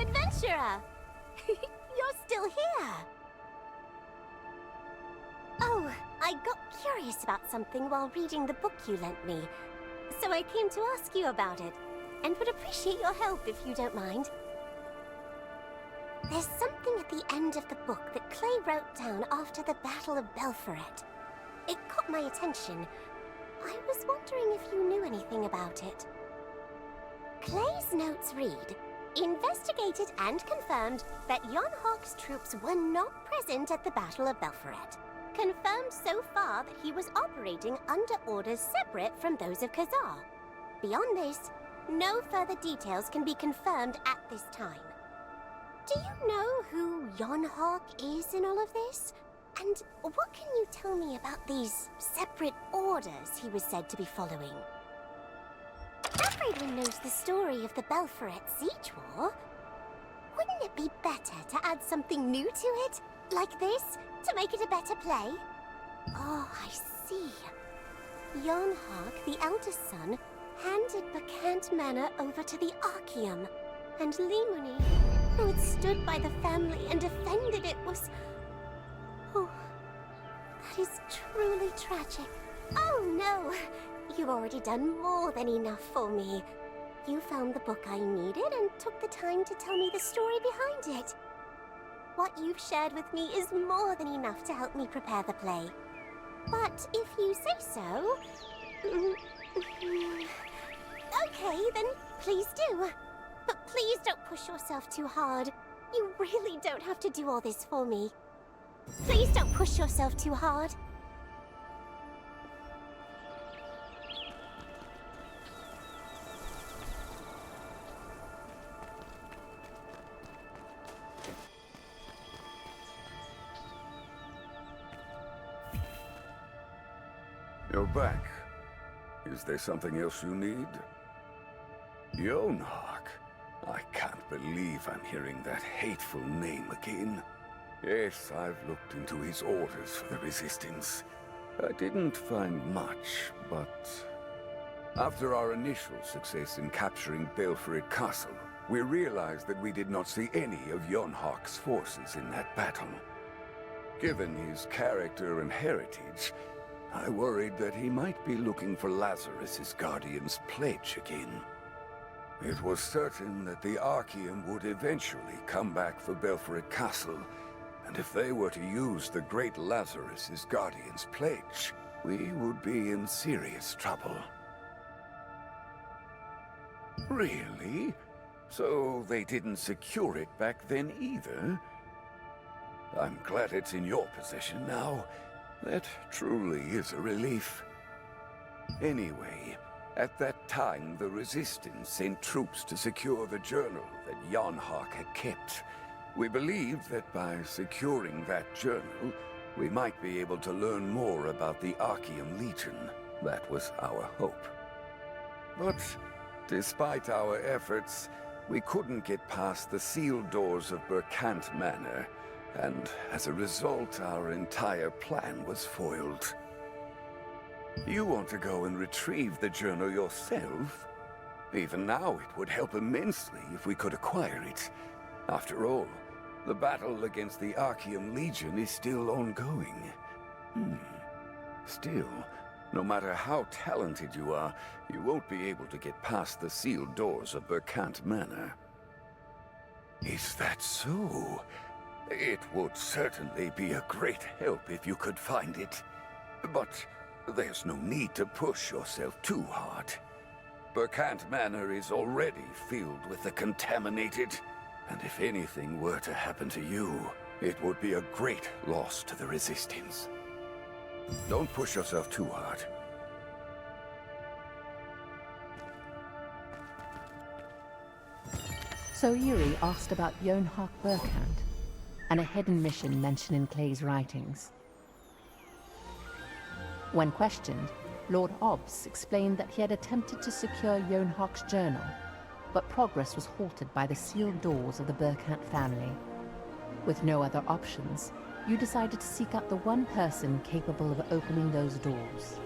Adventurer! You're still here! Oh, I got curious about something while reading the book you lent me, so I came to ask you about it, and would appreciate your help if you don't mind. There's something at the end of the book that Clay wrote down after the Battle of Belpheret. It caught my attention. I was wondering if you knew anything about it. Clay's notes read, investigated and confirmed that Yonhawk's troops were not present at the Battle of Belpheret. Confirmed so far that he was operating under orders separate from those of Khazar. Beyond this, no further details can be confirmed at this time. Do you know who Yonhawk is in all of this? And what can you tell me about these separate orders he was said to be following? Everyone knows the story of the Belpheret siege war. Wouldn't it be better to add something new to it? Like this, to make it a better play? Oh, I see. Yonhawk, the eldest son, handed Bacant Manor over to the Archeum. And Limuni, who had stood by the family and defended it, was... Oh, that is truly tragic. Oh no, you've already done more than enough for me. You found the book I needed and took the time to tell me the story behind it. What you've shared with me is more than enough to help me prepare the play. But if you say so... Okay, then please do. But please don't push yourself too hard. You really don't have to do all this for me. Please don't push yourself too hard. You're back. Is there something else you need? Yonhawk? I can't believe I'm hearing that hateful name again. Yes, I've looked into his orders for the Resistance. I didn't find much, but... After our initial success in capturing Belpheret Castle, we realized that we did not see any of Yonhawk's forces in that battle. Given his character and heritage, I worried that he might be looking for Lazarus's Guardian's pledge again. It was certain that the Archeum would eventually come back for Belpheret Castle, and if they were to use the great Lazarus's Guardian's pledge, we would be in serious trouble. Really? So they didn't secure it back then either? I'm glad it's in your possession now. That truly is a relief. Anyway, at that time the Resistance sent troops to secure the journal that Yonhawk had kept. We believed that by securing that journal, we might be able to learn more about the Archeum Legion. That was our hope. But despite our efforts, we couldn't get past the sealed doors of Bacant Manor, and as a result, our entire plan was foiled. You want to go and retrieve the journal yourself? Even now, it would help immensely if we could acquire it. After all, the battle against the Archeum Legion is still ongoing. Still, no matter how talented you are, you won't be able to get past the sealed doors of Bacant Manor. Is that so? It would certainly be a great help if you could find it. But there's no need to push yourself too hard. Bacant Manor is already filled with the contaminated, and if anything were to happen to you, it would be a great loss to the Resistance. Don't push yourself too hard. So Yuri asked about Yonhawk Burkhand, and a hidden mission mentioned in Clay's writings. When questioned, Lord Obbs explained that he had attempted to secure Yonhawk's journal, but progress was halted by the sealed doors of the Burkhant family. With no other options, you decided to seek out the one person capable of opening those doors.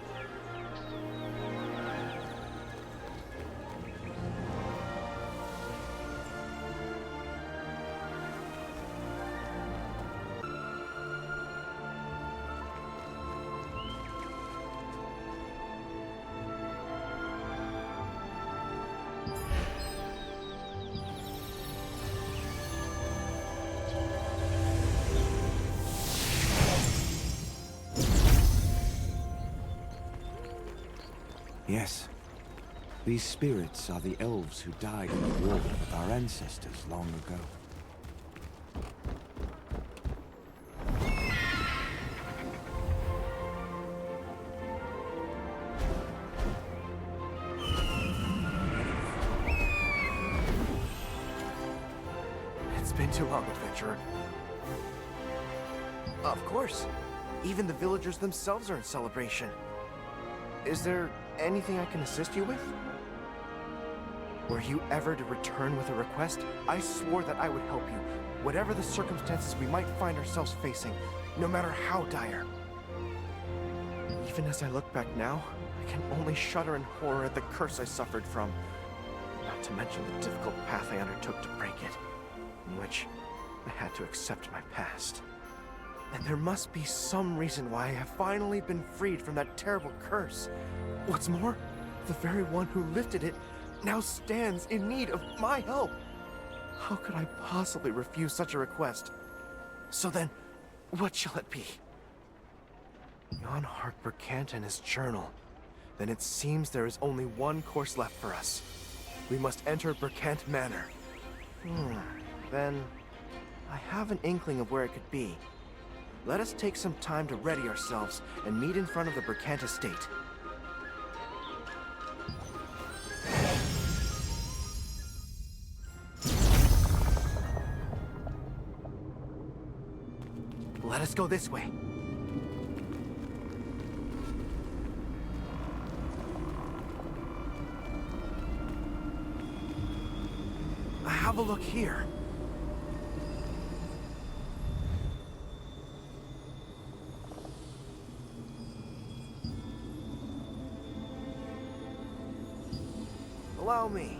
Yes. These spirits are the elves who died in the war with our ancestors long ago. It's been too long, adventurer. Of course. Even the villagers themselves are in celebration. Is there anything I can assist you with? Were you ever to return with a request, I swore that I would help you, whatever the circumstances we might find ourselves facing, no matter how dire. Even as I look back now, I can only shudder in horror at the curse I suffered from. Not to mention the difficult path I undertook to break it, in which I had to accept my past. And there must be some reason why I have finally been freed from that terrible curse. What's more, the very one who lifted it now stands in need of my help. How could I possibly refuse such a request? So then, what shall it be? Jan Harper Kant and his journal. Then it seems there is only one course left for us. We must enter Burkant Manor. Then, I have an inkling of where it could be. Let us take some time to ready ourselves and meet in front of the Burkant estate. Let us go this way. Have a look here. Allow me.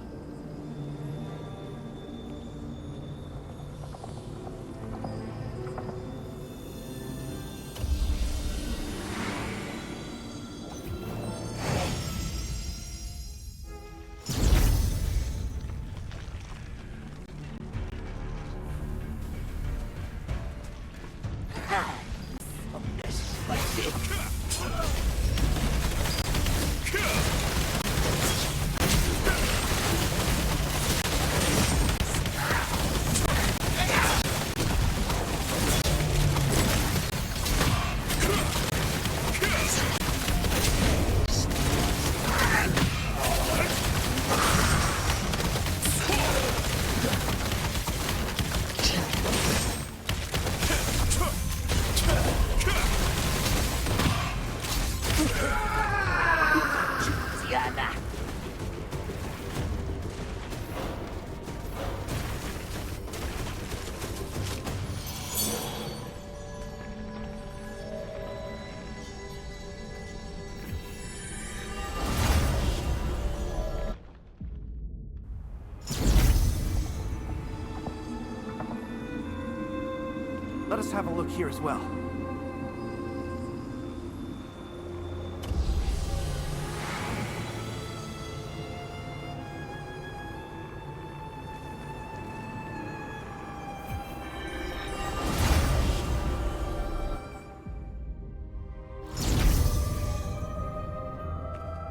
Let us have a look here as well.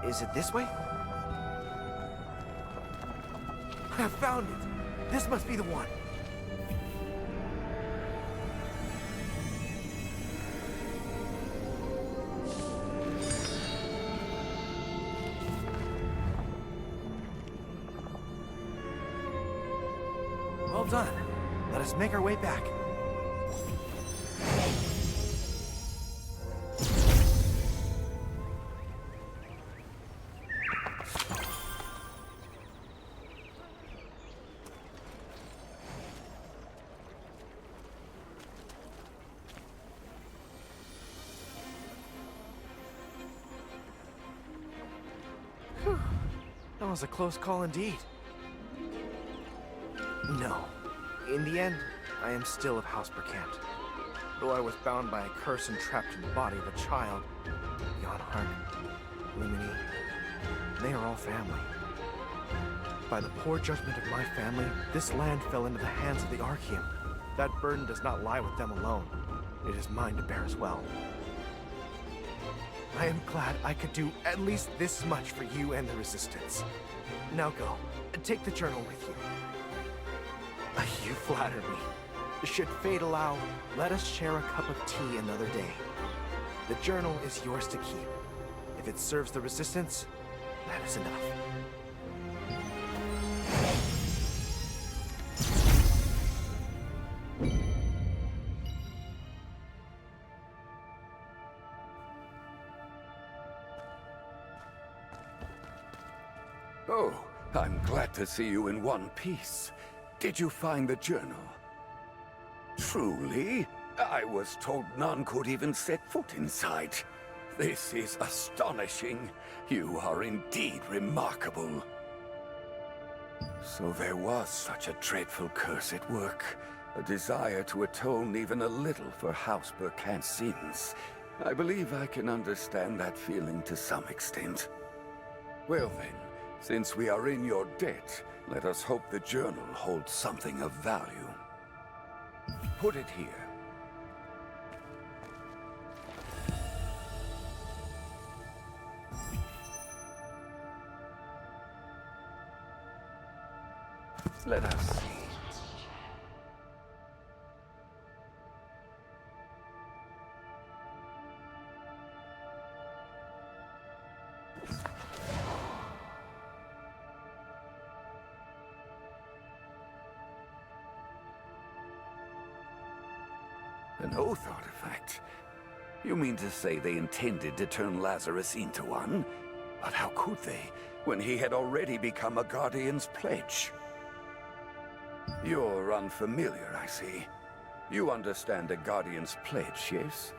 Is it this way? I have found it! This must be the one! Well done. Let us make our way back. Whew. That was a close call indeed. No. In the end, I am still of House Burkant. Though I was bound by a curse and trapped in the body of a child, Jan Hark, Limini, they are all family. By the poor judgment of my family, this land fell into the hands of the Archeum. That burden does not lie with them alone. It is mine to bear as well. I am glad I could do at least this much for you and the Resistance. Now go. Take the journal with you. You flatter me. Should fate allow, let us share a cup of tea another day. The journal is yours to keep. If it serves the Resistance, that is enough. Oh, I'm glad to see you in one piece. Did you find the journal? Truly? I was told none could even set foot inside. This is astonishing. You are indeed remarkable. So there was such a dreadful curse at work. A desire to atone even a little for House Burkant's sins. I believe I can understand that feeling to some extent. Well then, since we are in your debt, let us hope the journal holds something of value. Put it here. Let us see. An oath artifact? You mean to say they intended to turn Lazarus into one? But how could they, when he had already become a Guardian's pledge? You're unfamiliar, I see. You understand a Guardian's pledge, yes?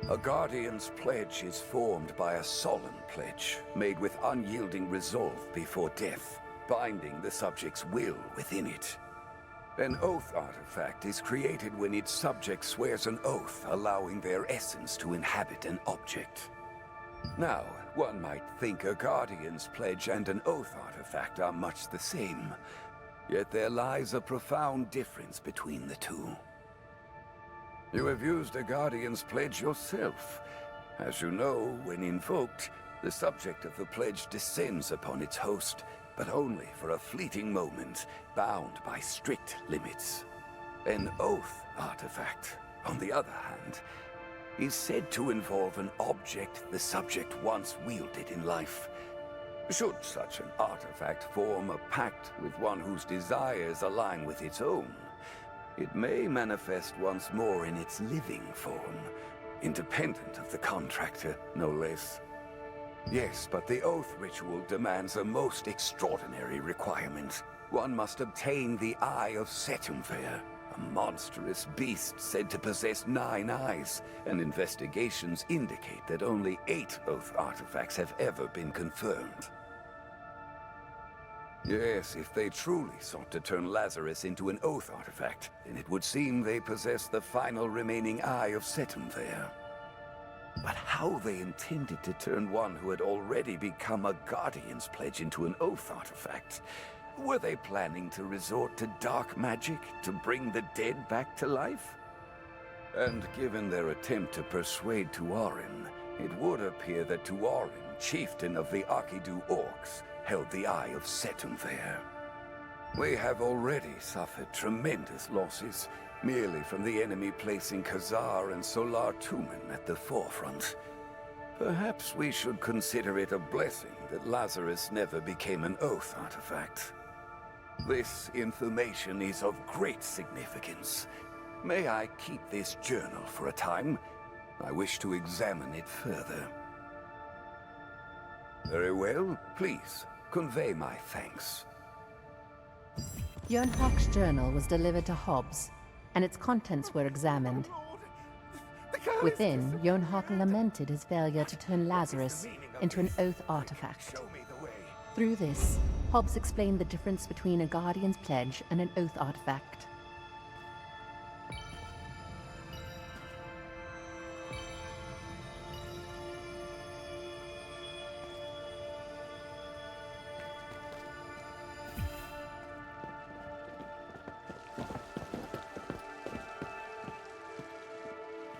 A Guardian's pledge is formed by a solemn pledge, made with unyielding resolve before death, binding the subject's will within it. An oath artifact is created when its subject swears an oath, allowing their essence to inhabit an object. Now, one might think a Guardian's pledge and an oath artifact are much the same, yet there lies a profound difference between the two. You have used a Guardian's pledge yourself. As you know, when invoked, the subject of the pledge descends upon its host, but only for a fleeting moment, bound by strict limits. An oath artifact, on the other hand, is said to involve an object the subject once wielded in life. Should such an artifact form a pact with one whose desires align with its own, it may manifest once more in its living form, independent of the contractor, no less. Yes, but the oath ritual demands a most extraordinary requirement. One must obtain the Eye of Setumver, a monstrous beast said to possess 9 eyes, and investigations indicate that only 8 oath artifacts have ever been confirmed. Yes, if they truly sought to turn Lazarus into an oath artifact, then it would seem they possess the final remaining Eye of Setumver. But how they intended to turn one who had already become a Guardian's pledge into an oath artifact? Were they planning to resort to dark magic to bring the dead back to life? And given their attempt to persuade Tuarin, it would appear that Tuarin, chieftain of the Akidu Orcs, held the Eye of Setumver. We have already suffered tremendous losses, merely from the enemy placing Khazar and Solar Tumen at the forefront. Perhaps we should consider it a blessing that Lazarus never became an oath artifact. This information is of great significance. May I keep this journal for a time? I wish to examine it further. Very well. Please, convey my thanks. Yonhak's journal was delivered to Hobbs, and its contents were examined. Within, Yonhak lamented his failure to turn Lazarus into an oath artifact. Through this, Hobbs explained the difference between a Guardian's pledge and an oath artifact.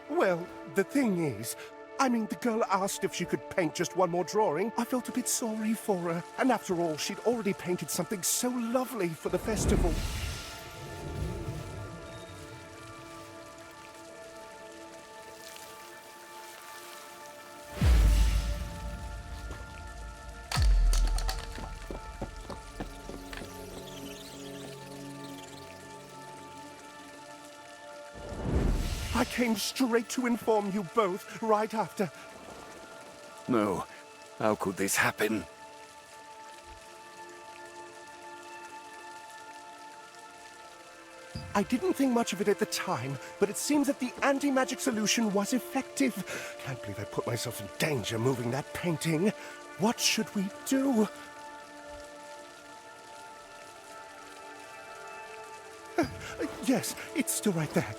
Well, the thing is, I mean, the girl asked if she could paint just one more drawing. I felt a bit sorry for her. And after all, she'd already painted something so lovely for the festival. I came straight to inform you both right after. No. How could this happen? I didn't think much of it at the time, but it seems that the anti-magic solution was effective. Can't believe I put myself in danger moving that painting. What should we do? Yes, it's still right there.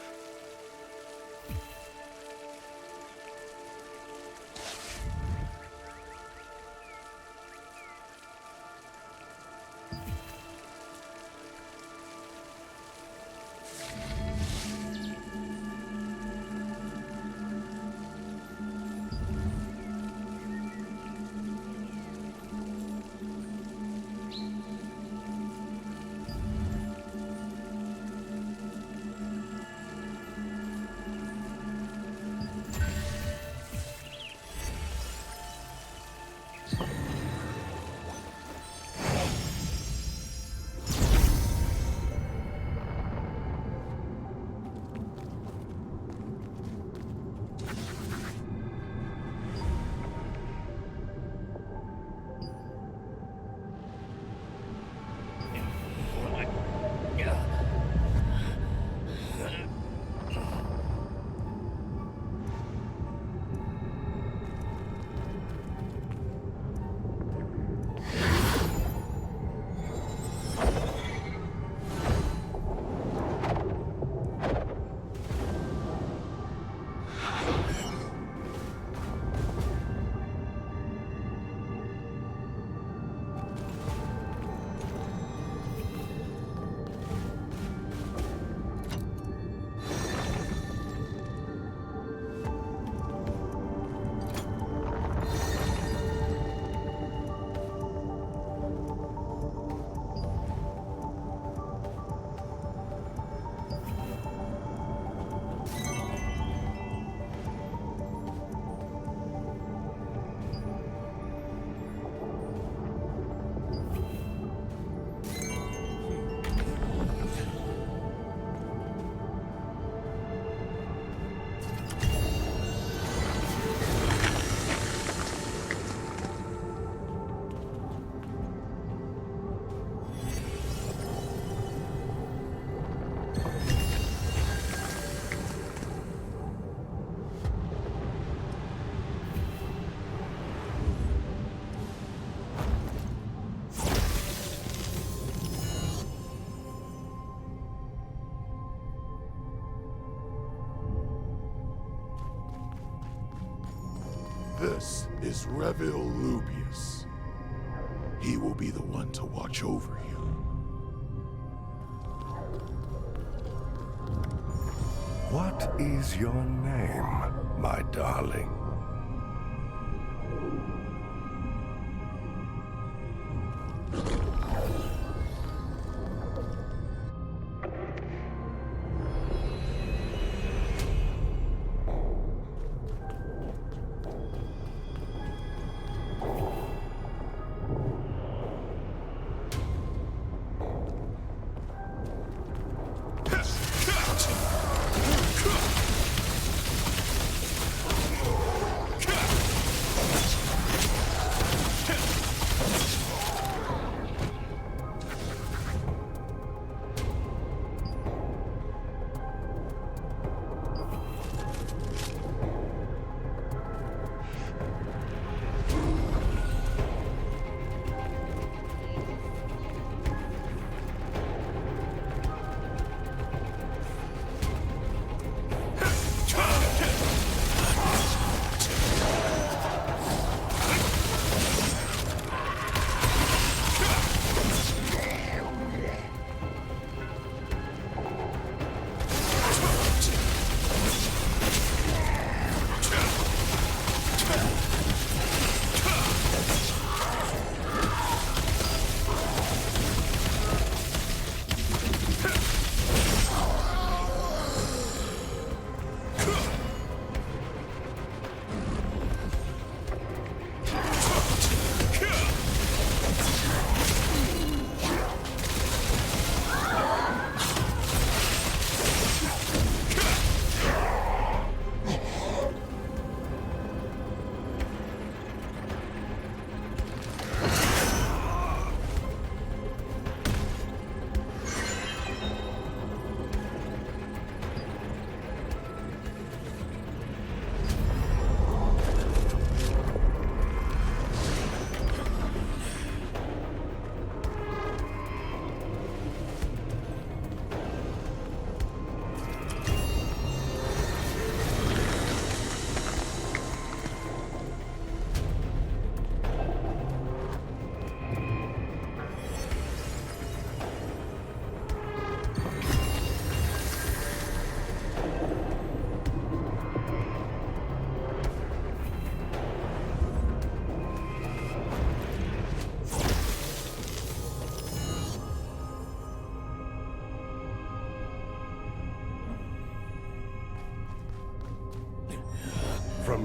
This is Revil Lubius. He will be the one to watch over you. What is your name, my darling?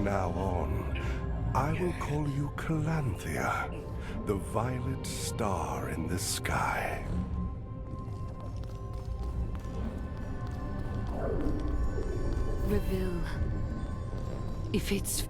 now on, I will call you Calanthea, the violet star in the sky. Reveal. If it's...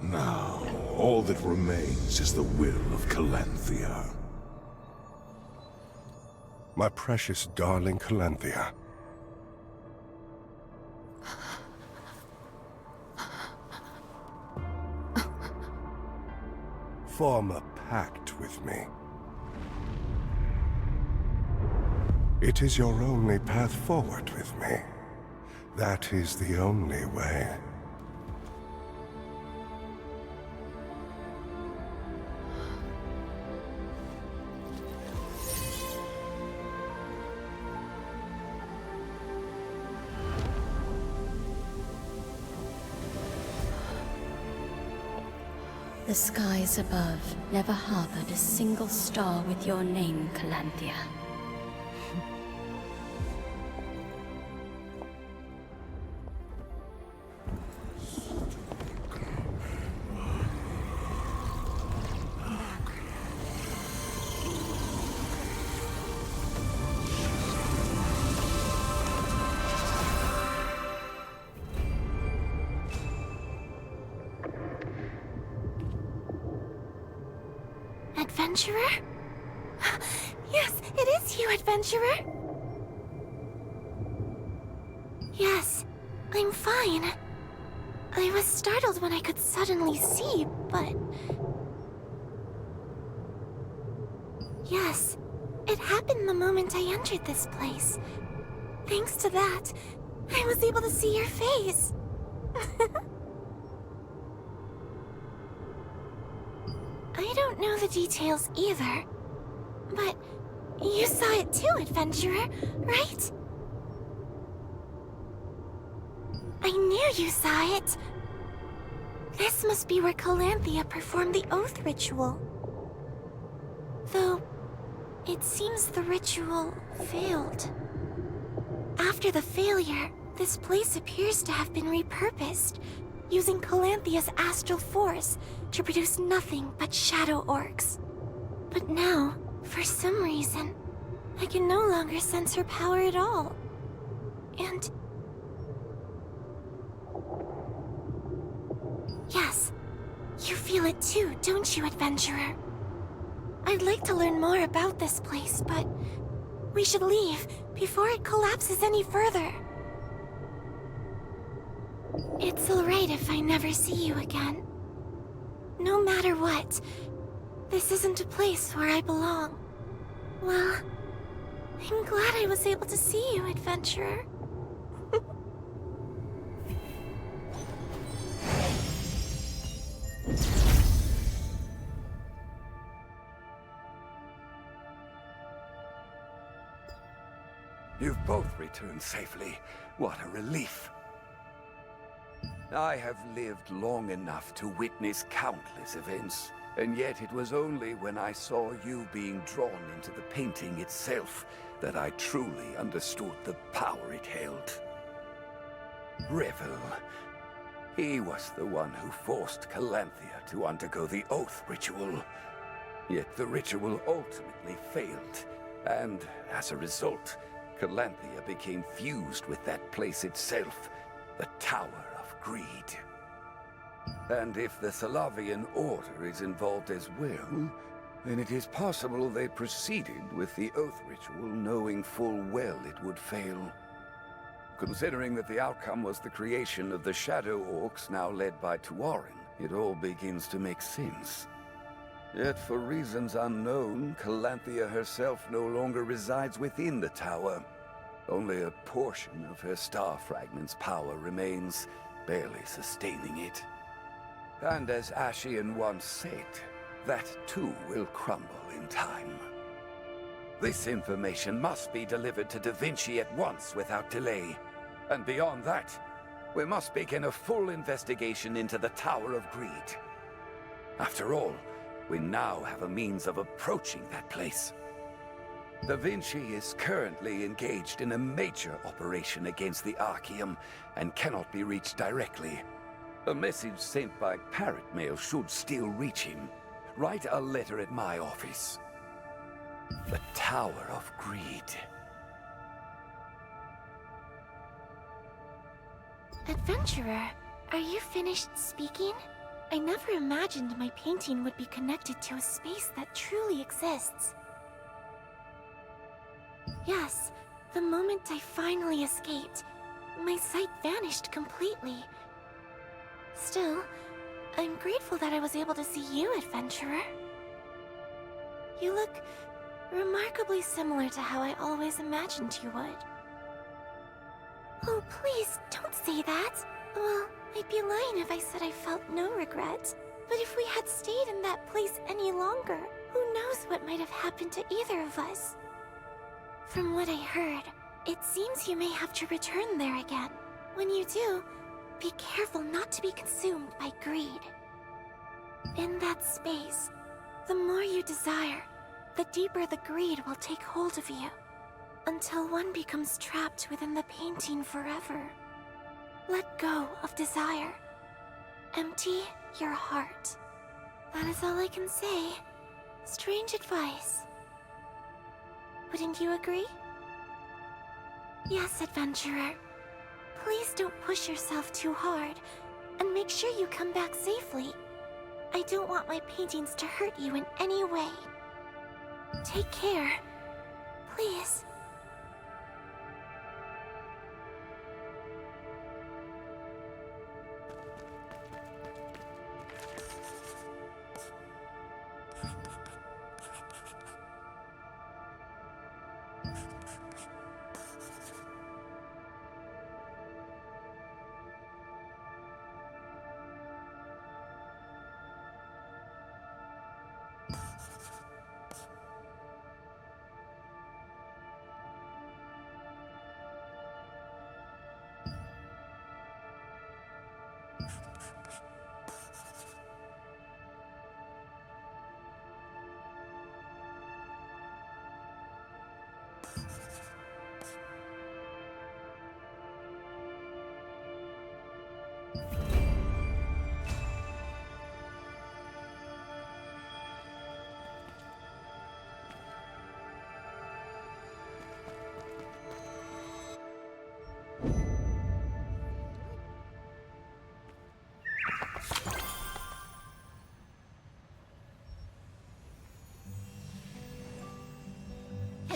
Now, all that remains is the will of Calanthea. My precious darling Calanthea. Form a pact with me. It is your only path forward with me. That is the only way. The skies above never harbored a single star with your name, Calanthea. Adventurer? Yes, it is you, Adventurer! Yes, I'm fine. I was startled when I could suddenly see, but... Yes, it happened the moment I entered this place. Thanks to that, I was able to see your face. I don't know the details either, but you saw it too, Adventurer, right? I knew you saw it. This must be where Calanthea performed the oath ritual. Though, it seems the ritual failed. After the failure, this place appears to have been repurposed, using Calanthea's astral force to produce nothing but shadow orcs. But now, for some reason, I can no longer sense her power at all. And... yes, you feel it too, don't you, adventurer? I'd like to learn more about this place, but we should leave before it collapses any further. It's alright if I never see you again. No matter what, this isn't a place where I belong. Well, I'm glad I was able to see you, adventurer. You've both returned safely. What a relief. I have lived long enough to witness countless events, and yet it was only when I saw you being drawn into the painting itself that I truly understood the power it held. Revel. He was the one who forced Calanthea to undergo the oath ritual. Yet the ritual ultimately failed, and as a result, Calanthea became fused with that place itself, the Tower of Greed. And if the Salavian Order is involved as well, then it is possible they proceeded with the oath ritual knowing full well it would fail. Considering that the outcome was the creation of the Shadow Orcs now led by Tuarin, it all begins to make sense. Yet for reasons unknown, Calanthea herself no longer resides within the tower. Only a portion of her star fragment's power remains, barely sustaining it. And as Ashian once said, that too will crumble in time. This information must be delivered to Da Vinci at once without delay. And beyond that, we must begin a full investigation into the Tower of Greed. After all, we now have a means of approaching that place. Da Vinci is currently engaged in a major operation against the Archaeum and cannot be reached directly. A message sent by parrot mail should still reach him. Write a letter at my office. The Tower of Greed. Adventurer, are you finished speaking? I never imagined my painting would be connected to a space that truly exists. Yes, the moment I finally escaped, my sight vanished completely. Still, I'm grateful that I was able to see you, adventurer. You look remarkably similar to how I always imagined you would. Oh, please, don't say that. Well, I'd be lying if I said I felt no regret. But if we had stayed in that place any longer, who knows what might have happened to either of us? From what I heard, it seems you may have to return there again. When you do, be careful not to be consumed by greed. In that space, the more you desire, the deeper the greed will take hold of you, until one becomes trapped within the painting forever. Let go of desire. Empty your heart. That is all I can say. Strange advice. Wouldn't you agree? Yes, adventurer. Please don't push yourself too hard, and make sure you come back safely. I don't want my paintings to hurt you in any way. Take care. Please.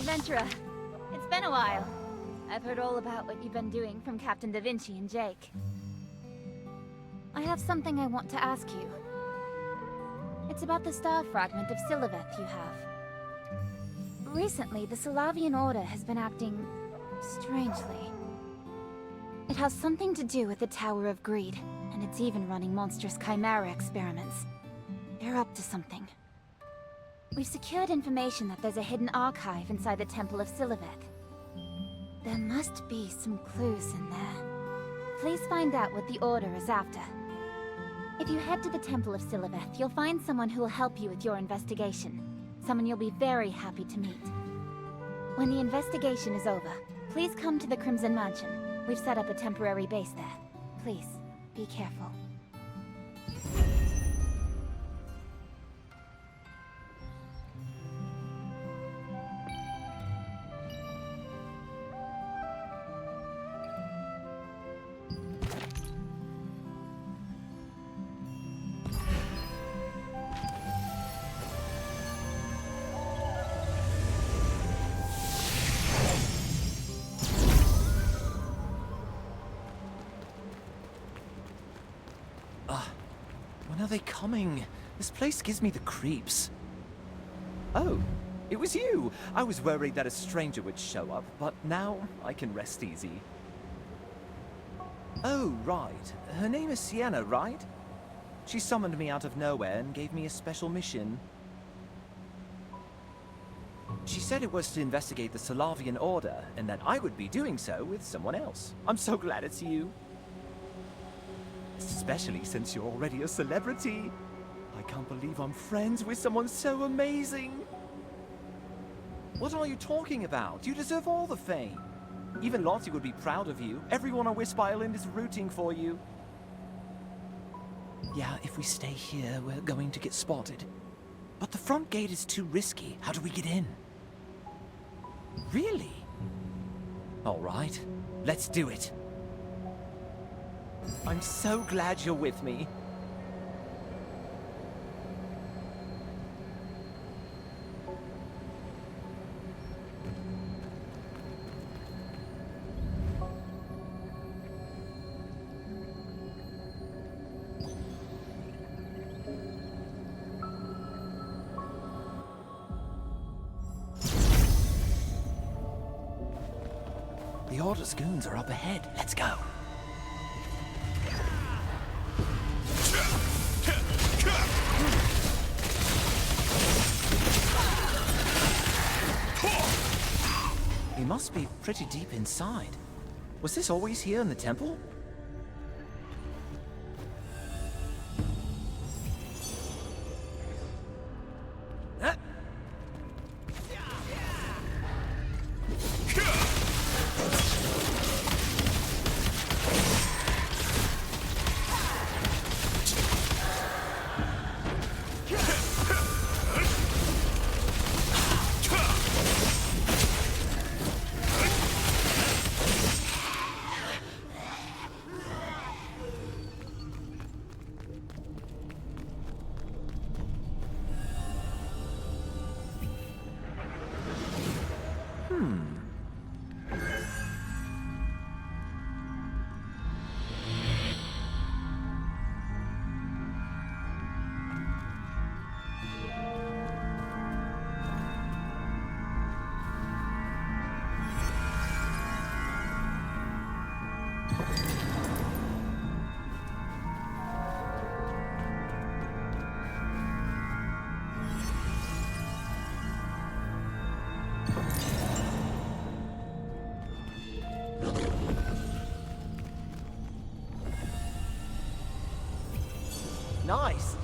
adventurer. It's been a while. I've heard all about what you've been doing from Captain Da Vinci and Jake. I have something I want to ask you. It's about the star fragment of Siliveth you have. Recently, the Salavian Order has been acting strangely. It has something to do with the Tower of Greed, and it's even running monstrous chimera experiments. They're up to something. We've secured information that there's a hidden archive inside the Temple of Siliveth. There must be some clues in there. Please find out what the Order is after. If you head to the Temple of Siliveth, you'll find someone who will help you with your investigation. Someone you'll be very happy to meet. When the investigation is over, please come to the Crimson Mansion. We've set up a temporary base there. Please, be careful. When are they coming? This place gives me the creeps. Oh, it was you! I was worried that a stranger would show up, but now I can rest easy. Oh, right. Her name is Sienna, right? She summoned me out of nowhere and gave me a special mission. She said it was to investigate the Salavian Order, and that I would be doing so with someone else. I'm so glad it's you. Especially since you're already a celebrity. I can't believe I'm friends with someone so amazing. What are you talking about? You deserve all the fame. Even Lottie would be proud of you. Everyone on Wisp Island is rooting for you. Yeah, if we stay here, we're going to get spotted. But the front gate is too risky. How do we get in? Really? All right, let's do it. I'm so glad you're with me. The Order's goons are up ahead. Let's go. He must be pretty deep inside. Was this always here in the temple? Nice!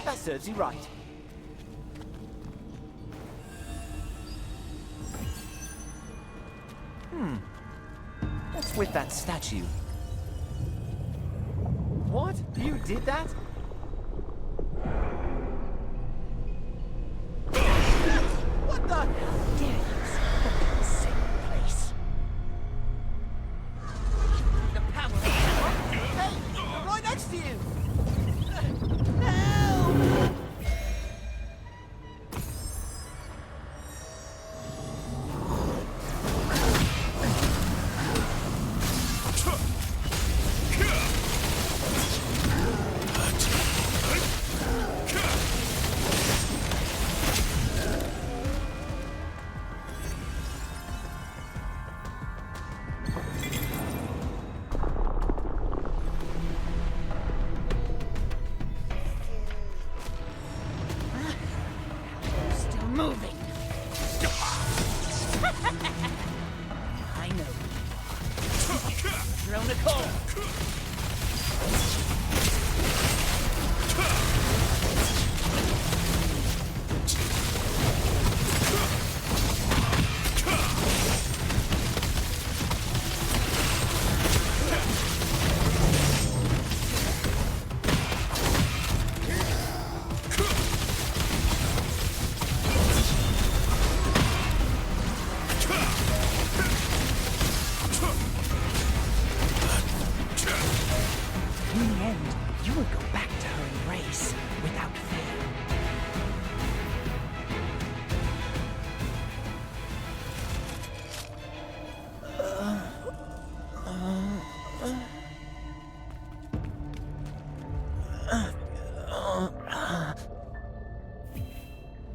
That serves you right. What's with that statue? What? You did that? moving! I know you are. Your own accord.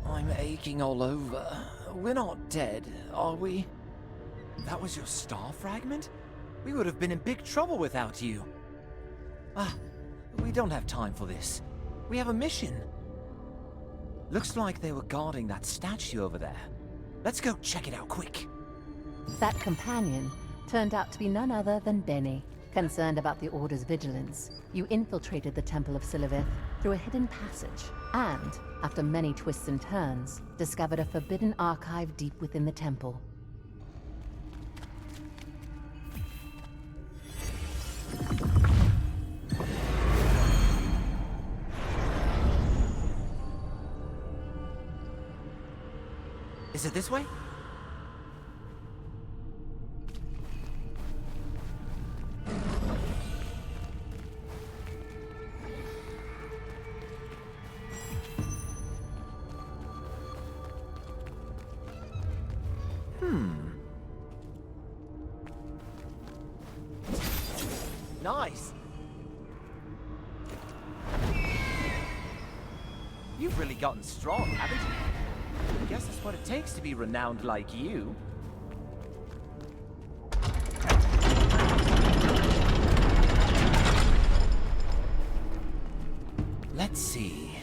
I'm aching all over. We're not dead, are we? That was your star fragment? We would have been in big trouble without you. We don't have time for this. We have a mission. Looks like they were guarding that statue over there. Let's go check it out quick. That companion turned out to be none other than Benny. Concerned about the Order's vigilance, you infiltrated the Temple of Silivith through a hidden passage, and, after many twists and turns, discovered a forbidden archive deep within the temple. Is it this way? Nice! You've really gotten strong, haven't you? I guess that's what it takes to be renowned like you. Let's see.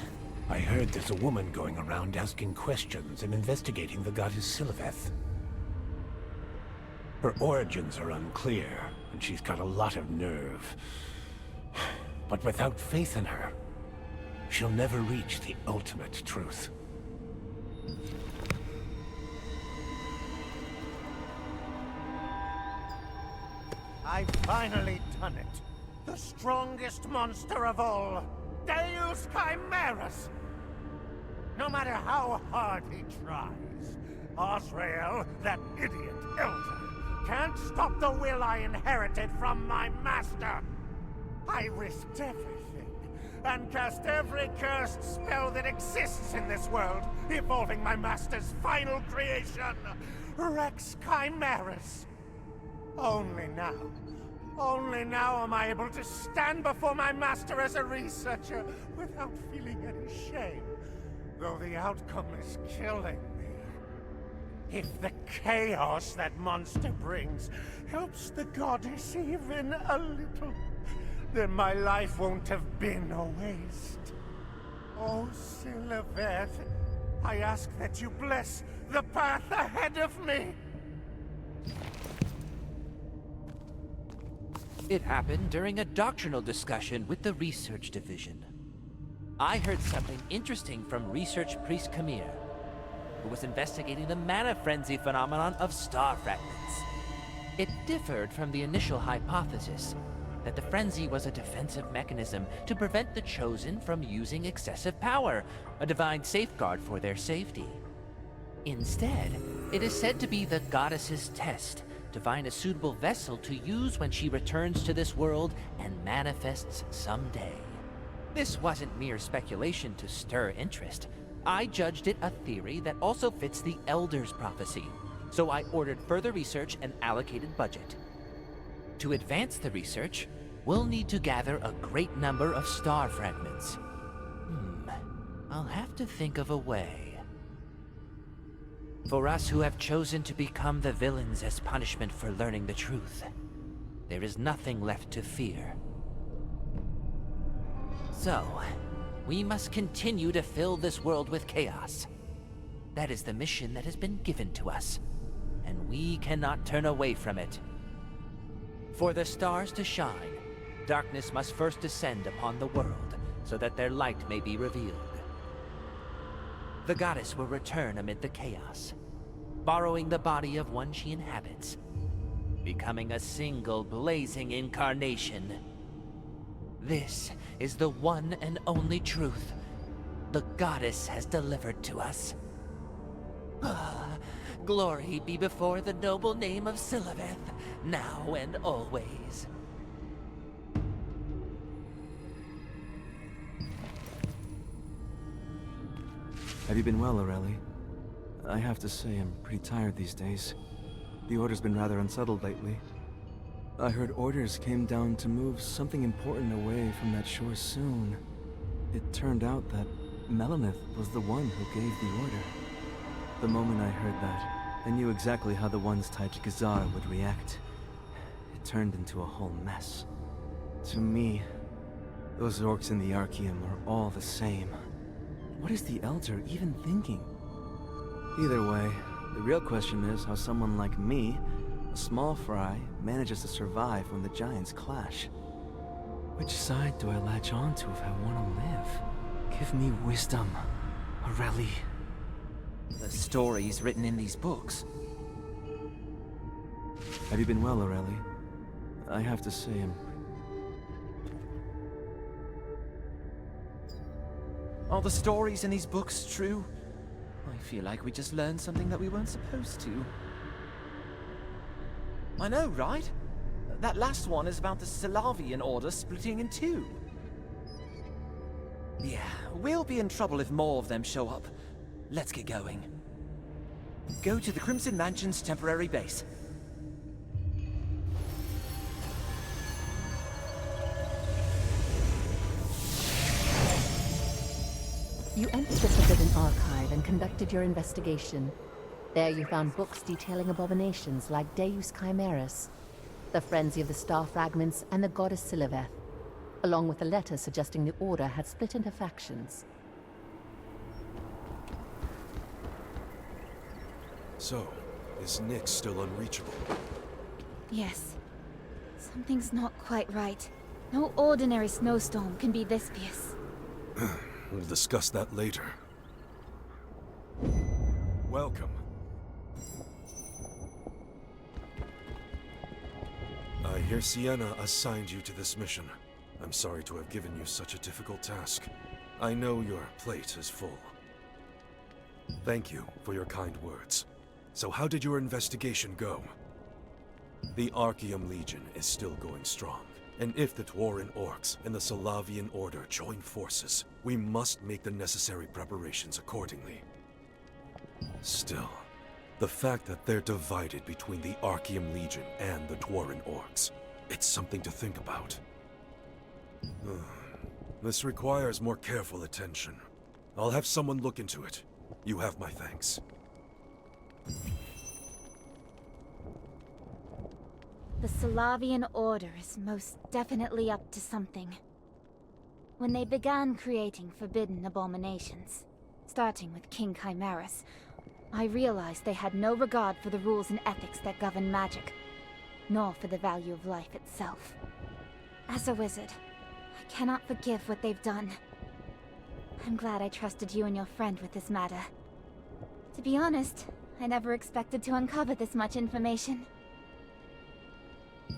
I heard there's a woman going around asking questions and investigating the goddess Siliveth. Her origins are unclear, and she's got a lot of nerve. But without faith in her, she'll never reach the ultimate truth. I've finally done it. The strongest monster of all, Deus Chimerus. No matter how hard he tries, Osrael, that idiot elder, can't stop the will I inherited from my master. I risked everything, and cast every cursed spell that exists in this world, involving my master's final creation, Rex Chimerus. Only now am I able to stand before my master as a researcher without feeling any shame, though the outcome is killing me. If the chaos that monster brings helps the goddess even a little, then my life won't have been a waste. Oh, Siliveth, I ask that you bless the path ahead of me. It happened during a doctrinal discussion with the Research Division. I heard something interesting from Research Priest Kamir, who was investigating the mana frenzy phenomenon of star fragments. It differed from the initial hypothesis that the frenzy was a defensive mechanism to prevent the Chosen from using excessive power, a divine safeguard for their safety. Instead, it is said to be the goddess's test to find a suitable vessel to use when she returns to this world and manifests someday. This wasn't mere speculation to stir interest. I judged it a theory that also fits the Elder's prophecy, so I ordered further research and allocated budget. To advance the research, we'll need to gather a great number of star fragments. I'll have to think of a way. For us who have chosen to become the villains as punishment for learning the truth, there is nothing left to fear. So, we must continue to fill this world with chaos. That is the mission that has been given to us, and we cannot turn away from it. For the stars to shine, darkness must first descend upon the world, so that their light may be revealed. The goddess will return amid the chaos, borrowing the body of one she inhabits, becoming a single blazing incarnation. This is the one and only truth the goddess has delivered to us. Glory be before the noble name of Siliveth, now and always. Have you been well, Aurelie? I have to say, I'm pretty tired these days. The Order's been rather unsettled lately. I heard orders came down to move something important away from that shore soon. It turned out that Melanith was the one who gave the order. The moment I heard that, I knew exactly how the ones tied to Kazar would react. It turned into a whole mess. To me, those orcs in the Archaeum are all the same. What is the Elder even thinking? Either way, the real question is how someone like me, a small fry, manages to survive when the giants clash. Which side do I latch onto if I want to live? Give me wisdom, Aurelie. The stories written in these books. Have you been well, Aurelie? I have to say, Are the stories in these books true? I feel like we just learned something that we weren't supposed to. I know, right? That last one is about the Salavian Order splitting in two. Yeah, we'll be in trouble if more of them show up. Let's get going. Go to the Crimson Mansion's temporary base. You entered the Forbidden Archive and conducted your investigation. There you found books detailing abominations like Deus Chimerus, the Frenzy of the Star Fragments, and the Goddess Siliveth, along with a letter suggesting the Order had split into factions. So, is Nick still unreachable? Yes. Something's not quite right. No ordinary snowstorm can be this fierce. We'll discuss that later. Welcome. I hear Sienna assigned you to this mission. I'm sorry to have given you such a difficult task. I know your plate is full. Thank you for your kind words. So how did your investigation go? The Archaeum Legion is still going strong. And if the Dwarven Orcs and the Salavian Order join forces, we must make the necessary preparations accordingly. Still, the fact that they're divided between the Archaeum Legion and the Dwarven Orcs, it's something to think about. This requires more careful attention. I'll have someone look into it. You have my thanks. The Salavian Order is most definitely up to something. When they began creating forbidden abominations, starting with King Chimerus, I realized they had no regard for the rules and ethics that govern magic, nor for the value of life itself. As a wizard, I cannot forgive what they've done. I'm glad I trusted you and your friend with this matter. To be honest, I never expected to uncover this much information.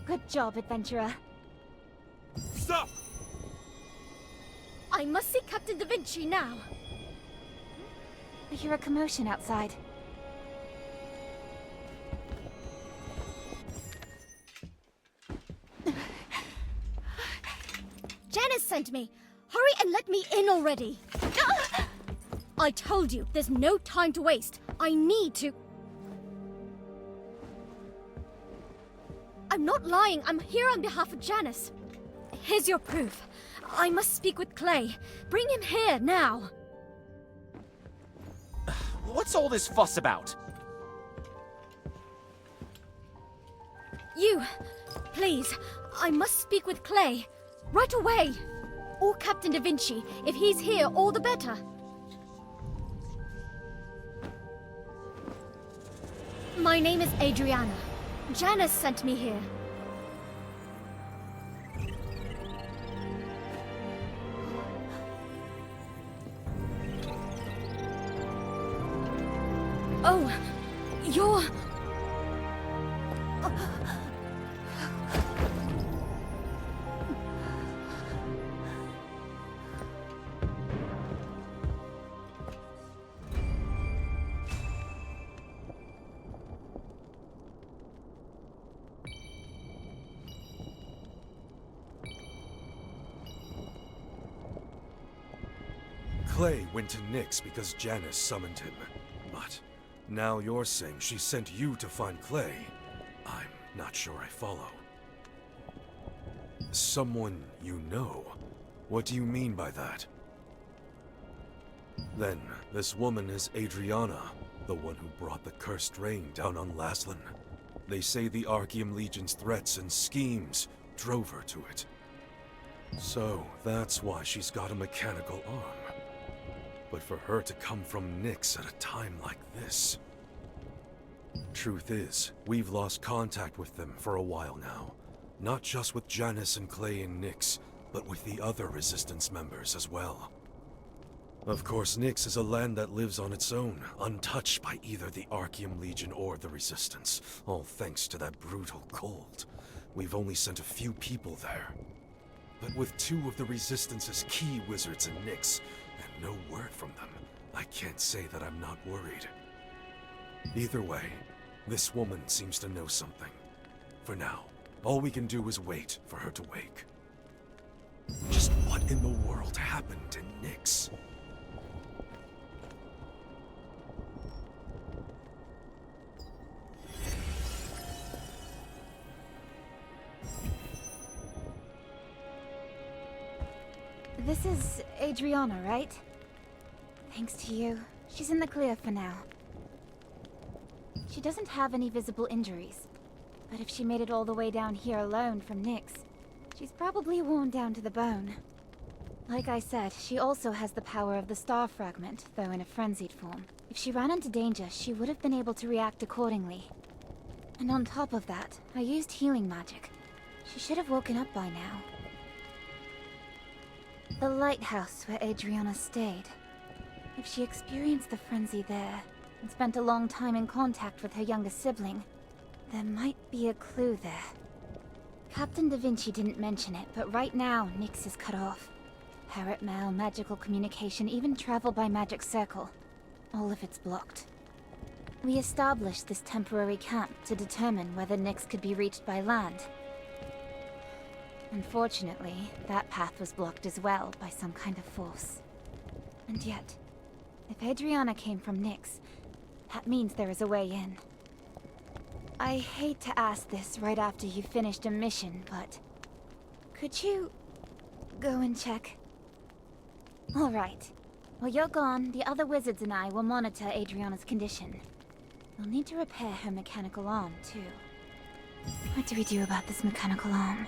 Good job, adventurer. Stop! I must see Captain Da Vinci now. I hear a commotion outside. Janice sent me. Hurry and let me in already. I told you, there's no time to waste. I need to... I'm not lying. I'm here on behalf of Janice. Here's your proof. I must speak with Clay. Bring him here, now. What's all this fuss about? You, please. I must speak with Clay. Right away. Or Captain Da Vinci. If he's here, all the better. My name is Adriana. Janice sent me here. Oh, you're... Clay went to Nyx because Janice summoned him. But now you're saying she sent you to find Clay. I'm not sure I follow. Someone you know? What do you mean by that? Then, this woman is Adriana, the one who brought the cursed rain down on Laslan. They say the Archeum Legion's threats and schemes drove her to it. So, that's why she's got a mechanical arm. But for her to come from Nyx at a time like this... Truth is, we've lost contact with them for a while now. Not just with Janice and Clay and Nyx, but with the other Resistance members as well. Of course, Nyx is a land that lives on its own, untouched by either the Archeum Legion or the Resistance, all thanks to that brutal cold. We've only sent a few people there. But with two of the Resistance's key wizards in Nyx, and no word from them, I can't say that I'm not worried. Either way, this woman seems to know something. For now, all we can do is wait for her to wake. Just what in the world happened in Nyx? This is Adriana, right? Thanks to you. She's in the clear for now. She doesn't have any visible injuries. But if she made it all the way down here alone from Nyx, she's probably worn down to the bone. Like I said, she also has the power of the Star Fragment, though in a frenzied form. If she ran into danger, she would have been able to react accordingly. And on top of that, I used healing magic. She should have woken up by now. The lighthouse where Adriana stayed. If she experienced the frenzy there, and spent a long time in contact with her younger sibling, there might be a clue there. Captain Da Vinci didn't mention it, but right now, Nyx is cut off. Parrot mail, magical communication, even travel by magic circle. All of it's blocked. We established this temporary camp to determine whether Nyx could be reached by land. Unfortunately, that path was blocked as well by some kind of force. And yet, if Adriana came from Nyx, that means there is a way in. I hate to ask this right after you finished a mission, but... could you... go and check? Alright. While you're gone, the other wizards and I will monitor Adriana's condition. We'll need to repair her mechanical arm, too. What do we do about this mechanical arm?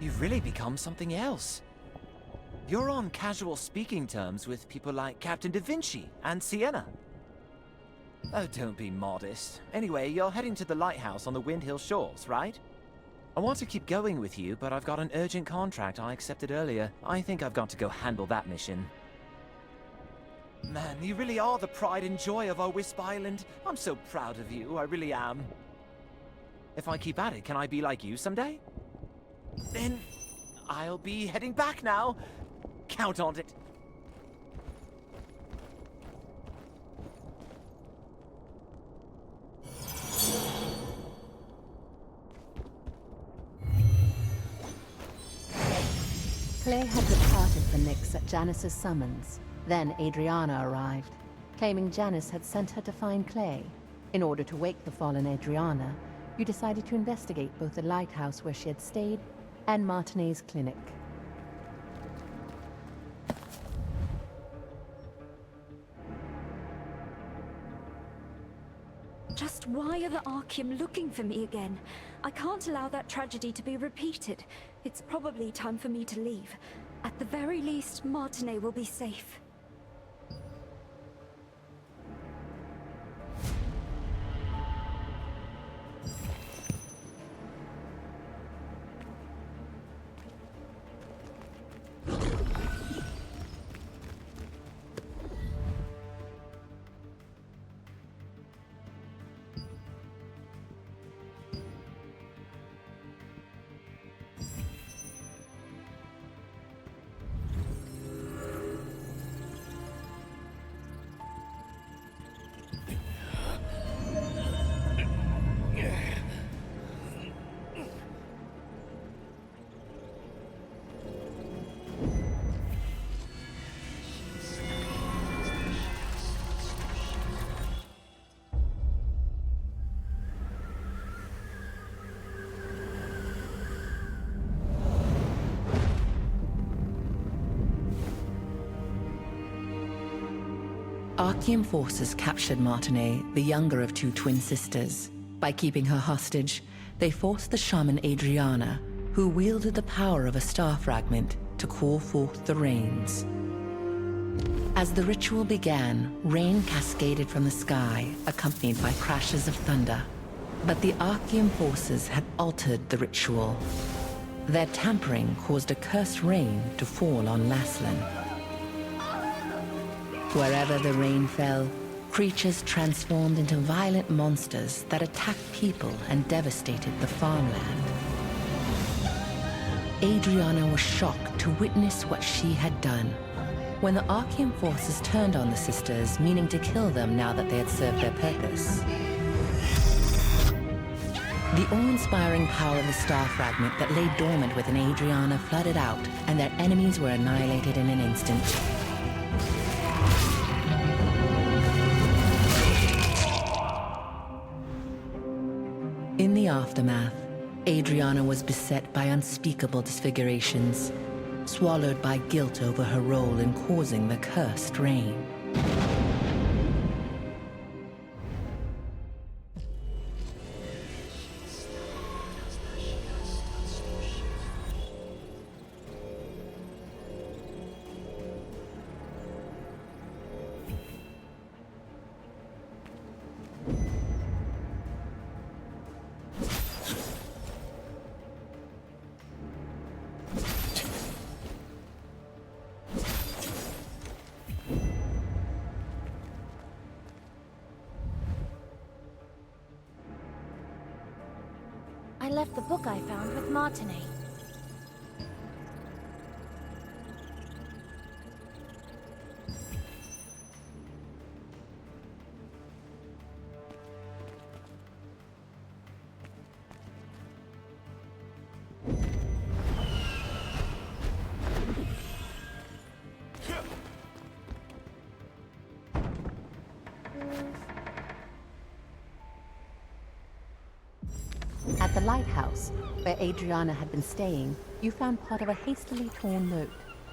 You've really become something else. You're on casual speaking terms with people like Captain Da Vinci and Sienna. Oh, don't be modest. Anyway, you're heading to the lighthouse on the Windhill Shores, right? I want to keep going with you, but I've got an urgent contract I accepted earlier. I think I've got to go handle that mission. Man, you really are the pride and joy of our Wisp Island. I'm so proud of you, I really am. If I keep at it, can I be like you someday? Then I'll be heading back now. Count on it. Clay had departed for Nyx at Janice's summons. Then Adriana arrived, claiming Janice had sent her to find Clay. In order to wake the fallen Adriana, you decided to investigate both the lighthouse where she had stayed and Martinet's clinic. Just why are the Archeum looking for me again? I can't allow that tragedy to be repeated. It's probably time for me to leave. At the very least, Martinet will be safe. Archean forces captured Martinet, the younger of two twin sisters. By keeping her hostage, they forced the shaman Adriana, who wielded the power of a star fragment, to call forth the rains. As the ritual began, rain cascaded from the sky, accompanied by crashes of thunder. But the Archean forces had altered the ritual. Their tampering caused a cursed rain to fall on Laslan. Wherever the rain fell, creatures transformed into violent monsters that attacked people and devastated the farmland. Adriana was shocked to witness what she had done. When the Archean forces turned on the sisters, meaning to kill them now that they had served their purpose. The awe-inspiring power of the star fragment that lay dormant within Adriana flooded out, and their enemies were annihilated in an instant. In the aftermath, Adriana was beset by unspeakable disfigurations, swallowed by guilt over her role in causing the cursed rain. I left the book I found with Martinet. At the lighthouse, where Adriana had been staying, you found part of a hastily torn note.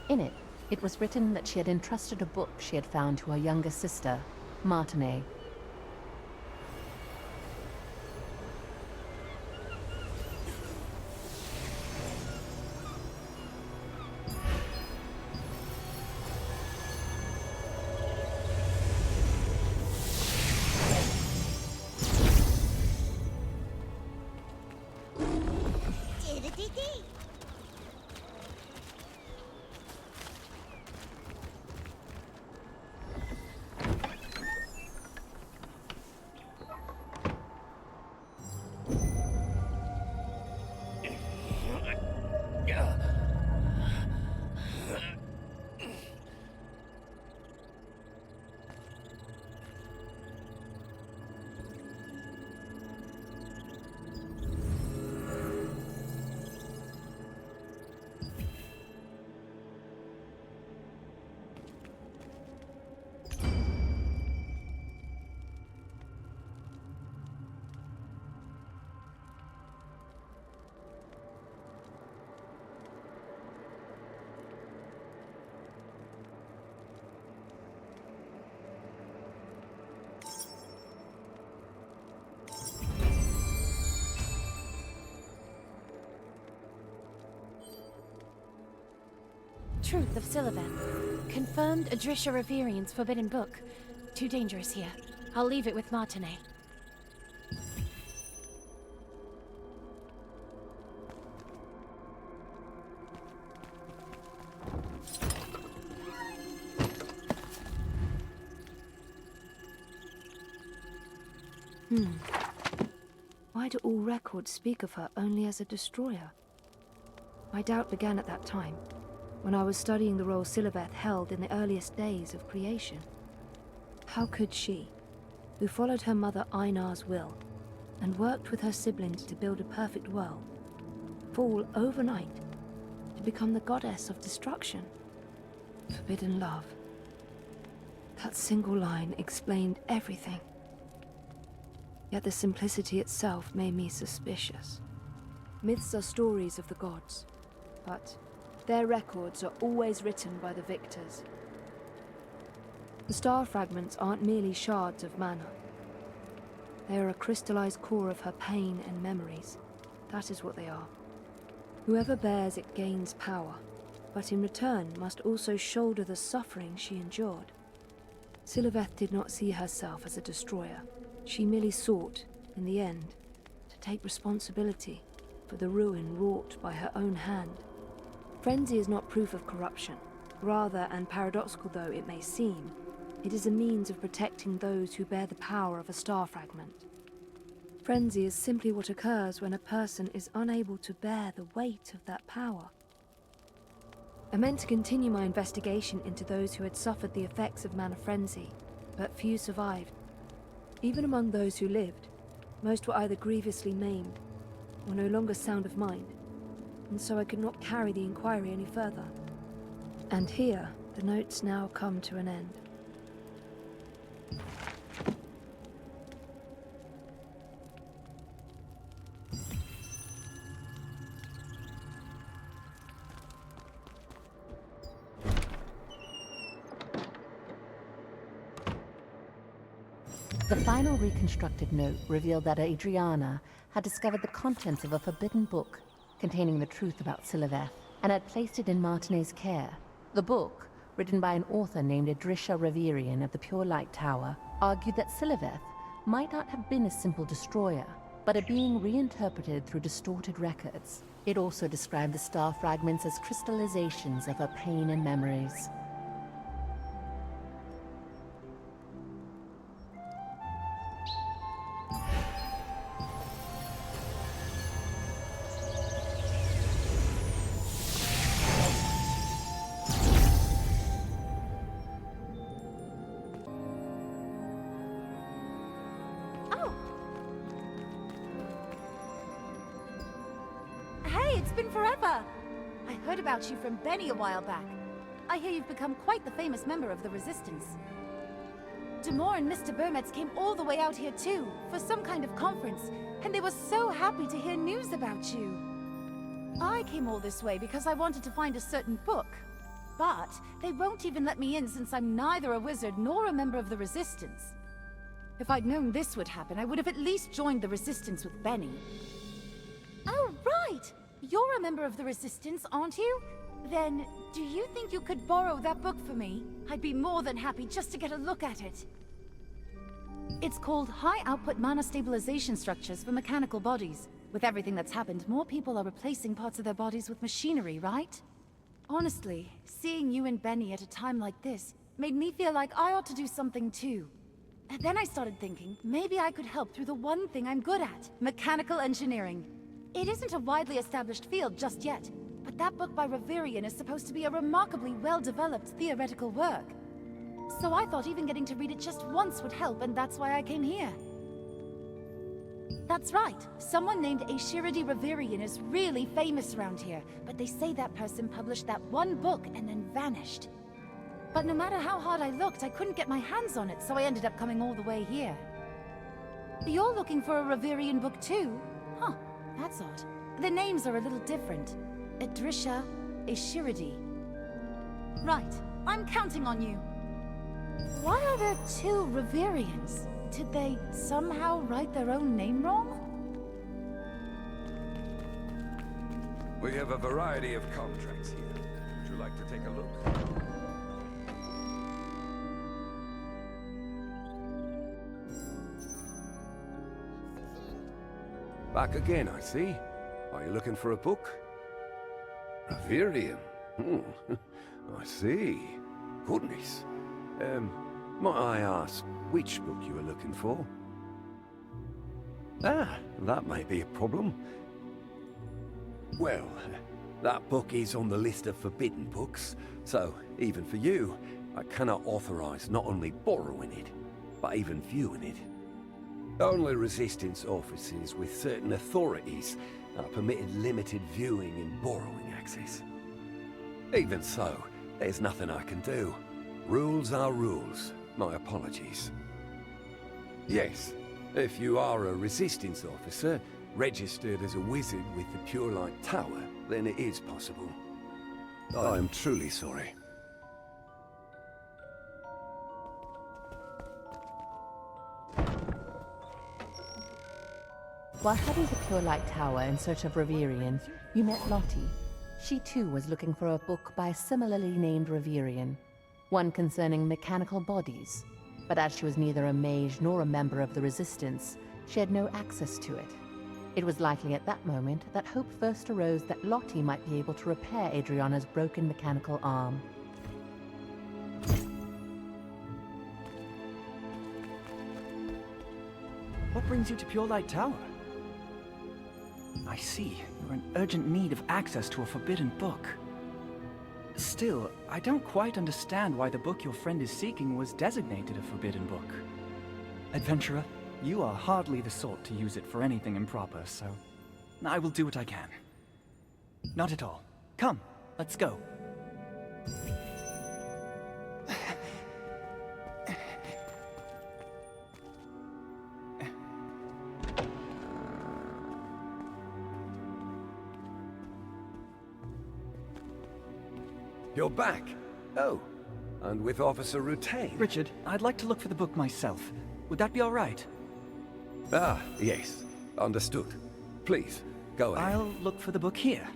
In it, it was written that she had entrusted a book she had found to her younger sister, Martinet. Truth of Sylvan. Confirmed Adrisha Reverian's forbidden book. Too dangerous here. I'll leave it with Martinet. Why do all records speak of her only as a destroyer? My doubt began at that time, when I was studying the role Silabeth held in the earliest days of creation. How could she, who followed her mother Einar's will, and worked with her siblings to build a perfect world, fall overnight to become the goddess of destruction? Forbidden love. That single line explained everything. Yet the simplicity itself made me suspicious. Myths are stories of the gods, but their records are always written by the victors. The star fragments aren't merely shards of mana. They are a crystallized core of her pain and memories. That is what they are. Whoever bears it gains power, but in return must also shoulder the suffering she endured. Siliveth did not see herself as a destroyer. She merely sought, in the end, to take responsibility for the ruin wrought by her own hand. Frenzy is not proof of corruption. Rather, and paradoxical though it may seem, it is a means of protecting those who bear the power of a star fragment. Frenzy is simply what occurs when a person is unable to bear the weight of that power. I meant to continue my investigation into those who had suffered the effects of mana frenzy, but few survived. Even among those who lived, most were either grievously maimed or no longer sound of mind, and so I could not carry the inquiry any further. And here, the notes now come to an end. The final reconstructed note revealed that Adriana had discovered the contents of a forbidden book containing the truth about Siliveth and had placed it in Martinet's care. The book, written by an author named Idrisha Reverian of the Pure Light Tower, argued that Siliveth might not have been a simple destroyer, but a being reinterpreted through distorted records. It also described the star fragments as crystallizations of her pain and memories. It's been forever! I heard about you from Benny a while back. I hear you've become quite the famous member of the Resistance. Demore and Mr. Burmetz came all the way out here too, for some kind of conference, and they were so happy to hear news about you. I came all this way because I wanted to find a certain book, but they won't even let me in since I'm neither a wizard nor a member of the Resistance. If I'd known this would happen, I would have at least joined the Resistance with Benny. Oh, right! You're a member of the Resistance, aren't you? Then, do you think you could borrow that book for me? I'd be more than happy just to get a look at it. It's called High Output Mana Stabilization Structures for Mechanical Bodies. With everything that's happened, more people are replacing parts of their bodies with machinery, right? Honestly, seeing you and Benny at a time like this made me feel like I ought to do something too. And then I started thinking, maybe I could help through the one thing I'm good at, mechanical engineering. It isn't a widely established field just yet, but that book by Reverian is supposed to be a remarkably well-developed theoretical work. So I thought even getting to read it just once would help, and that's why I came here. That's right. Someone named Ashiridi Reverian is really famous around here, but they say that person published that one book and then vanished. But no matter how hard I looked, I couldn't get my hands on it, so I ended up coming all the way here. You're looking for a Reverian book too? Huh. That's odd. The names are a little different. Idrisha, Ashiridi. Right, I'm counting on you. Why are there two Reverians? Did they somehow write their own name wrong? We have a variety of contracts here. Would you like to take a look? Back again, I see. Are you looking for a book? Reverian? I see. Goodness. Might I ask which book you were looking for? Ah, that may be a problem. Well, that book is on the list of forbidden books, so even for you, I cannot authorize not only borrowing it, but even viewing it. Only Resistance officers with certain authorities are permitted limited viewing and borrowing access. Even so, there's nothing I can do. Rules are rules. My apologies. Yes, if you are a Resistance officer, registered as a wizard with the Pure Light Tower, then it is possible. I am truly sorry. While heading to Pure Light Tower in search of Reverian, you met Lottie. She too was looking for a book by a similarly named Reverian, one concerning mechanical bodies. But as she was neither a mage nor a member of the Resistance, she had no access to it. It was likely at that moment that hope first arose that Lottie might be able to repair Adriana's broken mechanical arm. What brings you to Pure Light Tower? I see. You're in urgent need of access to a forbidden book. Still, I don't quite understand why the book your friend is seeking was designated a forbidden book. Adventurer, you are hardly the sort to use it for anything improper, so I will do what I can. Not at all. Come, let's go. You're back? Oh, and with Officer Rutain. Richard, I'd like to look for the book myself. Would that be all right? Ah, yes. Understood. Please, go ahead. I'll look for the book here.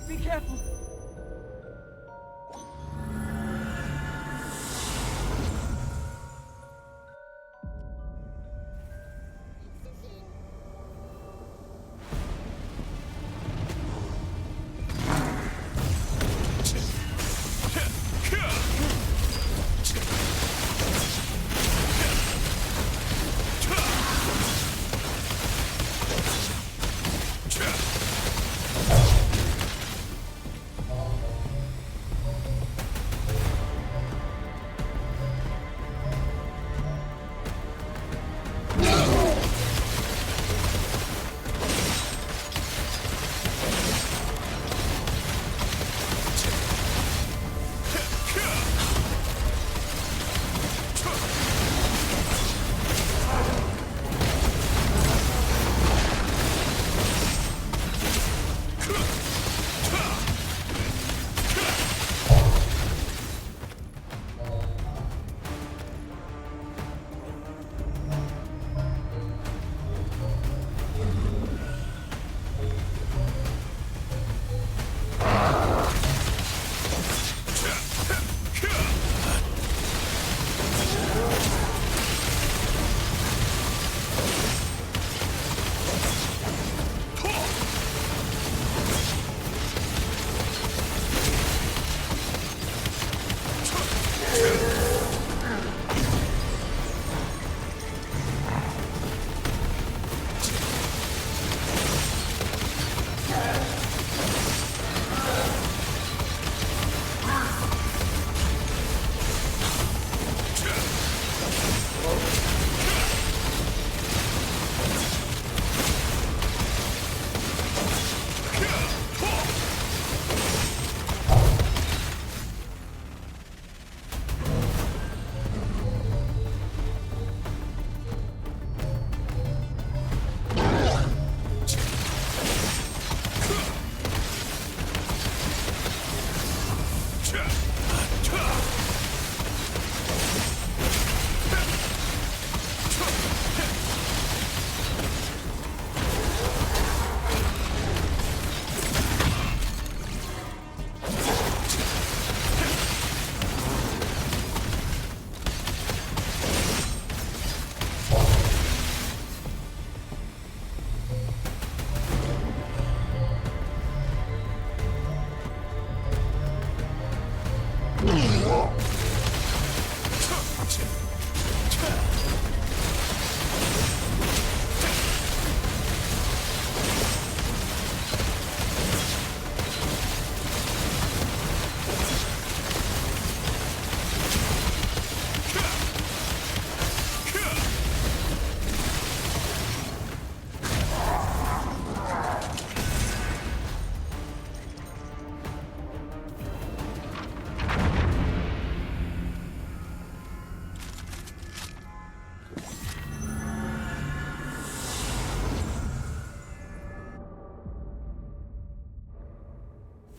Be careful!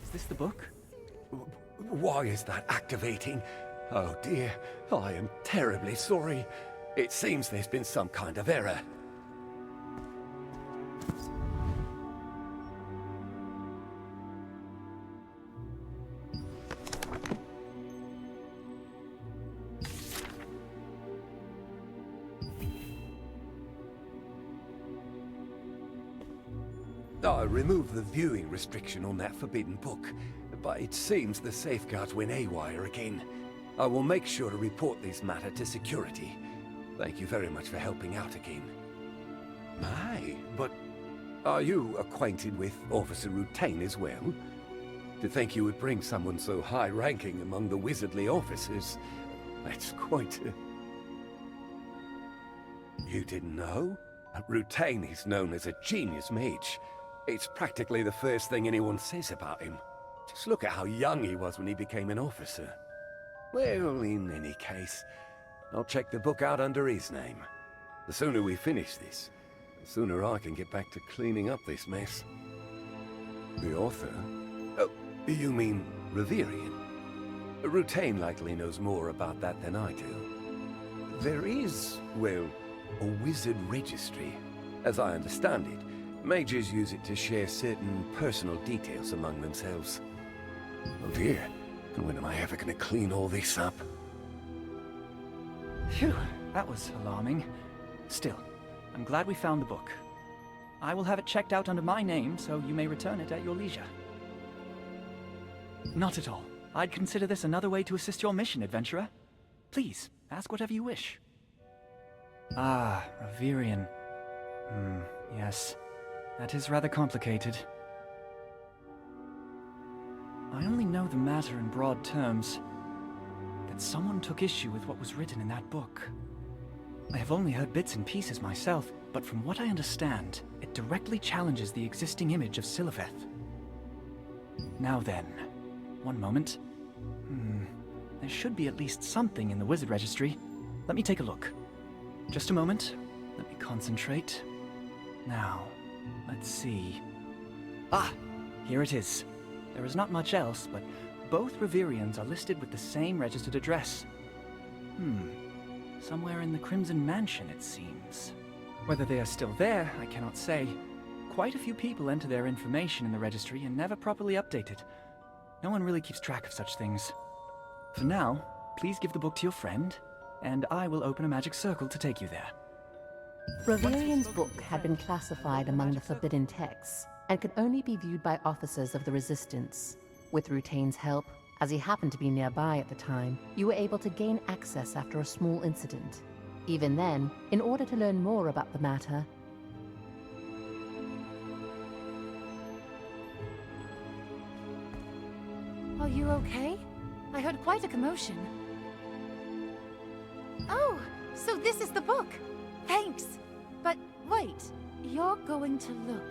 Is this the book? Why is that activating? Oh dear, I am terribly sorry. It seems there's been some kind of error. I removed the viewing restriction on that forbidden book, but it seems the safeguards went haywire again. I will make sure to report this matter to security. Thank you very much for helping out again. My, but are you acquainted with Officer Rutain as well? To think you would bring someone so high-ranking among the wizardly officers, that's quite a... You didn't know? Rutain is known as a genius mage. It's practically the first thing anyone says about him. Just look at how young he was when he became an officer. Well, in any case, I'll check the book out under his name. The sooner we finish this, the sooner I can get back to cleaning up this mess. The author? Oh, you mean Reverian? Rutain likely knows more about that than I do. There is, well, a wizard registry. As I understand it, mages use it to share certain personal details among themselves. Oh dear, when am I ever going to clean all this up? Phew, that was alarming. Still, I'm glad we found the book. I will have it checked out under my name, so you may return it at your leisure. Not at all. I'd consider this another way to assist your mission, adventurer. Please, ask whatever you wish. Ah, Reverian. Yes. That is rather complicated. I only know the matter in broad terms. That someone took issue with what was written in that book. I have only heard bits and pieces myself, but from what I understand, it directly challenges the existing image of Siliveth. Now then, one moment. There should be at least something in the wizard registry. Let me take a look. Just a moment. Let me concentrate. Now, let's see. Ah! Here it is. There is not much else, but both Reverians are listed with the same registered address. Somewhere in the Crimson Mansion, it seems. Whether they are still there, I cannot say. Quite a few people enter their information in the registry and never properly update it. No one really keeps track of such things. For now, please give the book to your friend, and I will open a magic circle to take you there. Reverian's book had been classified among the forbidden texts, and could only be viewed by officers of the Resistance. With Rutain's help, as he happened to be nearby at the time, you were able to gain access after a small incident. Even then, in order to learn more about the matter, Are you okay? I heard quite a commotion. Oh, so this is the book. Thanks. But wait, you're going to look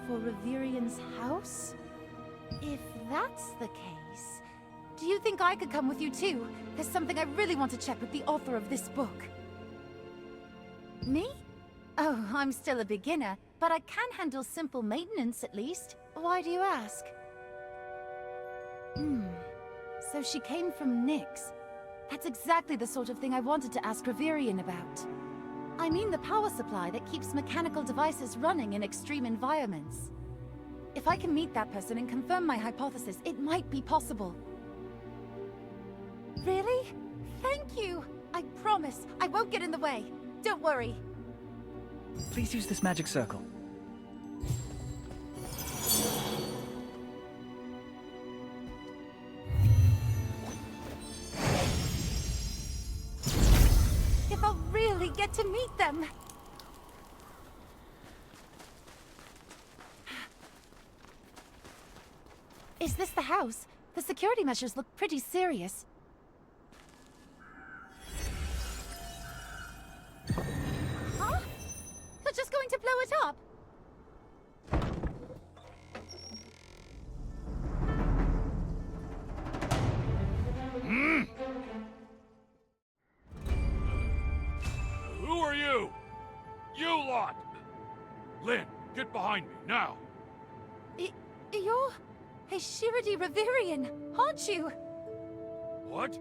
for Reverian's house? If that's the case, do you think I could come with you too? There's something I really want to check with the author of this book. Me? Oh, I'm still a beginner, but I can handle simple maintenance at least. Why do you ask? So she came from Nyx. That's exactly the sort of thing I wanted to ask Reverian about. I mean the power supply that keeps mechanical devices running in extreme environments. If I can meet that person and confirm my hypothesis, it might be possible. Really? Thank you! I promise, I won't get in the way. Don't worry. Please use this magic circle. If I'll really get to meet them! Is this the house? The security measures look pretty serious. Huh? You're just going to blow it up? Who are you? You lot! Lynn, get behind me, now! You're... Hey, Shiradi Reverian, aren't you? What?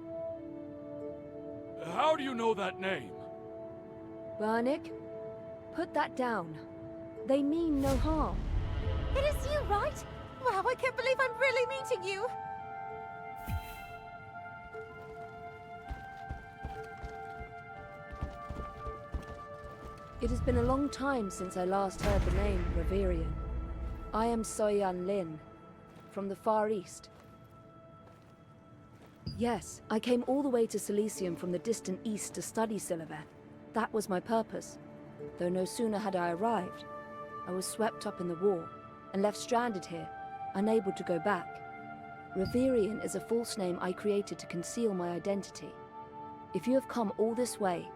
How do you know that name? Bernick, put that down. They mean no harm. It is you, right? Wow, I can't believe I'm really meeting you. It has been a long time since I last heard the name Reverian. I am Soyan Lin, from the Far East. Yes, I came all the way to Silesium from the distant east to study Siliveth. That was my purpose. Though no sooner had I arrived, I was swept up in the war and left stranded here, unable to go back. Reverian is a false name I created to conceal my identity. If you have come all this way,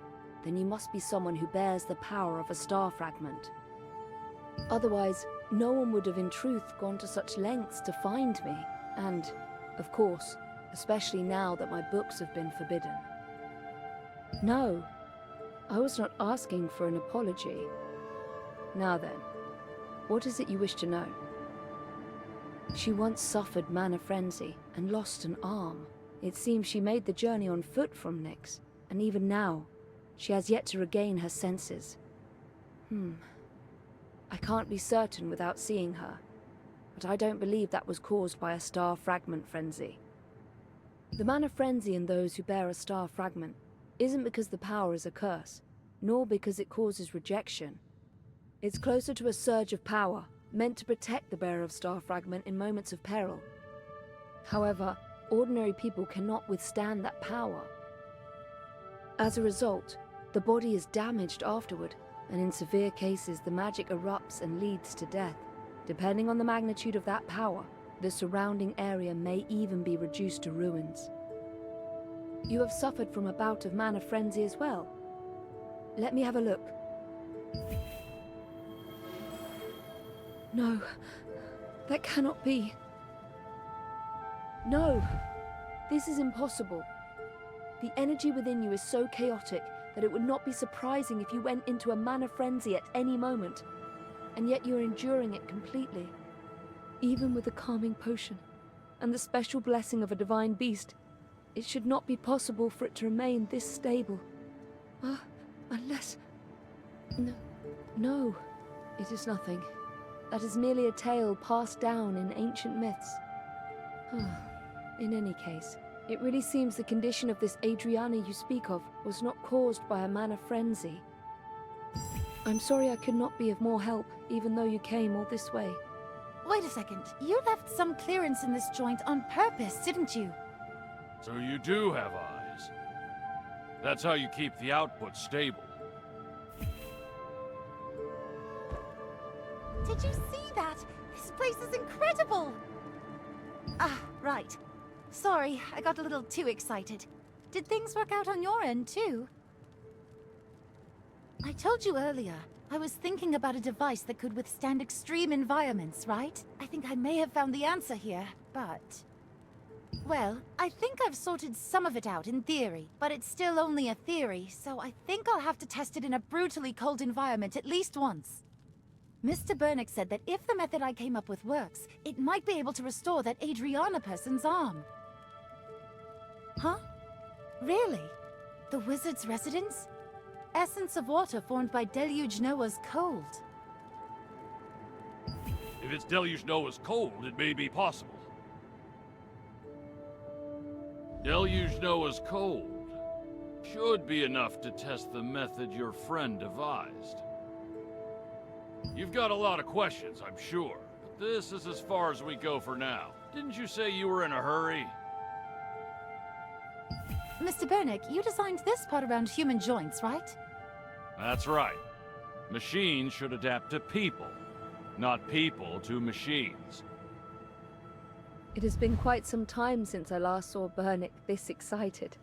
then you must be someone who bears the power of a star fragment. Otherwise, no one would have in truth gone to such lengths to find me, and, of course, especially now that my books have been forbidden. No, I was not asking for an apology. Now then, what is it you wish to know? She once suffered mana frenzy and lost an arm. It seems she made the journey on foot from Nyx, and even now, she has yet to regain her senses. I can't be certain without seeing her, but I don't believe that was caused by a star fragment frenzy. The mana frenzy in those who bear a star fragment isn't because the power is a curse, nor because it causes rejection. It's closer to a surge of power, meant to protect the bearer of star fragment in moments of peril. However, ordinary people cannot withstand that power. As a result, the body is damaged afterward, and in severe cases the magic erupts and leads to death. Depending on the magnitude of that power, the surrounding area may even be reduced to ruins. You have suffered from a bout of mana frenzy as well. Let me have a look. No, that cannot be. No, this is impossible. The energy within you is so chaotic that it would not be surprising if you went into a mana frenzy at any moment, and yet you are enduring it completely. Even with the calming potion and the special blessing of a divine beast, it should not be possible for it to remain this stable. Unless... No, it is nothing. That is merely a tale passed down in ancient myths. In any case, it really seems the condition of this Adriana you speak of was not caused by a mana frenzy. I'm sorry I could not be of more help, even though you came all this way. Wait a second. You left some clearance in this joint on purpose, didn't you? So you do have eyes. That's how you keep the output stable. Did you see that? This place is incredible! Right. Sorry, I got a little too excited. Did things work out on your end, too? I told you earlier, I was thinking about a device that could withstand extreme environments, right? I think I may have found the answer here, but... Well, I think I've sorted some of it out in theory, but it's still only a theory, so I think I'll have to test it in a brutally cold environment at least once. Mr. Bernick said that if the method I came up with works, it might be able to restore that Adriana person's arm. Huh? Really? The wizard's residence? Essence of water formed by Deluge Noah's cold. If it's Deluge Noah's cold, it may be possible. Deluge Noah's cold should be enough to test the method your friend devised. You've got a lot of questions, I'm sure, but this is as far as we go for now. Didn't you say you were in a hurry? Mr. Bernick, you designed this part around human joints, right? That's right. Machines should adapt to people, not people to machines. It has been quite some time since I last saw Bernick this excited.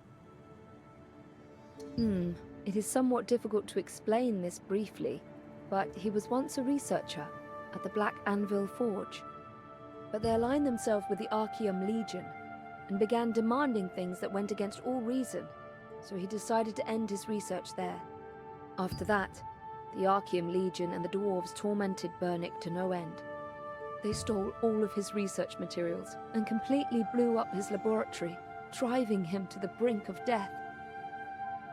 It is somewhat difficult to explain this briefly, but he was once a researcher at the Black Anvil Forge. But they aligned themselves with the Archeum Legion and began demanding things that went against all reason, so he decided to end his research there. After that, the Archeum Legion and the dwarves tormented Bernick to no end. They stole all of his research materials and completely blew up his laboratory, driving him to the brink of death.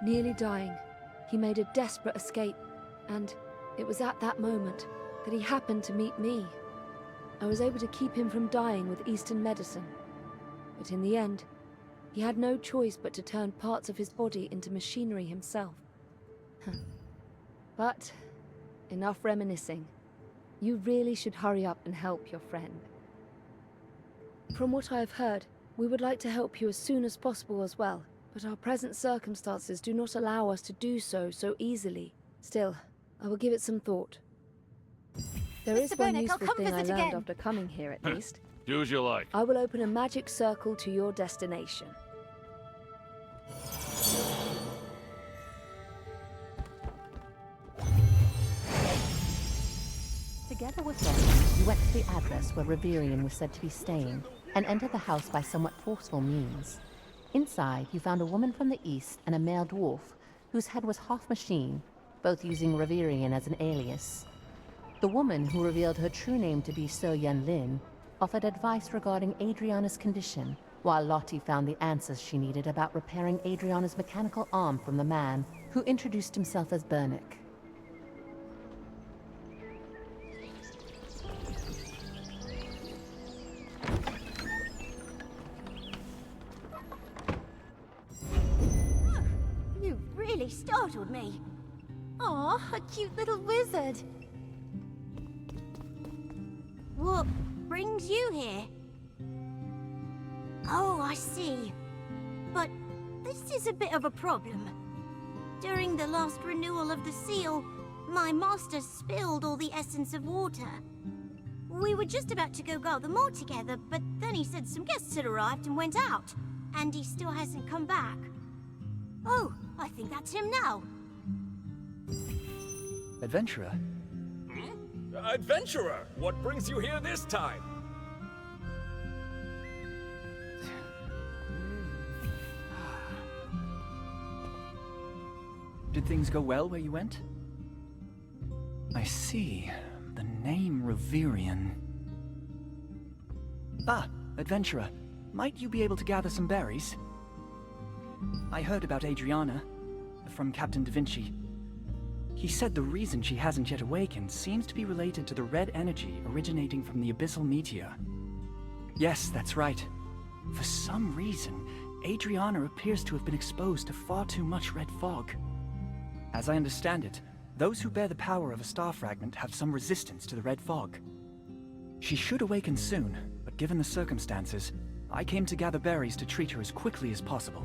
Nearly dying, he made a desperate escape, and it was at that moment that he happened to meet me. I was able to keep him from dying with Eastern medicine, but in the end, he had no choice but to turn parts of his body into machinery himself. But enough reminiscing. You really should hurry up and help your friend. From what I have heard, we would like to help you as soon as possible as well, but our present circumstances do not allow us to do so easily. Still, I will give it some thought. There is one useful thing I learned after coming here, at least. Do as you like. I will open a magic circle to your destination. Together with Lottie, you went to the address where Reverian was said to be staying, and entered the house by somewhat forceful means. Inside, you found a woman from the east and a male dwarf, whose head was half machine, both using Reverian as an alias. The woman, who revealed her true name to be So Yun Lin, offered advice regarding Adriana's condition, while Lottie found the answers she needed about repairing Adriana's mechanical arm from the man, who introduced himself as Bernick. You really startled me. Aw, a cute little wizard. What brings you here? Oh, I see. But this is a bit of a problem. During the last renewal of the seal, my master spilled all the essence of water. We were just about to go gather more together, but then he said some guests had arrived and went out, and he still hasn't come back. Oh, I think that's him now. Adventurer? Adventurer, what brings you here this time? Did things go well where you went? I see. The name Reverian. Ah, Adventurer. Might you be able to gather some berries? I heard about Adriana, from Captain Da Vinci. He said the reason she hasn't yet awakened seems to be related to the red energy originating from the abyssal meteor. Yes, that's right. For some reason, Adriana appears to have been exposed to far too much red fog. As I understand it, those who bear the power of a star fragment have some resistance to the red fog. She should awaken soon, but given the circumstances, I came to gather berries to treat her as quickly as possible.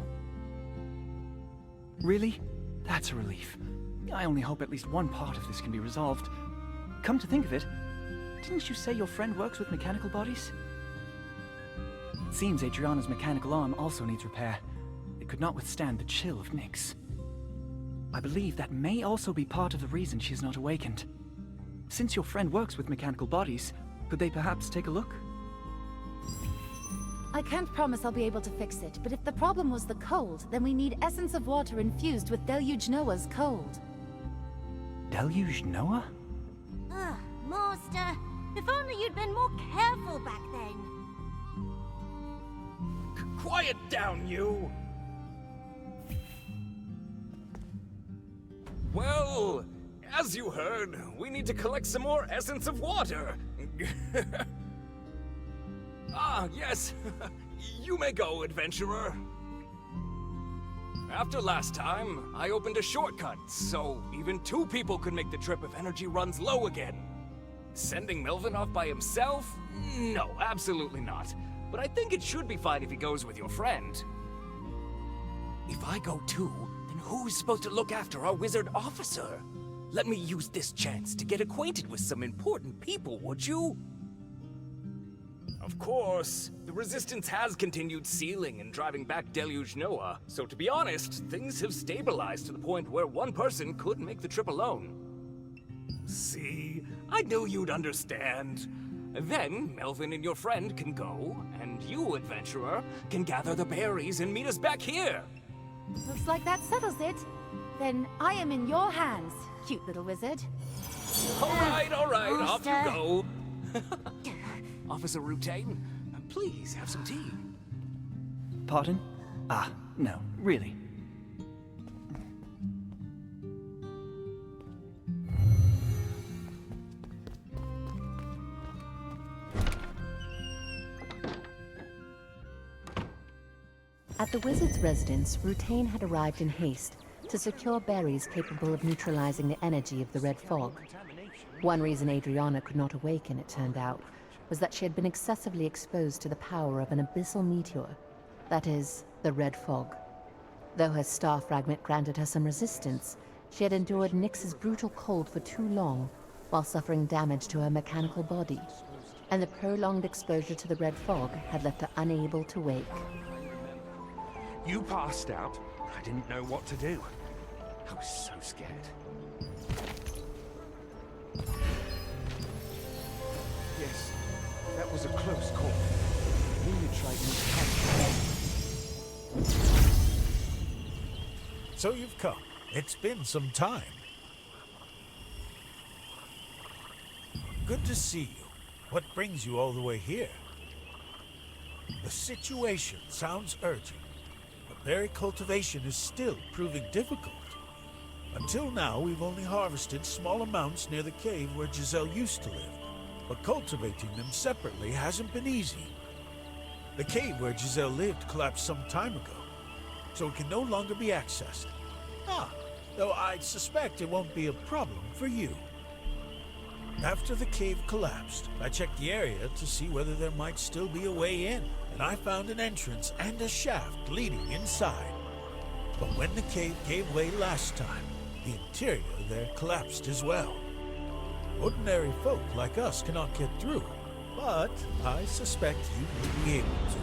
Really? That's a relief. I only hope at least one part of this can be resolved. Come to think of it, didn't you say your friend works with mechanical bodies? It seems Adriana's mechanical arm also needs repair. It could not withstand the chill of Nyx. I believe that may also be part of the reason she is not awakened. Since your friend works with mechanical bodies, could they perhaps take a look? I can't promise I'll be able to fix it, but if the problem was the cold, then we need essence of water infused with Deluge Noah's cold. Deluge Noah? Ugh, Master, if only you'd been more careful back then. Quiet down, you! Well, as you heard, we need to collect some more essence of water. Ah, yes. You may go, adventurer. After last time, I opened a shortcut, so even two people could make the trip if energy runs low again. Sending Melvin off by himself? No, absolutely not. But I think it should be fine if he goes with your friend. If I go too, then who's supposed to look after our wizard officer? Let me use this chance to get acquainted with some important people, would you? Of course, the Resistance has continued sealing and driving back Deluge Noah, so to be honest, things have stabilized to the point where one person could make the trip alone. See, I knew you'd understand. Then, Melvin and your friend can go, and you, adventurer, can gather the berries and meet us back here. Looks like that settles it. Then I am in your hands, cute little wizard. All right, off you go. Officer Rutain, please have some tea. Pardon? Ah, no, really. At the wizard's residence, Rutain had arrived in haste to secure berries capable of neutralizing the energy of the red fog. One reason Adriana could not awaken, it turned out, was that she had been excessively exposed to the power of an abyssal meteor, that is, the red fog. Though her star fragment granted her some resistance, she had endured Nyx's brutal cold for too long, while suffering damage to her mechanical body, and the prolonged exposure to the red fog had left her unable to wake. You passed out. I didn't know what to do. I was so scared. Yes, that was a close call. So you've come. It's been some time. Good to see you. What brings you all the way here? The situation sounds urgent. Berry cultivation is still proving difficult. Until now, we've only harvested small amounts near the cave where Giselle used to live, but cultivating them separately hasn't been easy. The cave where Giselle lived collapsed some time ago, so it can no longer be accessed. Though I suspect it won't be a problem for you. After the cave collapsed, I checked the area to see whether there might still be a way in, and I found an entrance and a shaft leading inside. But when the cave gave way last time, the interior there collapsed as well. Ordinary folk like us cannot get through, but I suspect you may be able to.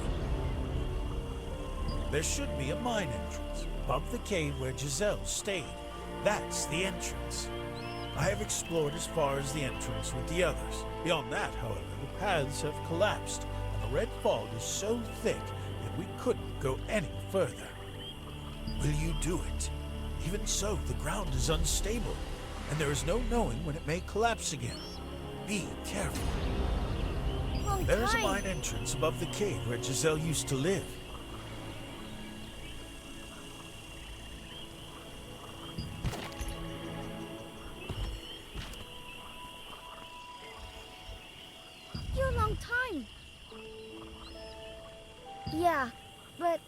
There should be a mine entrance above the cave where Giselle stayed. That's the entrance. I have explored as far as the entrance with the others. Beyond that, however, the paths have collapsed, and the red fog is so thick that we couldn't go any further. Will you do it? Even so, the ground is unstable, and there is no knowing when it may collapse again. Be careful. There is a mine entrance above the cave where Giselle used to live. You a long time. Yeah, but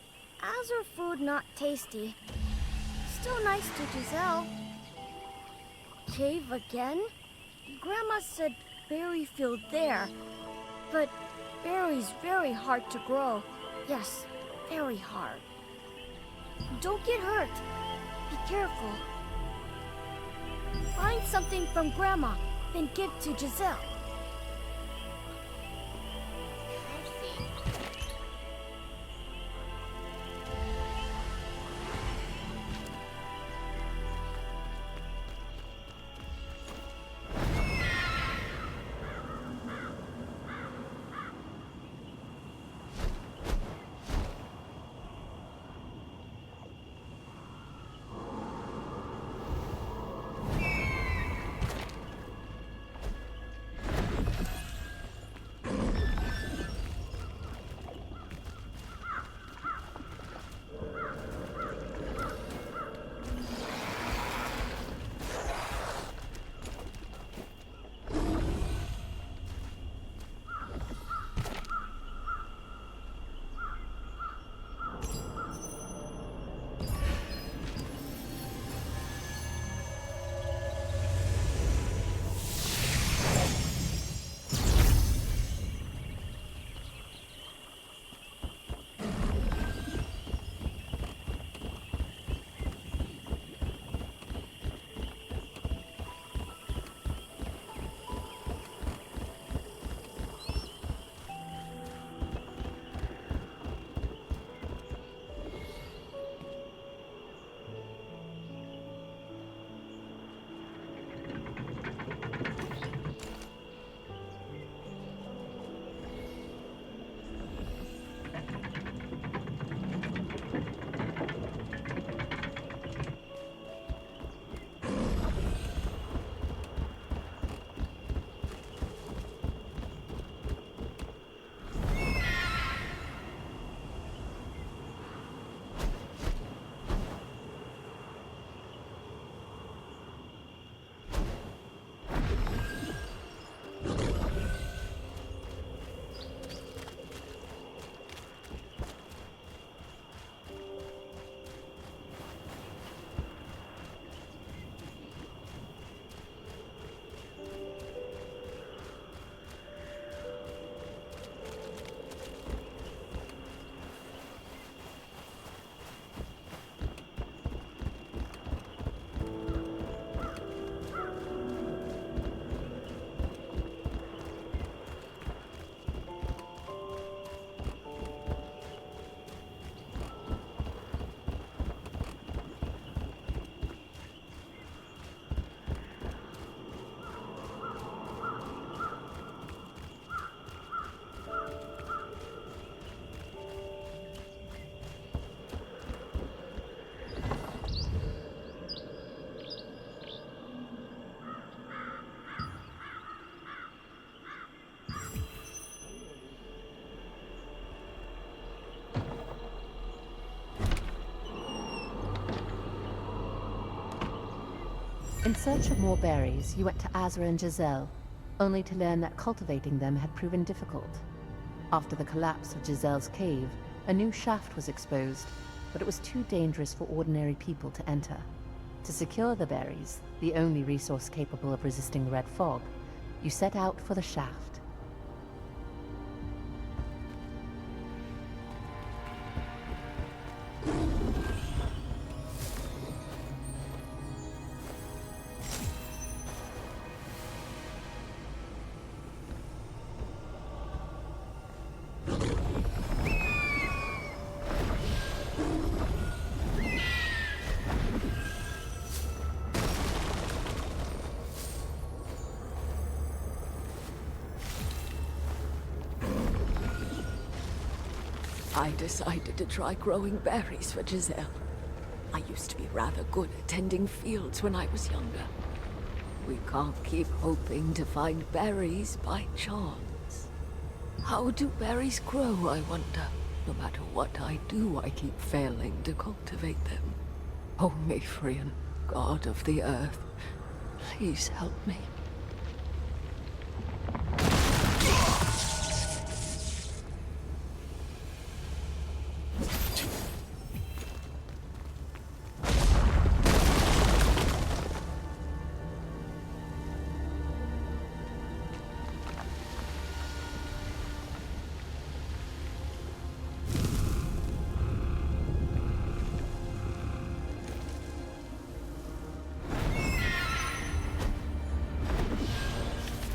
as her food not tasty, still nice to Giselle. Cave again? Grandma said berry field there, but berries very hard to grow. Yes, very hard. Don't get hurt. Be careful. Find something from Grandma, then give to Giselle. In search of more berries, you went to Azra and Giselle, only to learn that cultivating them had proven difficult. After the collapse of Giselle's cave, a new shaft was exposed, but it was too dangerous for ordinary people to enter. To secure the berries, the only resource capable of resisting the red fog, you set out for the shaft. I decided to try growing berries for Giselle. I used to be rather good at tending fields when I was younger. We can't keep hoping to find berries by chance. How do berries grow, I wonder? No matter what I do, I keep failing to cultivate them. Oh, Mithrian, god of the earth, please help me.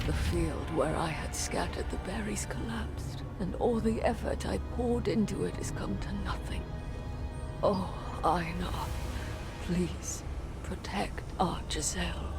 The field where I had scattered the berries collapsed, and all the effort I poured into it has come to nothing. Oh, Einar, please protect our Giselle.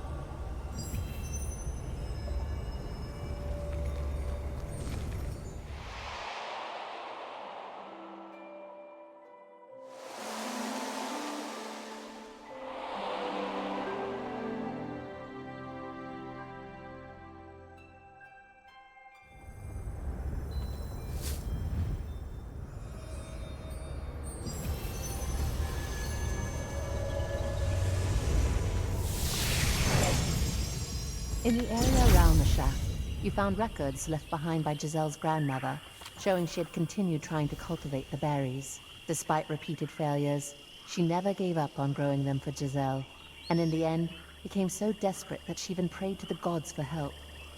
In the area around the shaft, you found records left behind by Giselle's grandmother, showing she had continued trying to cultivate the berries. Despite repeated failures, she never gave up on growing them for Giselle, and in the end, became so desperate that she even prayed to the gods for help.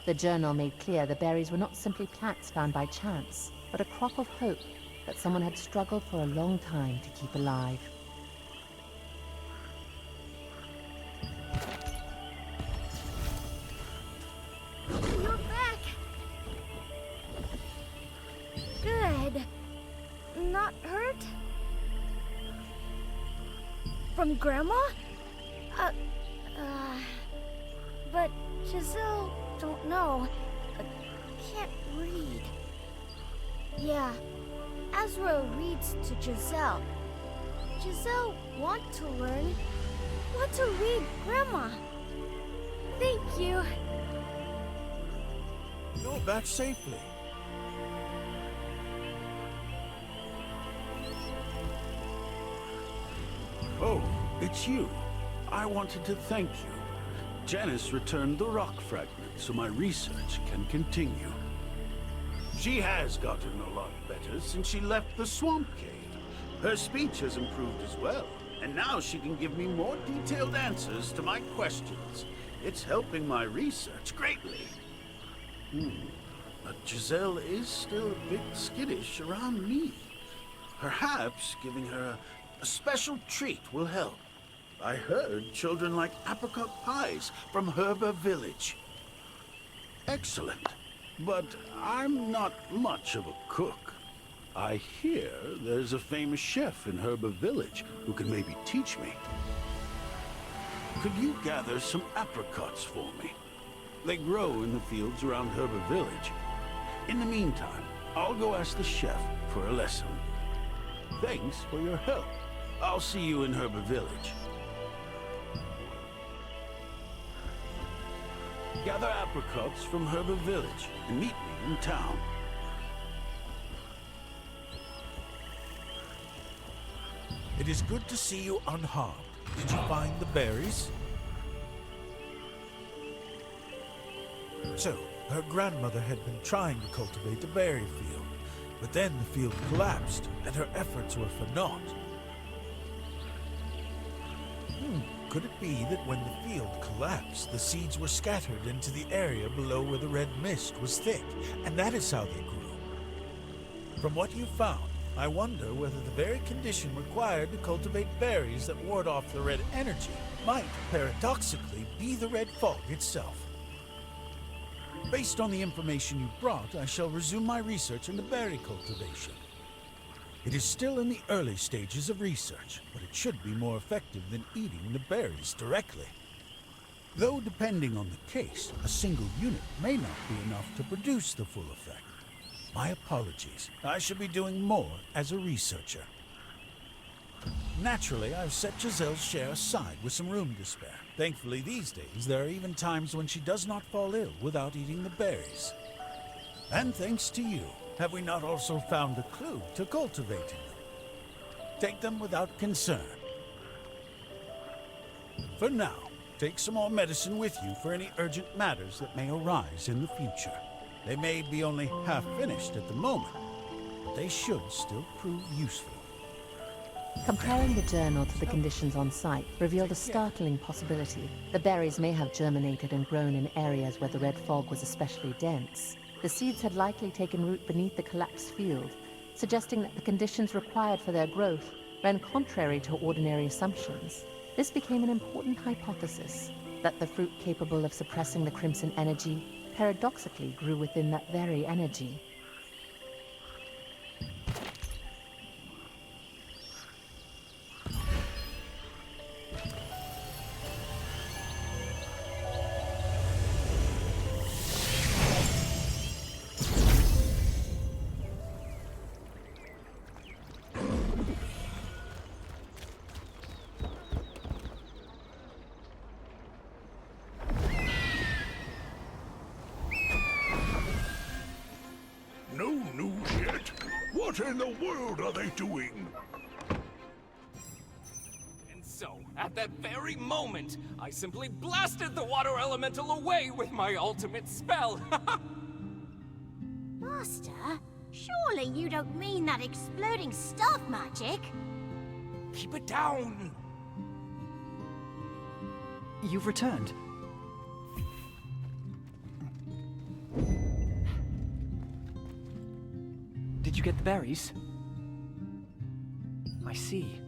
The journal made clear the berries were not simply plants found by chance, but a crop of hope that someone had struggled for a long time to keep alive. You're back! Good. Not hurt? From Grandma? But Giselle, don't know. Can't read. Yeah, Azra reads to Giselle. Giselle want to learn. Want to read, Grandma. Thank you. You're back safely. Oh, it's you. I wanted to thank you. Janice returned the rock fragment so my research can continue. She has gotten a lot better since she left the swamp cave. Her speech has improved as well, and now she can give me more detailed answers to my questions. It's helping my research greatly. But Giselle is still a bit skittish around me. Perhaps giving her a special treat will help. I heard children like apricot pies from Herba Village. Excellent. But I'm not much of a cook. I hear there's a famous chef in Herba Village who can maybe teach me. Could you gather some apricots for me? They grow in the fields around Herba Village. In the meantime, I'll go ask the chef for a lesson. Thanks for your help. I'll see you in Herba Village. Gather apricots from Herba Village and meet me in town. It is good to see you unharmed. Did you find the berries? So, her grandmother had been trying to cultivate a berry field, but then the field collapsed and her efforts were for naught. Could it be that when the field collapsed, the seeds were scattered into the area below where the red mist was thick, and that is how they grew? From what you found, I wonder whether the very condition required to cultivate berries that ward off the red energy might, paradoxically, be the red fog itself. Based on the information you brought, I shall resume my research into berry cultivation. It is still in the early stages of research, but it should be more effective than eating the berries directly. Though depending on the case, a single unit may not be enough to produce the full effect. My apologies. I should be doing more as a researcher. Naturally, I've set Giselle's share aside with some room to spare. Thankfully, these days, there are even times when she does not fall ill without eating the berries. And thanks to you, have we not also found a clue to cultivating them? Take them without concern. For now, take some more medicine with you for any urgent matters that may arise in the future. They may be only half finished at the moment, but they should still prove useful. Comparing the journal to the conditions on site revealed a startling possibility. The berries may have germinated and grown in areas where the red fog was especially dense. The seeds had likely taken root beneath the collapsed field, suggesting that the conditions required for their growth ran contrary to ordinary assumptions. This became an important hypothesis, that the fruit capable of suppressing the crimson energy paradoxically grew within that very energy. No news yet? What in the world are they doing? And so, at that very moment, I simply blasted the water elemental away with my ultimate spell. Master, surely you don't mean that exploding staff magic? Keep it down! You've returned. Did you get the berries? I see.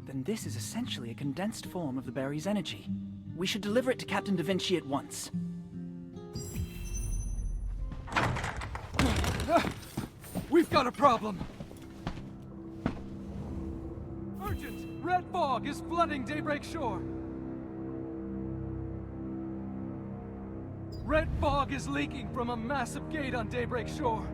Then this is essentially a condensed form of the berry's energy. We should deliver it to Captain Da Vinci at once. We've got a problem! Urgent! Red fog is flooding Daybreak Shore! Red fog is leaking from a massive gate on Daybreak Shore.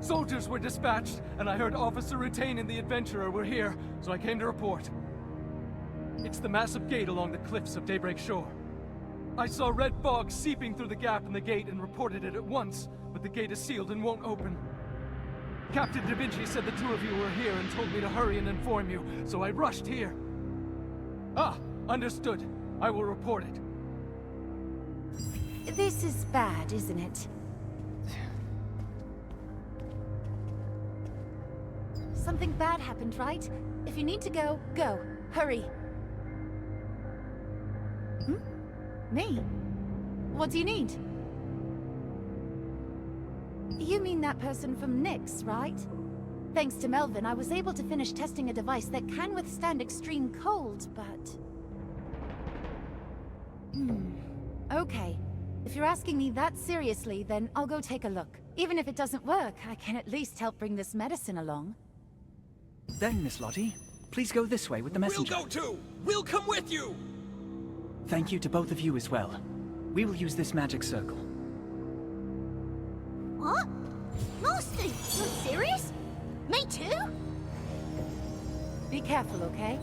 Soldiers were dispatched, and I heard Officer Rutain and the Adventurer were here, so I came to report. It's the massive gate along the cliffs of Daybreak Shore. I saw red fog seeping through the gap in the gate and reported it at once, but the gate is sealed and won't open. Captain Da Vinci said the two of you were here and told me to hurry and inform you, so I rushed here. Ah, understood. I will report it. This is bad, isn't it? Something bad happened, right? If you need to go, go. Hurry. Me? What do you need? You mean that person from Nyx, right? Thanks to Melvin, I was able to finish testing a device that can withstand extreme cold, but... Okay. If you're asking me that seriously, then I'll go take a look. Even if it doesn't work, I can at least help bring this medicine along. Then, Miss Lottie, please go this way with the messenger. We'll go too! We'll come with you! Thank you to both of you as well. We will use this magic circle. What? Master, you're serious? Me too? Be careful, okay?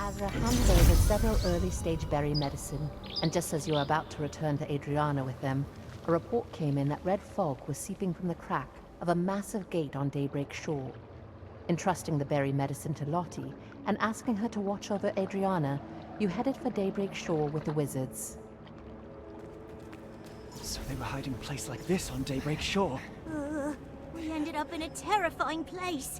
Azra handed over several early-stage berry medicine, and just as you were about to return to Adriana with them, a report came in that red fog was seeping from the crack of a massive gate on Daybreak Shore. Entrusting the berry medicine to Lottie and asking her to watch over Adriana, you headed for Daybreak Shore with the wizards. So they were hiding a place like this on Daybreak Shore. We ended up in a terrifying place.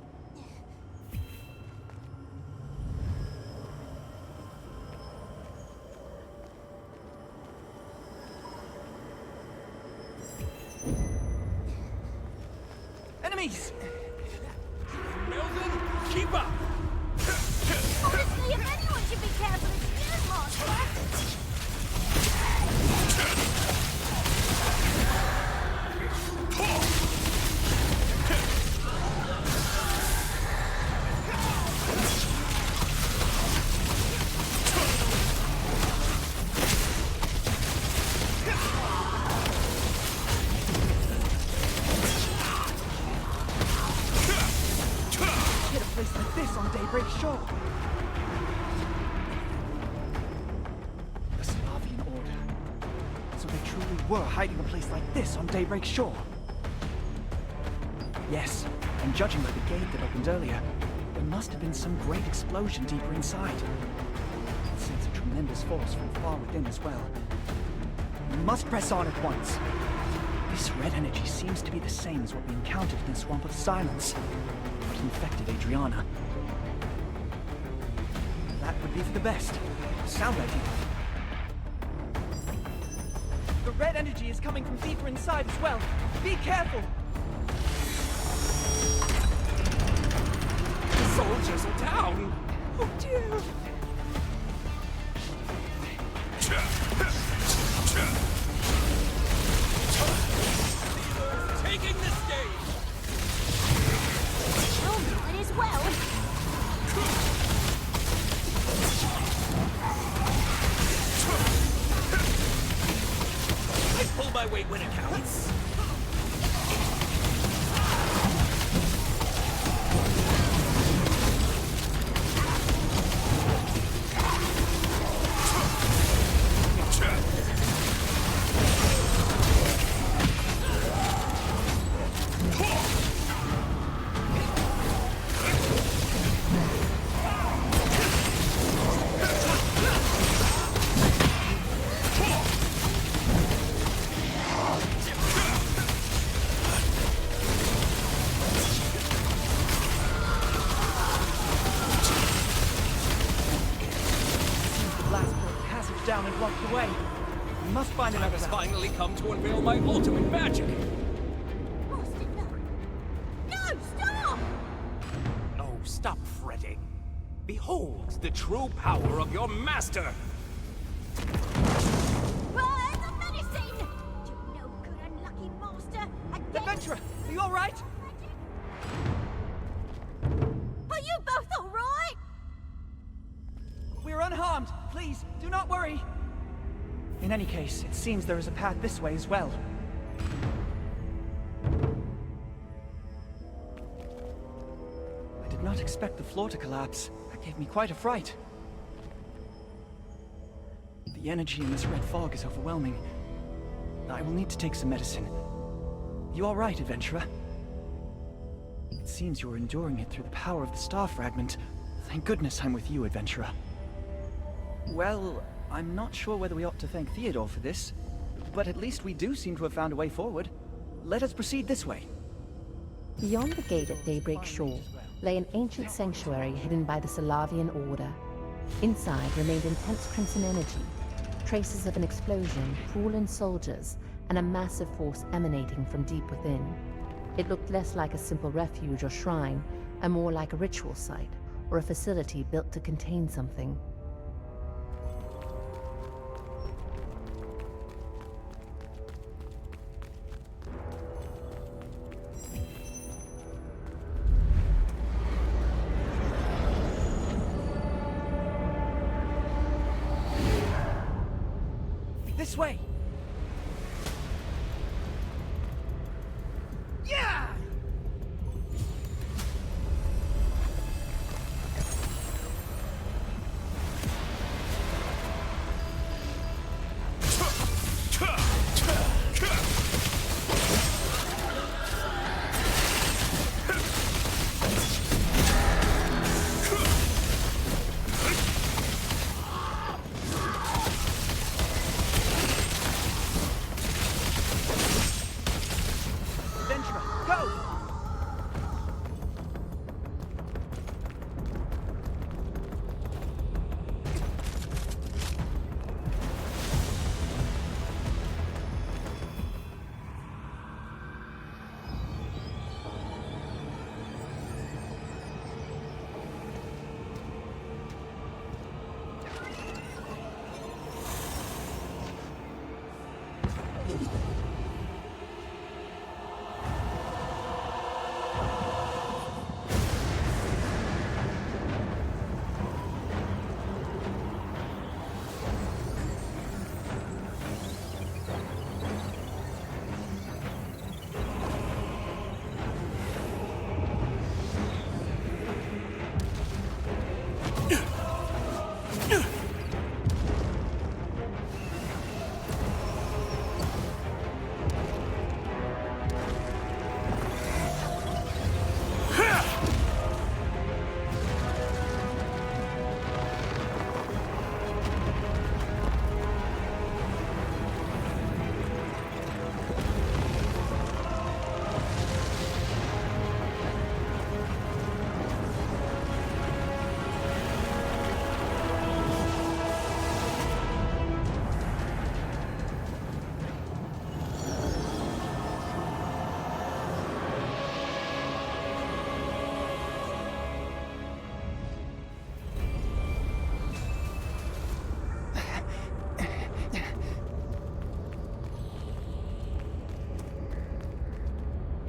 Enemies! Melvin, keep up! Honestly, if anyone should be careful, it's you, monster! Hit a place like this on Daybreak Shore. The Slavian Order. So they truly were hiding a place like this on Daybreak Shore. Yes, and judging by the gate that opened earlier, there must have been some great explosion deeper inside. I sense a tremendous force from far within as well. We must press on at once. This red energy seems to be the same as what we encountered in the Swamp of Silence. What infected Adriana. That would be for the best. Sound ideal. The red energy is coming from deeper inside as well. Be careful! The soldiers are down! Oh dear! Taking the stage! Oh, might as well. I pull my weight when it counts. Down and blocked the way. We must find another Time has finally come to unveil my ultimate magic. Master, no. No, stop! Oh, stop fretting. Behold the true power of your master. Burn the medicine! You no good, unlucky master. Adventurer, are you all right? Are you both all right? We're unharmed. Please, do not worry. In any case, it seems there is a path this way as well. I did not expect the floor to collapse. That gave me quite a fright. The energy in this red fog is overwhelming. I will need to take some medicine. You all right, adventurer? It seems you are enduring it through the power of the star fragment. Thank goodness I'm with you, adventurer. Well, I'm not sure whether we ought to thank Theodore for this, but at least we do seem to have found a way forward. Let us proceed this way. Beyond the gate at Daybreak Shore lay an ancient sanctuary hidden by the Salavian Order. Inside remained intense crimson energy, traces of an explosion, fallen soldiers, and a massive force emanating from deep within. It looked less like a simple refuge or shrine, and more like a ritual site, or a facility built to contain something. This way! Yeah! Go!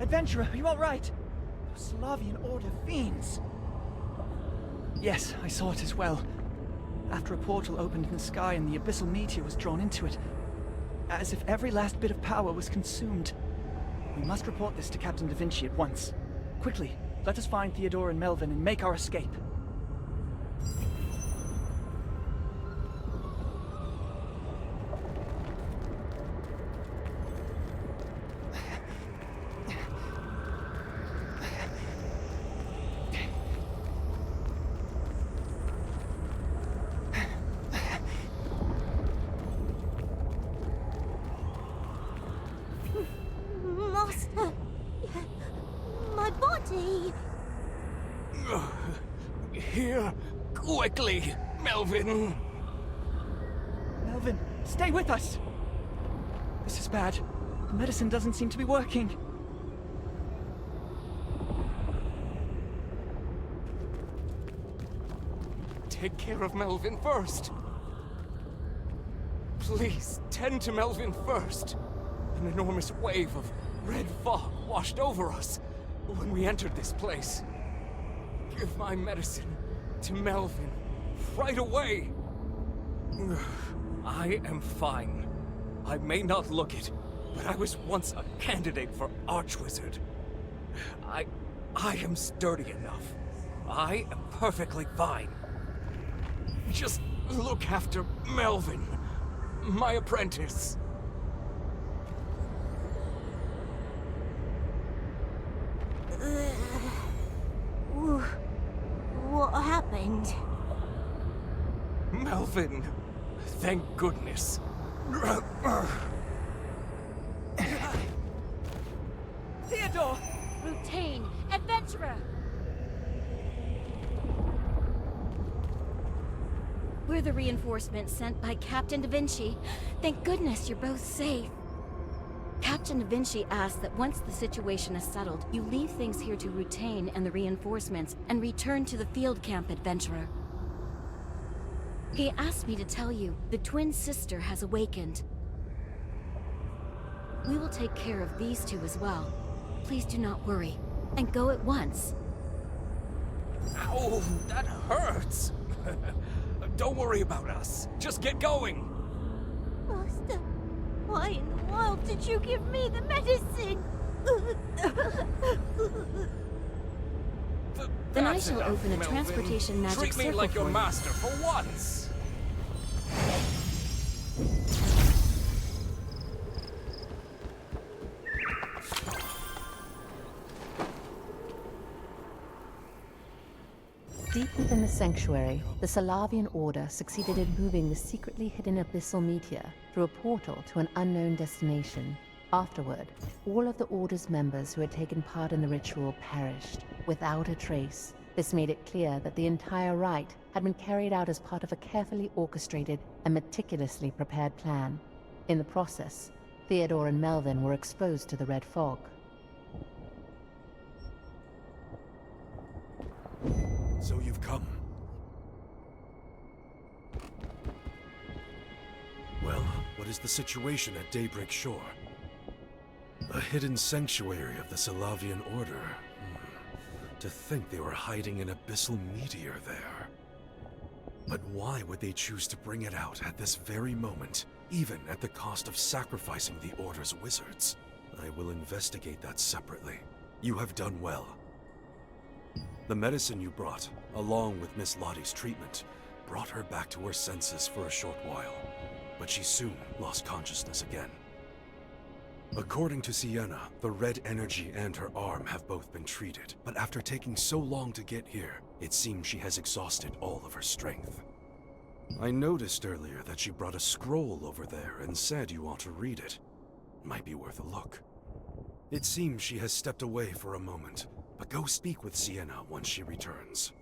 Adventurer, are you all right? Those Slavian Order fiends. Yes, I saw it as well. After a portal opened in the sky and the abyssal meteor was drawn into it. As if every last bit of power was consumed. We must report this to Captain Da Vinci at once. Quickly, let us find Theodore and Melvin and make our escape. Master! My body! Here, quickly, Melvin! Melvin, stay with us! This is bad. The medicine doesn't seem to be working. Take care of Melvin first. Please, tend to Melvin first. An enormous wave of red fog washed over us when we entered this place. Give my medicine to Melvin right away. I am fine. I may not look it, but I was once a candidate for Archwizard. I am sturdy enough. I am perfectly fine. Just look after Melvin, my apprentice. What happened? Melvin, thank goodness. Theodore! Routine! Adventurer! We're the reinforcements sent by Captain Da Vinci. Thank goodness you're both safe. Captain Da Vinci asked that once the situation is settled, you leave things here to Rutain and the reinforcements and return to the field camp, Adventurer. He asked me to tell you, the twin sister has awakened. We will take care of these two as well. Please do not worry, and go at once. Ow, that hurts. Don't worry about us. Just get going. Master, why in the world did you give me the medicine? Then I That's shall enough, open a Melvin. transportation magic Treat me circle like your for you. master for once. Deep within the sanctuary, the Salavian Order succeeded in moving the secretly hidden abyssal meteor through a portal to an unknown destination. Afterward, all of the Order's members who had taken part in the ritual perished, without a trace. This made it clear that the entire rite had been carried out as part of a carefully orchestrated and meticulously prepared plan. In the process, Theodore and Melvin were exposed to the red fog. So you've come. Well, what is the situation at Daybreak Shore? A hidden sanctuary of the Salavian Order. To think they were hiding an abyssal meteor there. But why would they choose to bring it out at this very moment, even at the cost of sacrificing the Order's wizards? I will investigate that separately. You have done well. The medicine you brought, along with Miss Lottie's treatment, brought her back to her senses for a short while, but she soon lost consciousness again. According to Sienna, the red energy and her arm have both been treated, but after taking so long to get here, it seems she has exhausted all of her strength. I noticed earlier that she brought a scroll over there and said you ought to read it. Might be worth a look. It seems she has stepped away for a moment, but go speak with Sienna once she returns.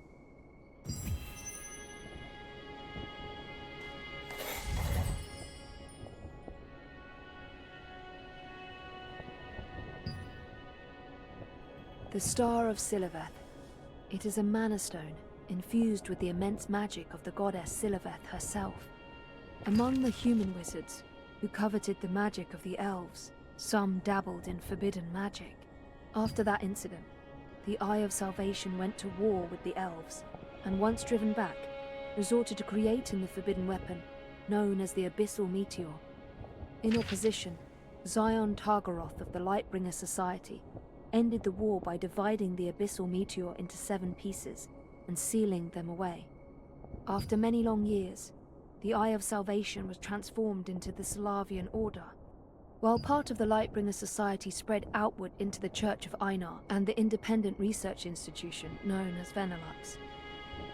The Star of Siliveth. It is a mana stone infused with the immense magic of the goddess Siliveth herself. Among the human wizards who coveted the magic of the elves, some dabbled in forbidden magic. After that incident, the Eye of Salvation went to war with the elves, and once driven back, resorted to creating the forbidden weapon known as the Abyssal Meteor. In opposition, Zion Targaroth of the Lightbringer Society ended the war by dividing the Abyssal Meteor into 7 pieces and sealing them away. After many long years, the Eye of Salvation was transformed into the Salavian Order, while part of the Lightbringer Society spread outward into the Church of Einar and the independent research institution known as Venelux.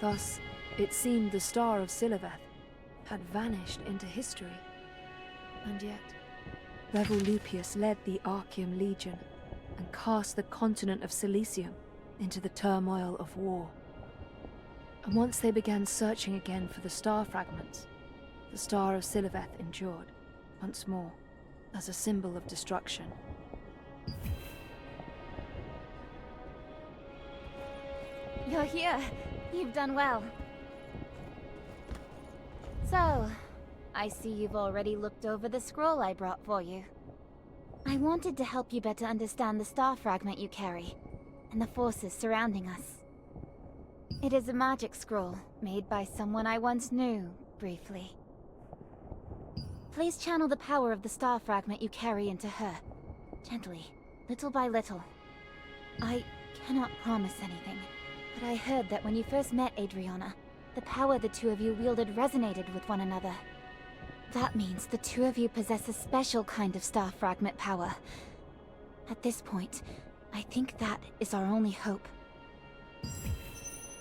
Thus, it seemed the Star of Siliveth had vanished into history. And yet, Revolupius led the Archeum Legion and cast the continent of Cilicium into the turmoil of war. And once they began searching again for the star fragments, the Star of Siliveth endured, once more, as a symbol of destruction. You're here. You've done well. So, I see you've already looked over the scroll I brought for you. I wanted to help you better understand the star fragment you carry, and the forces surrounding us. It is a magic scroll, made by someone I once knew, briefly. Please channel the power of the star fragment you carry into her, gently, little by little. I cannot promise anything, but I heard that when you first met Adriana, the power the two of you wielded resonated with one another. That means the two of you possess a special kind of star fragment power. At this point, I think that is our only hope.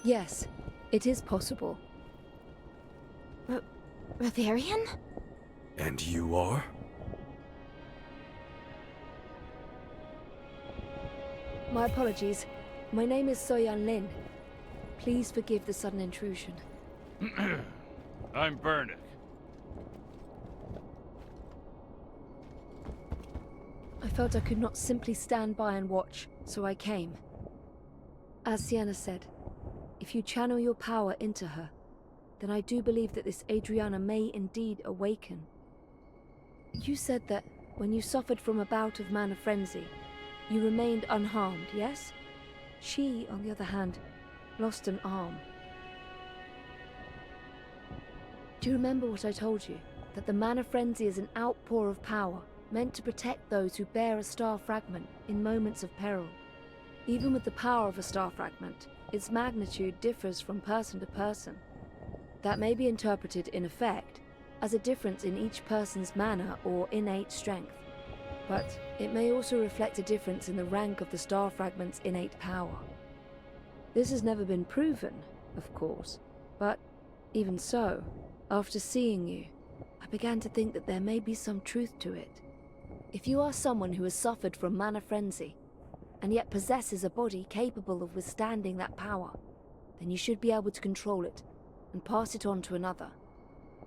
Yes, it is possible. Reverian? And you are? My apologies. My name is Soyan Lin. Please forgive the sudden intrusion. I'm Bernick. I felt I could not simply stand by and watch, so I came. As Sienna said, if you channel your power into her, then I do believe that this Adriana may indeed awaken. You said that when you suffered from a bout of mana frenzy, you remained unharmed, yes? She, on the other hand, lost an arm. Do you remember what I told you? That the mana frenzy is an outpour of power, meant to protect those who bear a star fragment in moments of peril. Even with the power of a star fragment, its magnitude differs from person to person. That may be interpreted, in effect, as a difference in each person's mana or innate strength. But it may also reflect a difference in the rank of the star fragment's innate power. This has never been proven, of course, but even so, after seeing you, I began to think that there may be some truth to it. If you are someone who has suffered from mana frenzy, and yet possesses a body capable of withstanding that power, then you should be able to control it, and pass it on to another.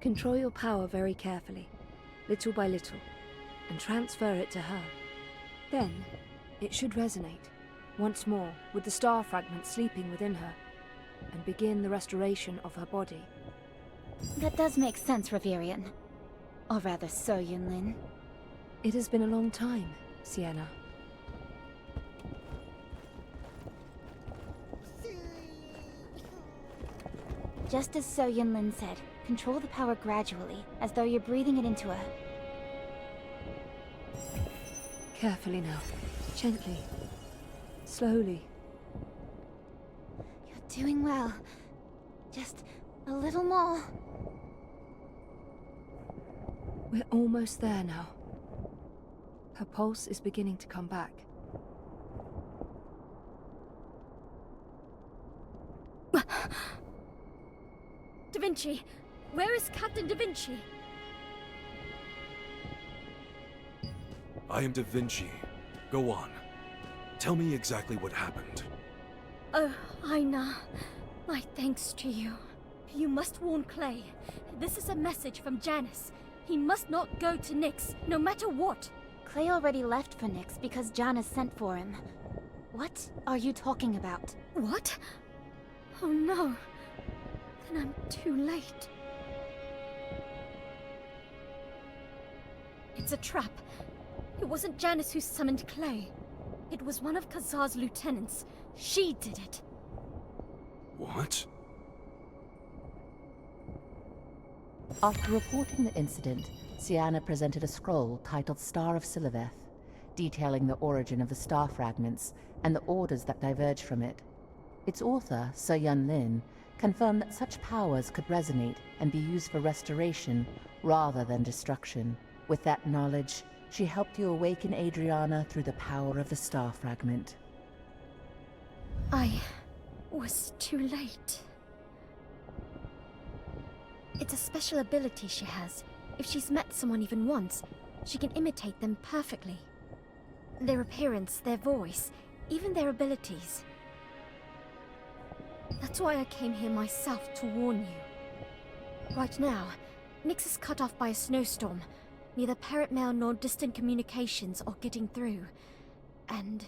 Control your power very carefully, little by little, and transfer it to her. Then, it should resonate, once more, with the star fragment sleeping within her, and begin the restoration of her body. That does make sense, Reverian. Or rather, So Yunlin. It has been a long time, Sienna. Just as So Yunlin said, control the power gradually, as though you're breathing it into her. Carefully now. Gently. Slowly. You're doing well. Just a little more. We're almost there now. Her pulse is beginning to come back. Da Vinci! Where is Captain Da Vinci? I am Da Vinci. Go on. Tell me exactly what happened. Oh, Aina. My thanks to you. You must warn Clay. This is a message from Janice. He must not go to Nyx, no matter what. Clay already left for Nyx because Janice sent for him. What are you talking about? What? Oh no. Then I'm too late. It's a trap. It wasn't Janice who summoned Clay. It was one of Kazar's lieutenants. She did it. What? After reporting the incident, Sienna presented a scroll titled Star of Siliveth, detailing the origin of the star fragments and the orders that diverged from it. Its author, So Yunlin, confirmed that such powers could resonate and be used for restoration rather than destruction. With that knowledge, she helped you awaken Adriana through the power of the star fragment. I was too late. It's a special ability she has. If she's met someone even once, she can imitate them perfectly. Their appearance, their voice, even their abilities. That's why I came here myself to warn you. Right now, Nyx is cut off by a snowstorm. Neither parrot mail nor distant communications are getting through. And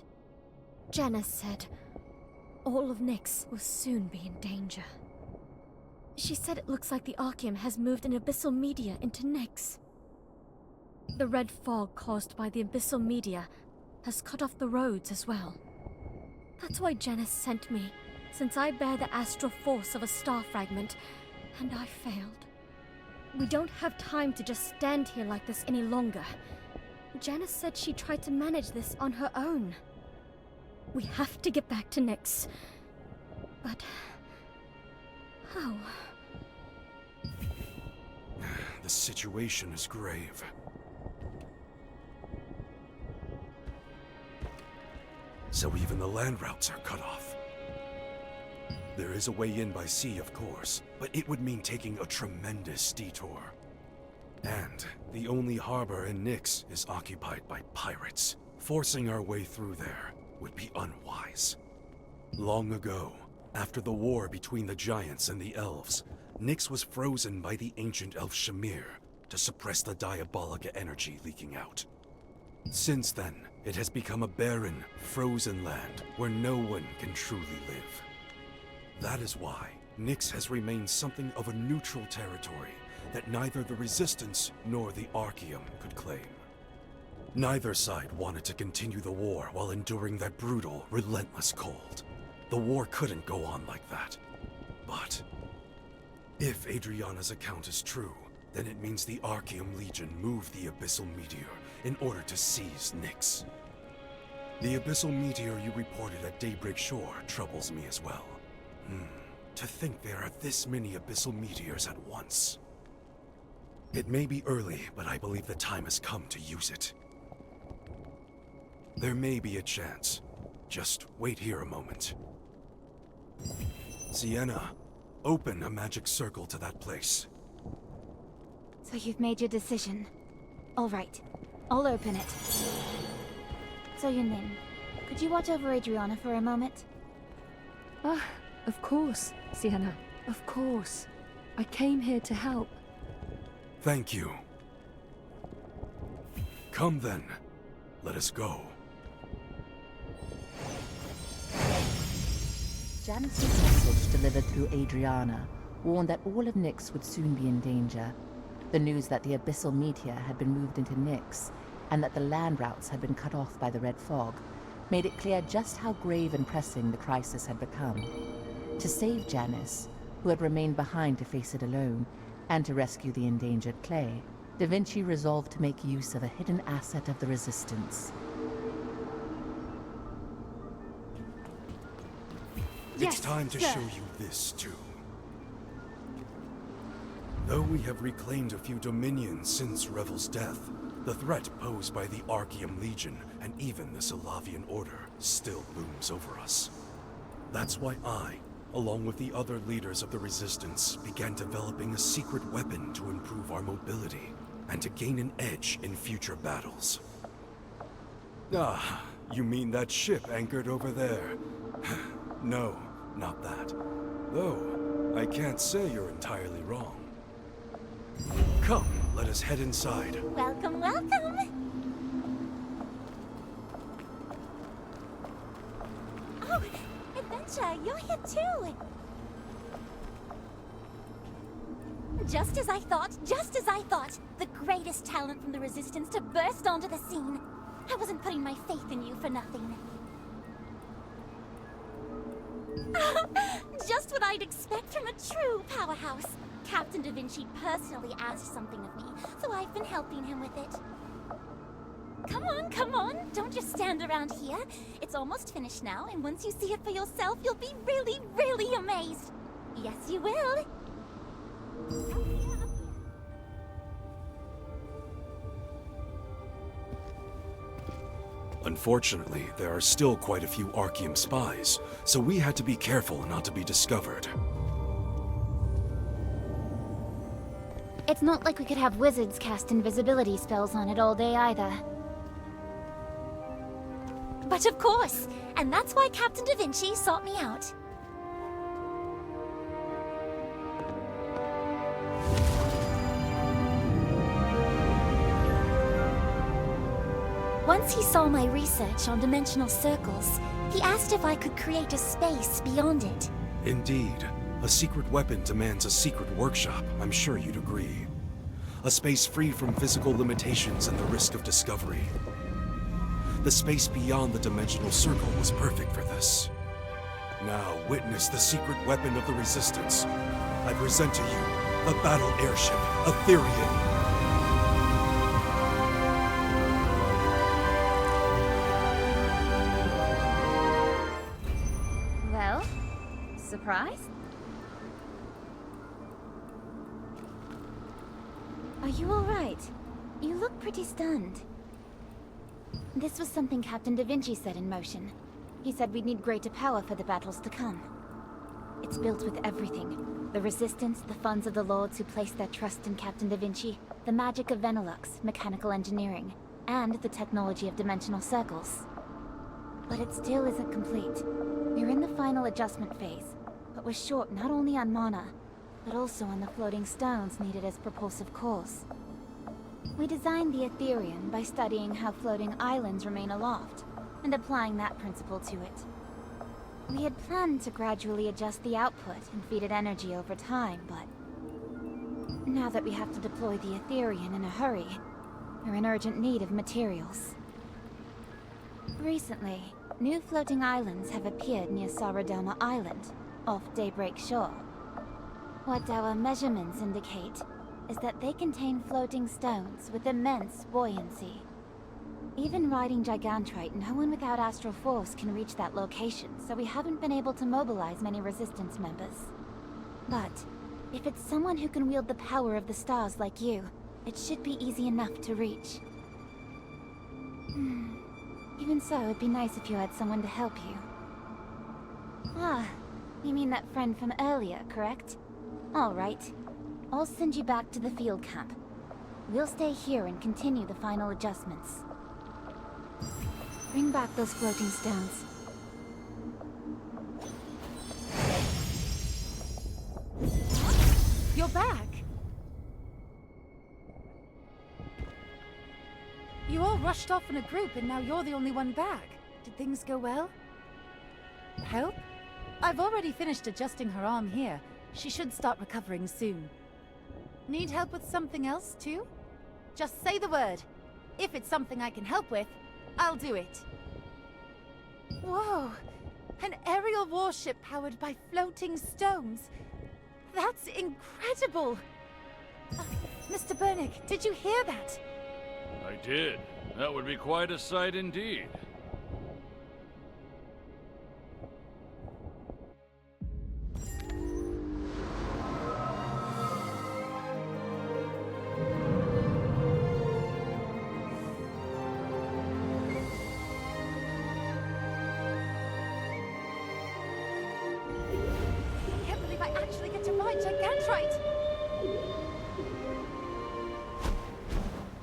Janice said all of Nyx will soon be in danger. She said it looks like the Archeum has moved an abyssal meteor into Nyx. The red fog caused by the abyssal meteor has cut off the roads as well. That's why Janice sent me, since I bear the astral force of a star fragment, and I failed. We don't have time to just stand here like this any longer. Janice said she tried to manage this on her own. We have to get back to Nyx. But how? The situation is grave. So even the land routes are cut off. There is a way in by sea, of course, but it would mean taking a tremendous detour. And the only harbor in Nyx is occupied by pirates. Forcing our way through there would be unwise. Long ago, after the war between the giants and the elves, Nyx was frozen by the ancient elf Shamir to suppress the diabolic energy leaking out. Since then, it has become a barren, frozen land where no one can truly live. That is why Nyx has remained something of a neutral territory that neither the Resistance nor the Archeum could claim. Neither side wanted to continue the war while enduring that brutal, relentless cold. The war couldn't go on like that. But if Adriana's account is true, then it means the Archeum Legion moved the Abyssal Meteor in order to seize Nyx. The Abyssal Meteor you reported at Daybreak Shore troubles me as well. To think there are this many Abyssal Meteors at once. It may be early, but I believe the time has come to use it. There may be a chance. Just wait here a moment. Sienna, open a magic circle to that place. So you've made your decision. All right. I'll open it. So Yunin, could you watch over Adriana for a moment? Ah, of course, Sienna. Of course. I came here to help. Thank you. Come then. Let us go. Janice's message delivered through Adriana warned that all of Nyx would soon be in danger. The news that the abyssal meteor had been moved into Nyx and that the land routes had been cut off by the red fog made it clear just how grave and pressing the crisis had become. To save Janice, who had remained behind to face it alone, and to rescue the endangered Clay, Da Vinci resolved to make use of a hidden asset of the Resistance. It's time to show you this, too. Though we have reclaimed a few dominions since Revel's death, the threat posed by the Archeum Legion and even the Salavian Order still looms over us. That's why I, along with the other leaders of the Resistance, began developing a secret weapon to improve our mobility and to gain an edge in future battles. Ah, you mean that ship anchored over there? No, not that. Though, I can't say you're entirely wrong. Come, let us head inside. Welcome, welcome! Oh, Adventure, you're here too! Just as I thought, just as I thought! The greatest talent from the Resistance to burst onto the scene! I wasn't putting my faith in you for nothing. Just what I'd expect from a true powerhouse. Captain Da Vinci personally asked something of me, so I've been helping him with it. Come on, don't just stand around here. It's almost finished now, and once you see it for yourself, you'll be really, really amazed. Yes, you will. Unfortunately, there are still quite a few Archeum spies, so we had to be careful not to be discovered. It's not like we could have wizards cast invisibility spells on it all day either. But of course, and that's why Captain Da Vinci sought me out. Once he saw my research on dimensional circles, he asked if I could create a space beyond it. Indeed. A secret weapon demands a secret workshop, I'm sure you'd agree. A space free from physical limitations and the risk of discovery. The space beyond the dimensional circle was perfect for this. Now witness the secret weapon of the Resistance. I present to you the battle airship, Aetherian. Well, surprise? Are you all right? You look pretty stunned. This was something Captain Da Vinci set in motion. He said we'd need greater power for the battles to come. It's built with everything. The Resistance, the funds of the Lords who placed their trust in Captain Da Vinci, the magic of Venilux, mechanical engineering, and the technology of dimensional circles. But it still isn't complete. We're in the final adjustment phase, but we're short not only on mana, but also on the floating stones needed as propulsive cores. We designed the Aetherian by studying how floating islands remain aloft, and applying that principle to it. We had planned to gradually adjust the output and feed it energy over time, but now that we have to deploy the Aetherian in a hurry, we're in urgent need of materials. Recently, new floating islands have appeared near Saradoma Island, off Daybreak Shore. What our measurements indicate is that they contain floating stones with immense buoyancy. Even riding Gigantrite, no one without astral force can reach that location, so we haven't been able to mobilize many Resistance members. But if it's someone who can wield the power of the stars like you, it should be easy enough to reach. Even so, it'd be nice if you had someone to help you. Ah, you mean that friend from earlier, correct? All right. I'll send you back to the field camp. We'll stay here and continue the final adjustments. Bring back those floating stones. You're back! You all rushed off in a group and now you're the only one back. Did things go well? Help? I've already finished adjusting her arm here. She should start recovering soon. Need help with something else, too? Just say the word. If it's something I can help with, I'll do it. Whoa! An aerial warship powered by floating stones. That's incredible! Mr. Burnick, did you hear that? I did. That would be quite a sight indeed. I can't believe I actually get to ride Gigantrite!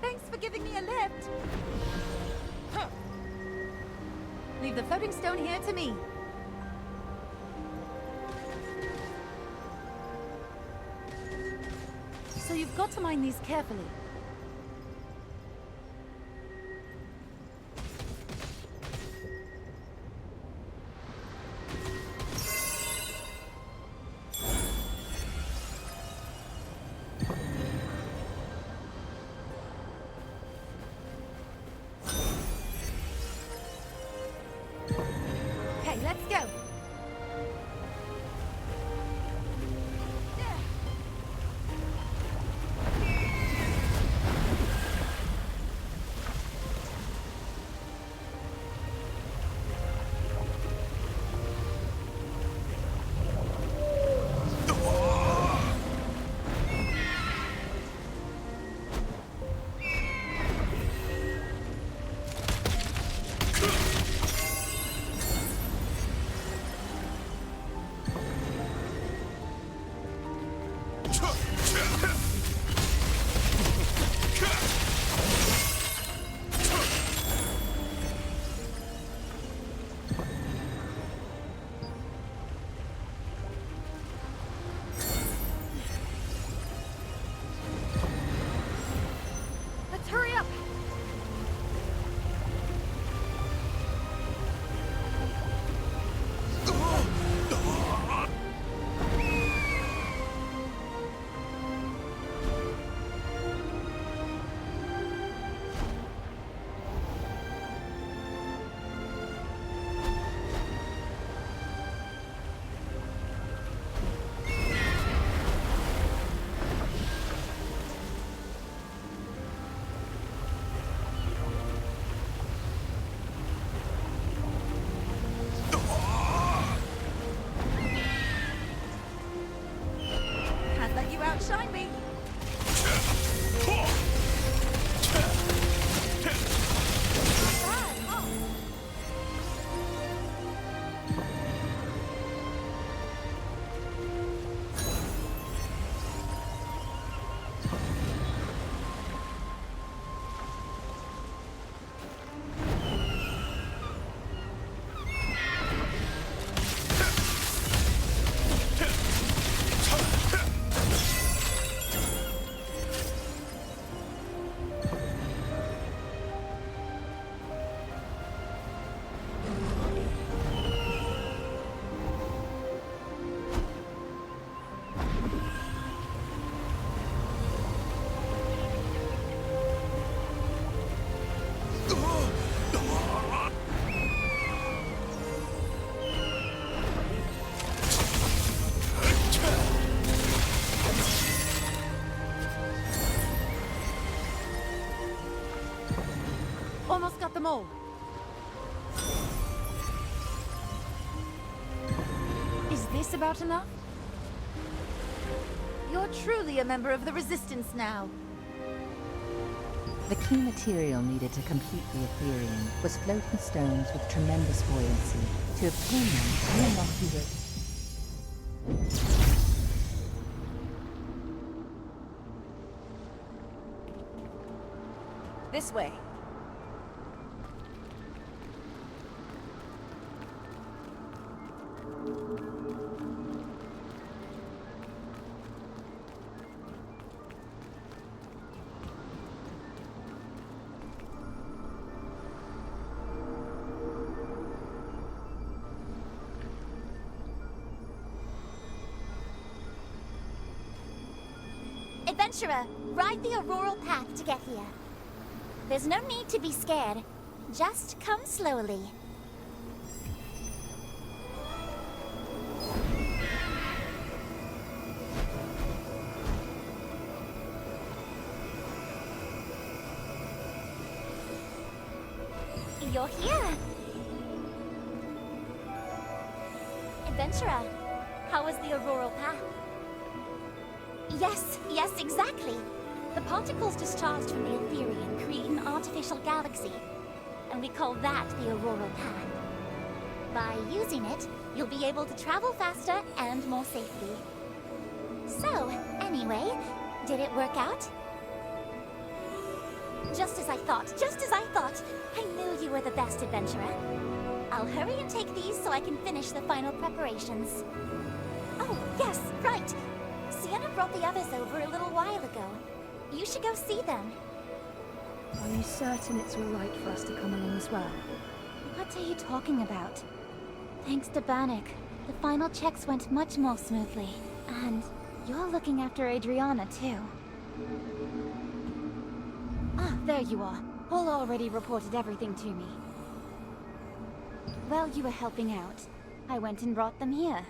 Thanks for giving me a lift! Huh. Leave the floating stone here to me. So you've got to mind these carefully. Okay, let's go. Let's hurry up! Can't let you outshine me! Almost got them all. Is this about enough? You're truly a member of the Resistance now. The key material needed to complete the Ethereum was floating stones with tremendous buoyancy. To obtain them, you unlock the This way. Adventurer, ride the auroral path to get here. There's no need to be scared. Just come slowly. You're here. Adventurer, how was the auroral path? Yes, exactly. The particles discharged from the Etherian create an artificial galaxy, and we call that the auroral path. By using it, you'll be able to travel faster and more safely. So, anyway, did it work out? Just as I thought. I knew you were the best adventurer. I'll hurry and take these so I can finish the final preparations. Oh, yes, right. Sienna brought the others over a little while ago. You should go see them. Are you certain it's all right for us to come along as well? What are you talking about? Thanks to Bannock, the final checks went much more smoothly. And you're looking after Adriana, too. Ah, there you are. Paul already reported everything to me. While you were helping out, I went and brought them here.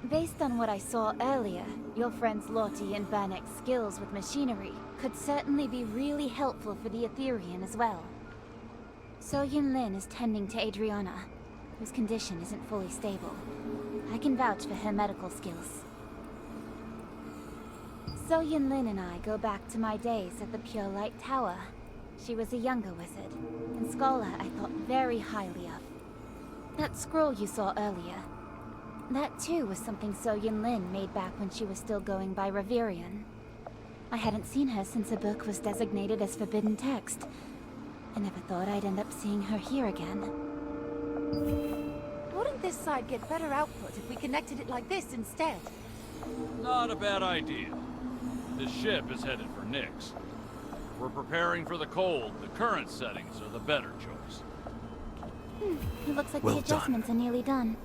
Based on what I saw earlier, your friends Lottie and Bannock's skills with machinery could certainly be really helpful for the Etherian as well. So Yunlin is tending to Adriana, whose condition isn't fully stable. I can vouch for her medical skills. So Yunlin and I go back to my days at the Pure Light Tower. She was a younger wizard, and scholar I thought very highly of. That scroll you saw earlier, that too was something So Yunlin made back when she was still going by Reverian. I hadn't seen her since the book was designated as forbidden text. I never thought I'd end up seeing her here again. Wouldn't this side get better output if we connected it like this instead? Not a bad idea. This ship is headed for Nyx. If we're preparing for the cold, the current settings are the better choice. It looks like Well the adjustments are nearly done.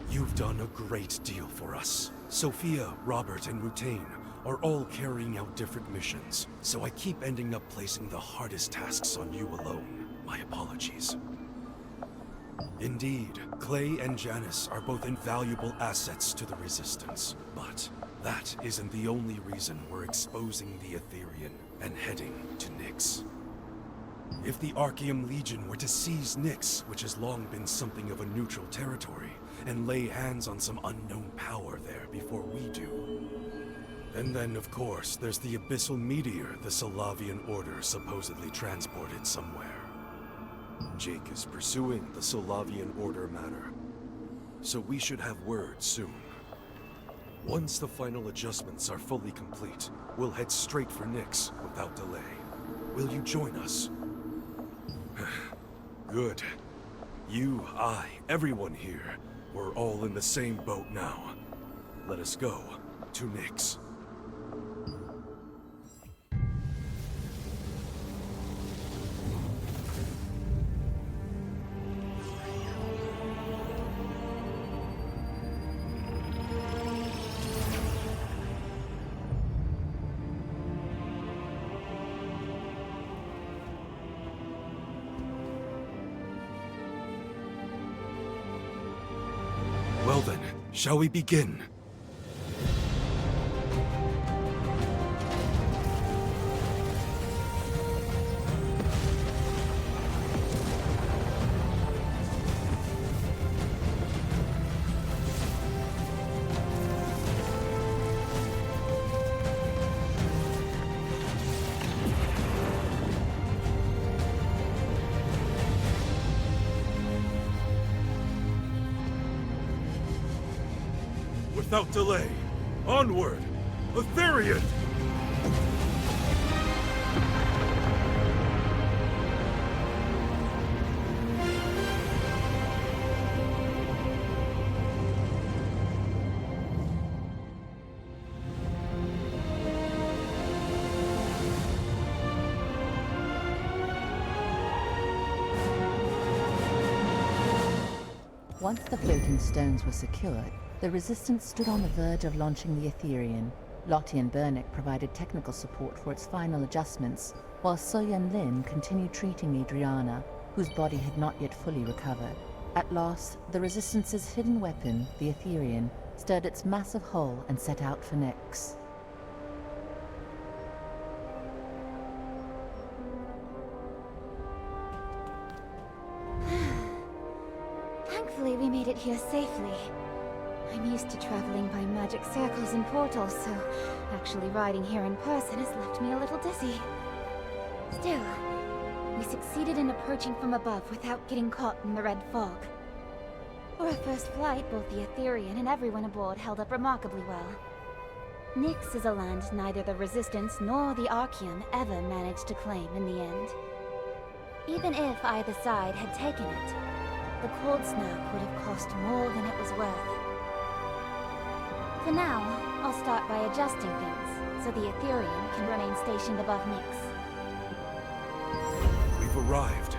You've done a great deal for us. Sophia, Robert, and Rutain are all carrying out different missions, so I keep ending up placing the hardest tasks on you alone. My apologies. Indeed, Clay and Janice are both invaluable assets to the Resistance, but that isn't the only reason we're exposing the Etherian and heading to Nyx. If the Archaeum Legion were to seize Nyx, which has long been something of a neutral territory, and lay hands on some unknown power there before we do. And then, of course, there's the abyssal meteor the Solavian Order supposedly transported somewhere. Jake is pursuing the Solavian Order matter, so we should have word soon. Once the final adjustments are fully complete, we'll head straight for Nyx without delay. Will you join us? Good. You, I, everyone here, we're all in the same boat now. Let us go to Nyx. Well then, shall we begin? Without delay, onward, Etherian! Once the floating stones were secured, the Resistance stood on the verge of launching the Ethereum. Lottie and Bernick provided technical support for its final adjustments, while Soyeon Lin continued treating Adriana, whose body had not yet fully recovered. At last, the Resistance's hidden weapon, the Ethereum, stirred its massive hull and set out for Nyx. Thankfully, we made it here safely. I'm used to traveling by magic circles and portals, so actually riding here in person has left me a little dizzy. Still, we succeeded in approaching from above without getting caught in the red fog. For our first flight, both the Ethereum and everyone aboard held up remarkably well. Nyx is a land neither the Resistance nor the Archaeum ever managed to claim in the end. Even if either side had taken it, the cold snap would have cost more than it was worth. For now, I'll start by adjusting things, so the Ethereum can remain stationed above Nyx. We've arrived.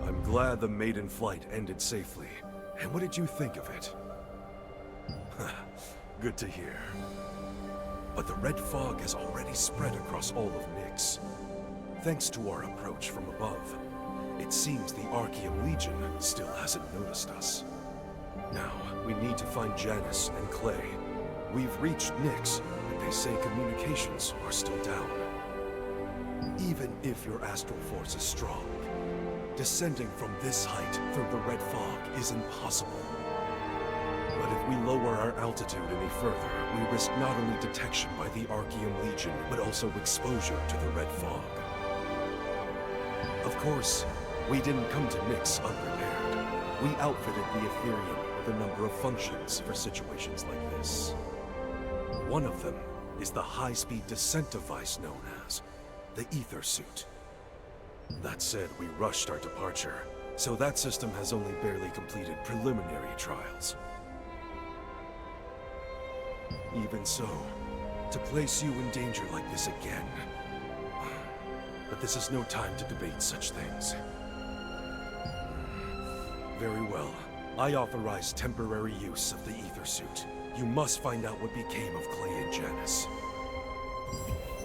I'm glad the maiden flight ended safely. And what did you think of it? Good to hear. But the red fog has already spread across all of Nyx. Thanks to our approach from above, it seems the Archaeum Legion still hasn't noticed us. Now, we need to find Janice and Clay. We've reached Nyx, but they say communications are still down. Even if your astral force is strong, descending from this height through the red fog is impossible. But if we lower our altitude any further, we risk not only detection by the Archaeum Legion, but also exposure to the red fog. Of course, we didn't come to Nyx unprepared. We outfitted the Ethereum with a number of functions for situations like this. One of them is the high-speed descent device known as the Ether Suit. That said, we rushed our departure, so that system has only barely completed preliminary trials. Even so, to place you in danger like this again... But this is no time to debate such things. Very well. I authorize temporary use of the Ether Suit. You must find out what became of Clay and Janice.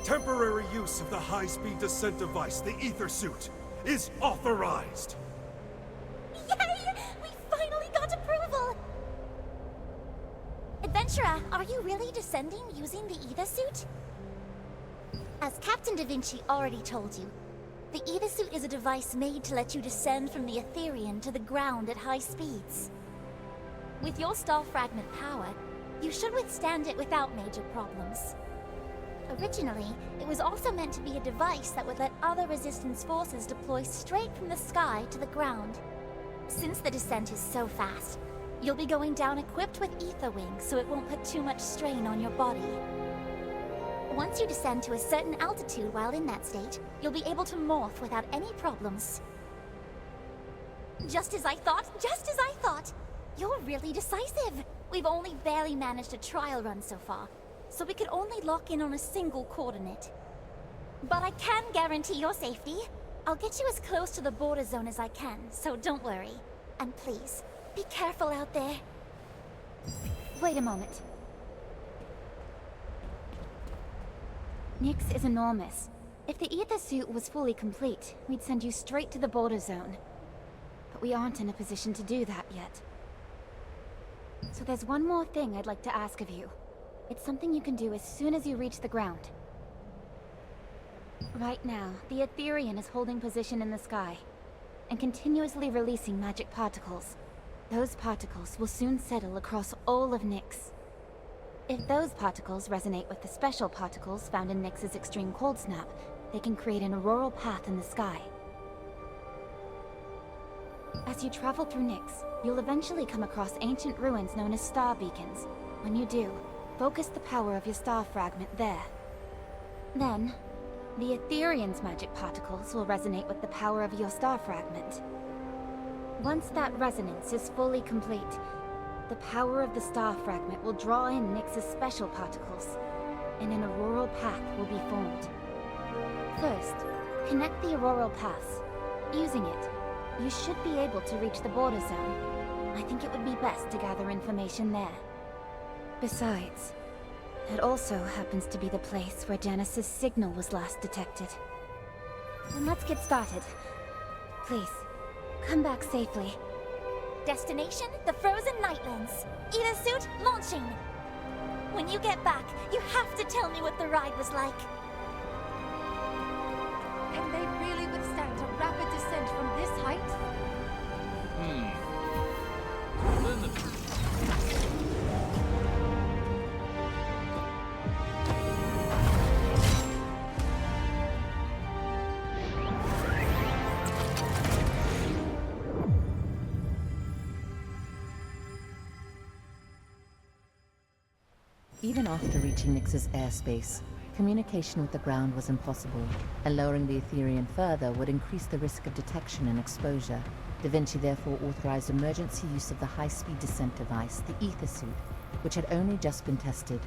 Temporary use of the high-speed descent device, the Ether Suit, is authorized! Yay! We finally got approval! Adventurer, are you really descending using the Ether Suit? As Captain Da Vinci already told you, the Ether Suit is a device made to let you descend from the Ethereum to the ground at high speeds. With your star fragment power, you should withstand it without major problems. Originally, it was also meant to be a device that would let other Resistance forces deploy straight from the sky to the ground. Since the descent is so fast, you'll be going down equipped with ether wings so it won't put too much strain on your body. Once you descend to a certain altitude while in that state, you'll be able to morph without any problems. Just as I thought, just as I thought! You're really decisive! We've only barely managed a trial run so far, so we could only lock in on a single coordinate. But I can guarantee your safety. I'll get you as close to the border zone as I can, so don't worry. And please, be careful out there. Wait a moment. Nyx is enormous. If the Ether Suit was fully complete, we'd send you straight to the border zone. But we aren't in a position to do that yet. So there's one more thing I'd like to ask of you. It's something you can do as soon as you reach the ground. Right now, the Ethereum is holding position in the sky, and continuously releasing magic particles. Those particles will soon settle across all of Nyx. If those particles resonate with the special particles found in Nyx's extreme cold snap, they can create an auroral path in the sky. As you travel through Nyx, you'll eventually come across ancient ruins known as star beacons. When you do, focus the power of your star fragment there. Then, the Ethereum's magic particles will resonate with the power of your star fragment. Once that resonance is fully complete, the power of the star fragment will draw in Nyx's special particles, and an auroral path will be formed. First, Connect the Auroral Pass. Using it, you should be able to reach the border zone. I think it would be best to gather information there. Besides, it also happens to be the place where Janice's signal was last detected. Then let's get started. Please, come back safely. Destination, the Frozen Nightlands. Ida suit, launching. When you get back, you have to tell me what the ride was like. Can they really withstand a rapid descent from this height? Even after reaching Nyx's airspace, communication with the ground was impossible, and lowering the Ethereum further would increase the risk of detection and exposure. Da Vinci therefore authorized emergency use of the high-speed descent device, the Ether Suit, which had only just been tested.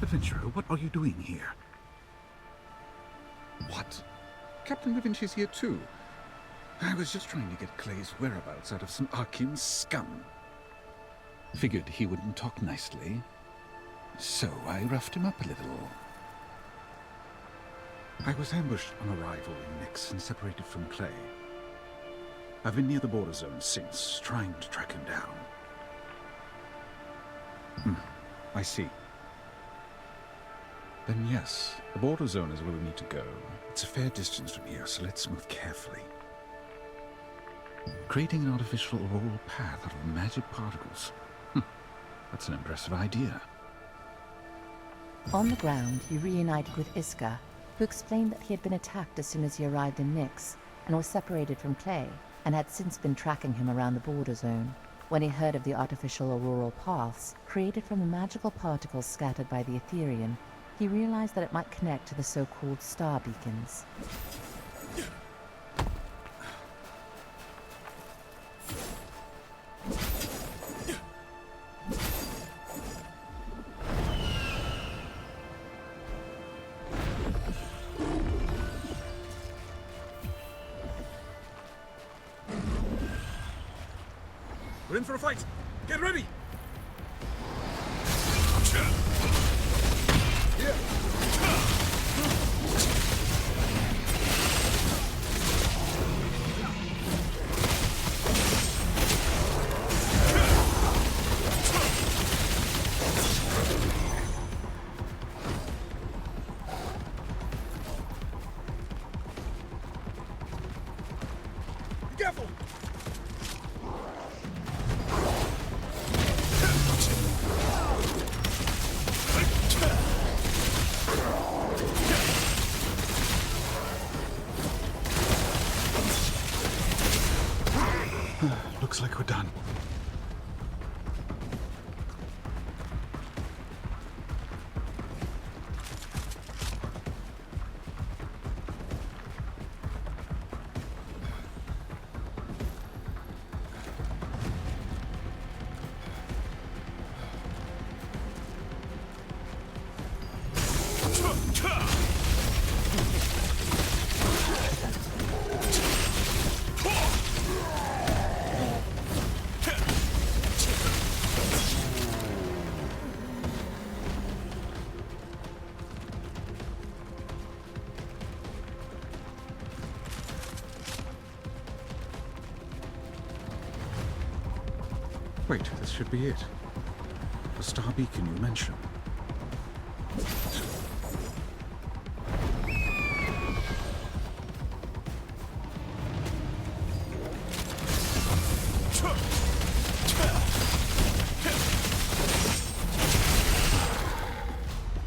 Adventurer, what are you doing here? What? Captain Da Vinci's here too? I was just trying to get Clay's whereabouts out of some Archean scum. Figured he wouldn't talk nicely, so I roughed him up a little. I was ambushed on arrival in Nyx and separated from Clay. I've been near the border zone since, trying to track him down. I see. Then yes, the border zone is where we need to go. It's a fair distance from here, so let's move carefully. Creating an artificial auroral path out of magic particles. That's an impressive idea. On the ground, he reunited with Iska, who explained that he had been attacked as soon as he arrived in Nyx, and was separated from Clay, and had since been tracking him around the border zone. When he heard of the artificial auroral paths, created from the magical particles scattered by the Ethereum, he realized that it might connect to the so-called star beacons. We're in for a fight! Get ready! Careful! Looks like we're done. Wait, this should be it. The star beacon you mentioned.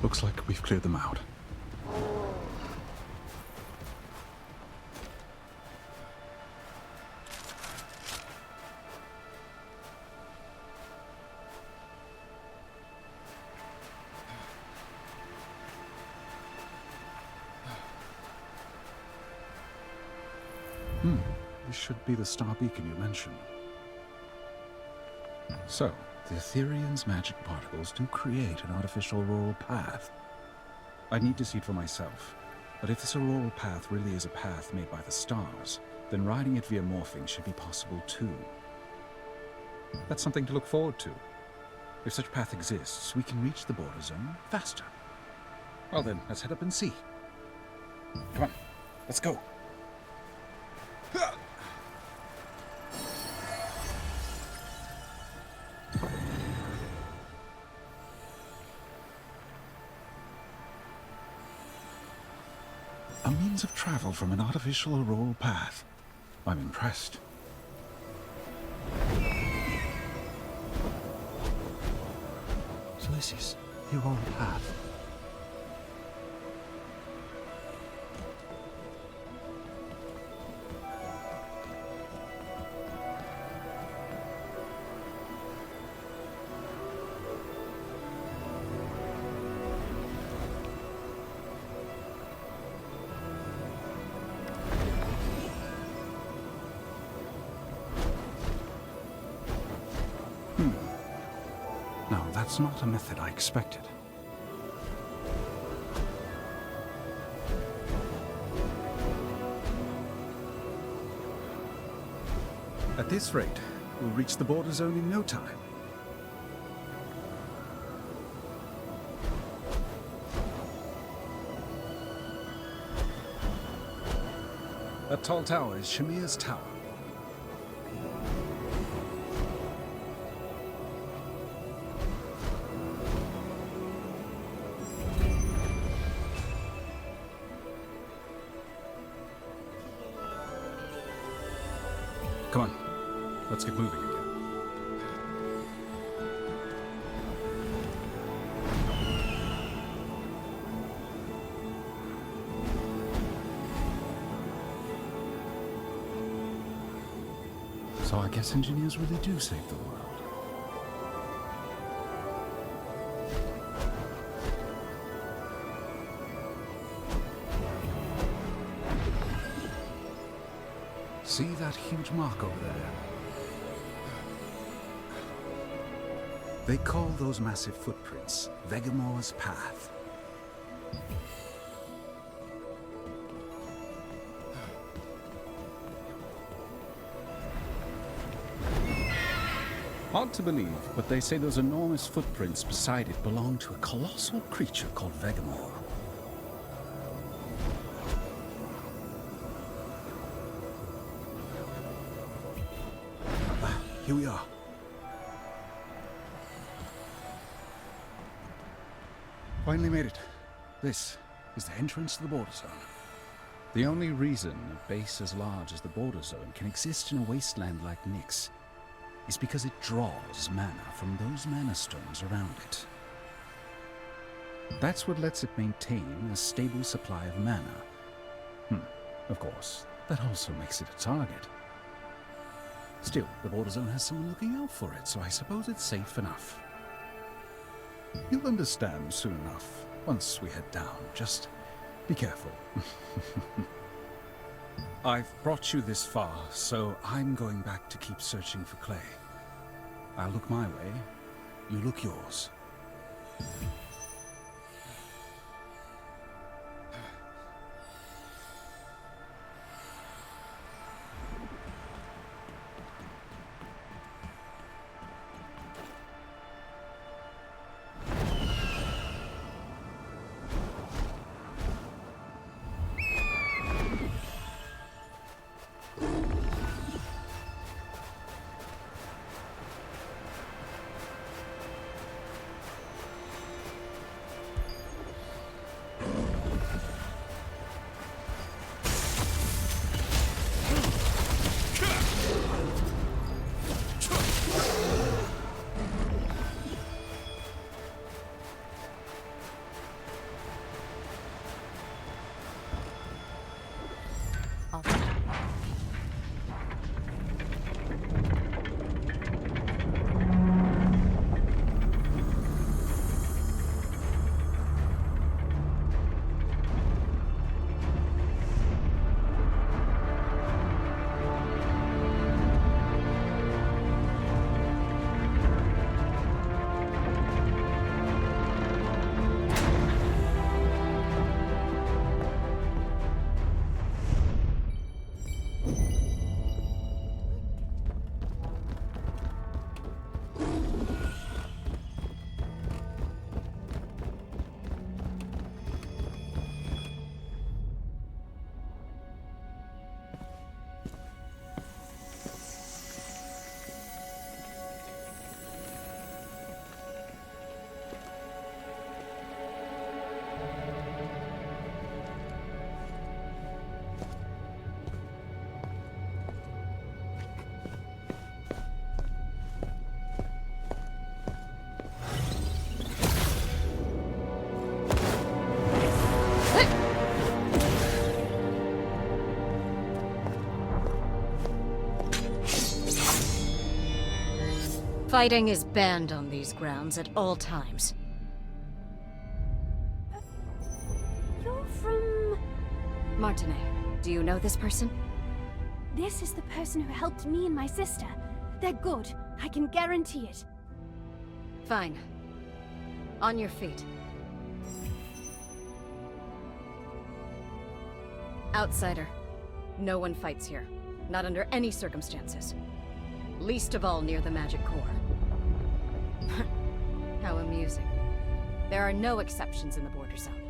Looks like we've cleared them out. This should be the star beacon you mentioned. So, the Ethereum's magic particles do create an artificial auroral path. I need to see it for myself, but if this auroral path really is a path made by the stars, then riding it via morphing should be possible too. That's something to look forward to. If such path exists, we can reach the border zone faster. Well then, let's head up and see. Come on, let's go. A means of travel from an artificial auroral path. I'm impressed. So this is the auroral path. No, that's not a method I expected. At this rate, we'll reach the border zone in no time. That tall tower is Shamir's tower. Come on, let's get moving again. So I guess engineers really do save the world. See that huge mark over there? They call those massive footprints Vegamore's Path. Hard to believe, but they say those enormous footprints beside it belong to a colossal creature called Vegamore. Here we are. Finally made it. This is the entrance to the border zone. The only reason a base as large as the Border Zone can exist in a wasteland like Nyx is because it draws mana from those mana stones around it. That's what lets it maintain a stable supply of mana. Of course, that also makes it a target. Still, the Border Zone has someone looking out for it, so I suppose it's safe enough. You'll understand soon enough, once we head down. Just be careful. I've brought you this far, so I'm going back to keep searching for Clay. I'll look my way, you look yours. Fighting is banned on these grounds at all times. You're from... Martinet, do you know this person? This is the person who helped me and my sister. They're good. I can guarantee it. Fine. On your feet. Outsider. No one fights here. Not under any circumstances. Least of all near the magic core. How amusing. There are no exceptions in the Border Zone.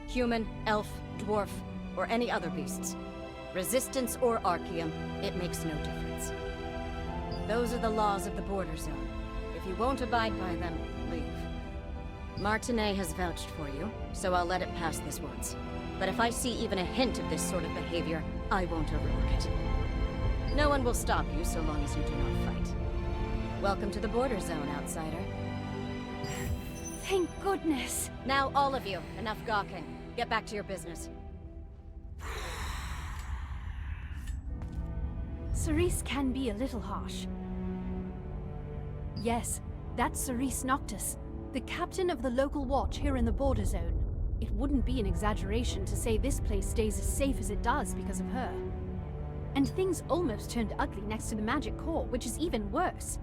Human, elf, dwarf, or any other beasts. Resistance or Archaeum, it makes no difference. Those are the laws of the Border Zone. If you won't abide by them, leave. Martinet has vouched for you, so I'll let it pass this once. But if I see even a hint of this sort of behavior, I won't overlook it. No one will stop you so long as you do not fight. Welcome to the Border Zone, outsider. Thank goodness. Now all of you, enough gawking. Get back to your business. Cerise can be a little harsh. Yes, that's Cerise Noctis, the captain of the local watch here in the Border Zone. It wouldn't be an exaggeration to say this place stays as safe as it does because of her. And things almost turned ugly next to the magic core, which is even worse.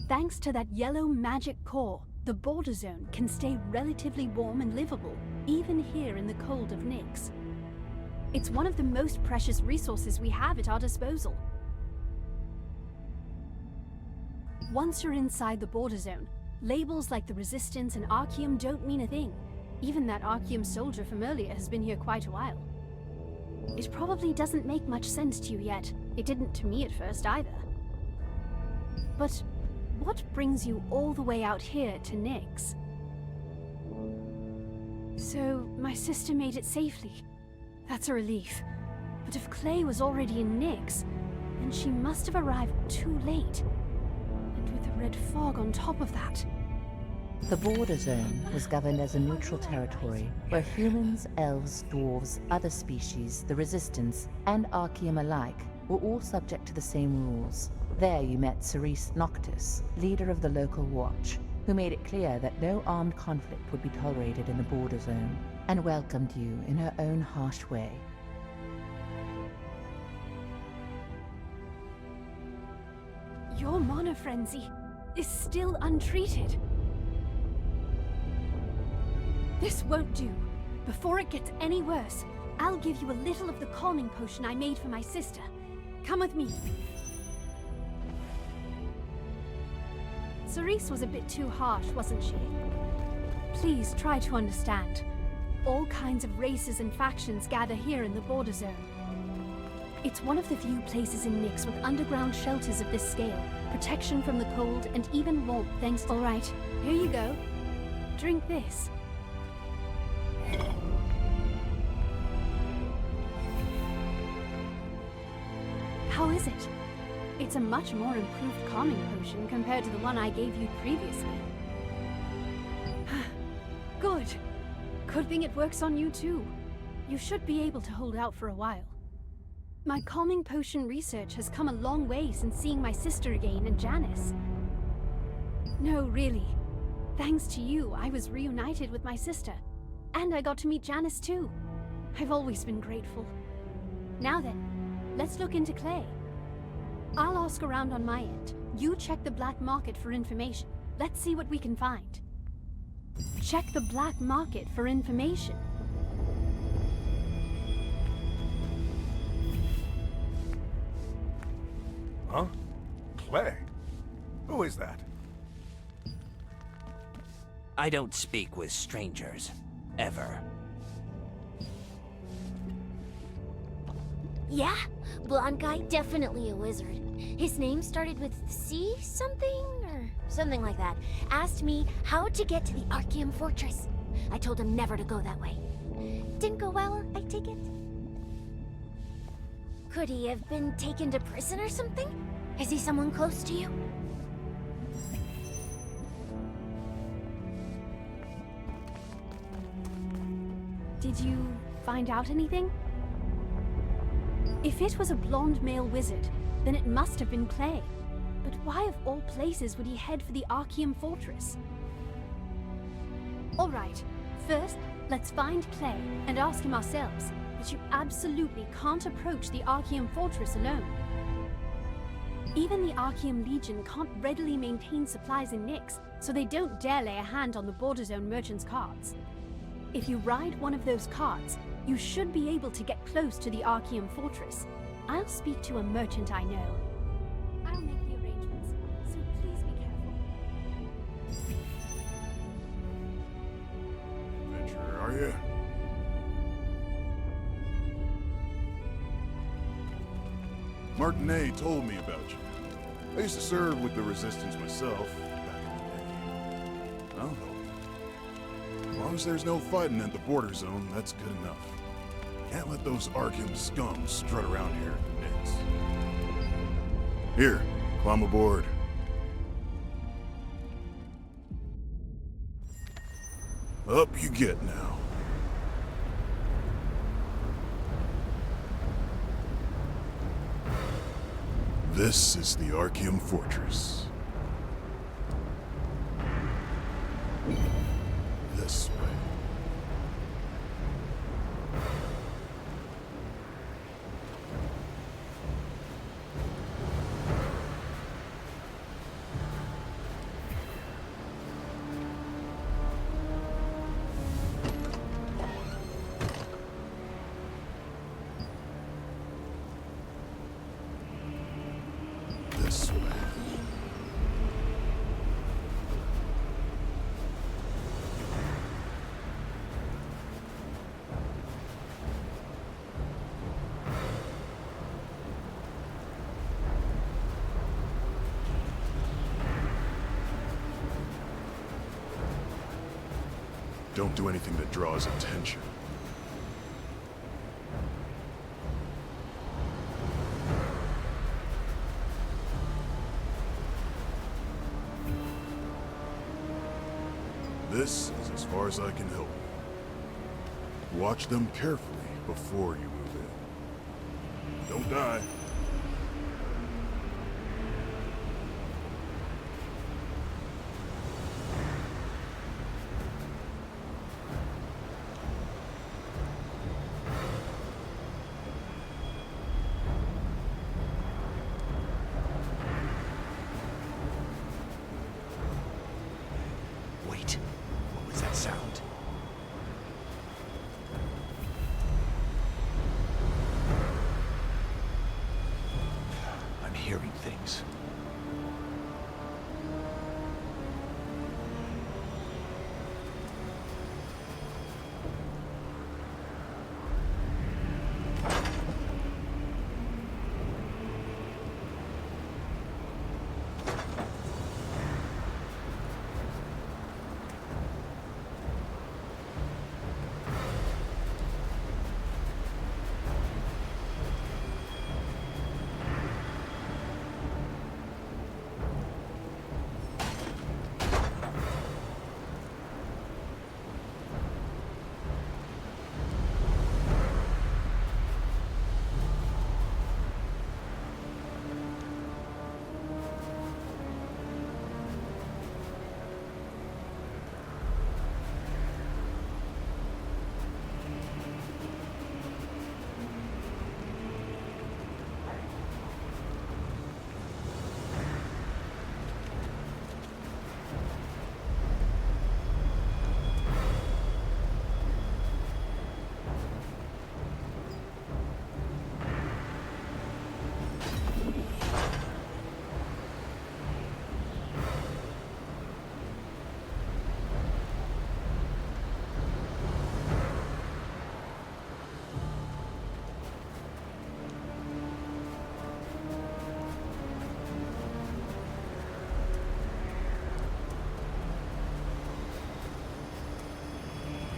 Thanks to that yellow magic core, the Border Zone can stay relatively warm and livable, even here in the cold of Nyx. It's one of the most precious resources we have at our disposal. Once you're inside the Border Zone, labels like the Resistance and Archaeum don't mean a thing. Even that Archaeum soldier from earlier has been here quite a while. It probably doesn't make much sense to you yet. It didn't to me at first either. But what brings you all the way out here to Nyx? So, my sister made it safely. That's a relief. But if Clay was already in Nyx, then she must have arrived too late. And with the red fog on top of that. The border zone was governed as a neutral territory where humans, elves, dwarves, other species, the Resistance, and Archaeum alike were all subject to the same rules. There you met Cerise Noctis, leader of the local watch, who made it clear that no armed conflict would be tolerated in the border zone, and welcomed you in her own harsh way. Your mana frenzy is still untreated. This won't do. Before it gets any worse, I'll give you a little of the calming potion I made for my sister. Come with me. Cerise was a bit too harsh, wasn't she? Please try to understand. All kinds of races and factions gather here in the border zone. It's one of the few places in Nyx with underground shelters of this scale, protection from the cold, and even warmth thanks to— All right, here you go. Drink this. How is it? It's a much more improved calming potion compared to the one I gave you previously. Good. Good thing it works on you too. You should be able to hold out for a while. My calming potion research has come a long way since seeing my sister again and Janice. No, really. Thanks to you, I was reunited with my sister. And I got to meet Janice too. I've always been grateful. Now then, let's look into Clay. I'll ask around on my end. You check the black market for information. Let's see what we can find. Check the black market for information. Huh? Clay? Who is that? I don't speak with strangers. Ever. Yeah, blonde guy, definitely a wizard. His name started with C something, or something like that. Asked me how to get to the Archaeum Fortress. I told him never to go that way. Didn't go well, I take it? Could he have been taken to prison or something? Is he someone close to you? Did you find out anything? If it was a blonde male wizard, then it must have been Clay. But why of all places would he head for the Archaeum Fortress? Alright, first, let's find Clay and ask him ourselves, but you absolutely can't approach the Archaeum Fortress alone. Even the Archaeum Legion can't readily maintain supplies in Nyx, so they don't dare lay a hand on the Border Zone merchants' carts. If you ride one of those carts, you should be able to get close to the Archaeum Fortress. I'll speak to a merchant I know. I'll make the arrangements, so please be careful. Adventurer, are you? Martinet told me about you. I used to serve with the Resistance myself back in the day. Well, as long as there's no fighting at the border zone, that's good enough. Can't let those Archaeum scum strut around here at the Nyx. Here, climb aboard. Up you get now. This is the Archaeum Fortress. This way. This way. Don't do anything that draws attention. This is as far as I can help you. Watch them carefully before you move in. Don't die. Wait, what was that sound? I'm hearing things.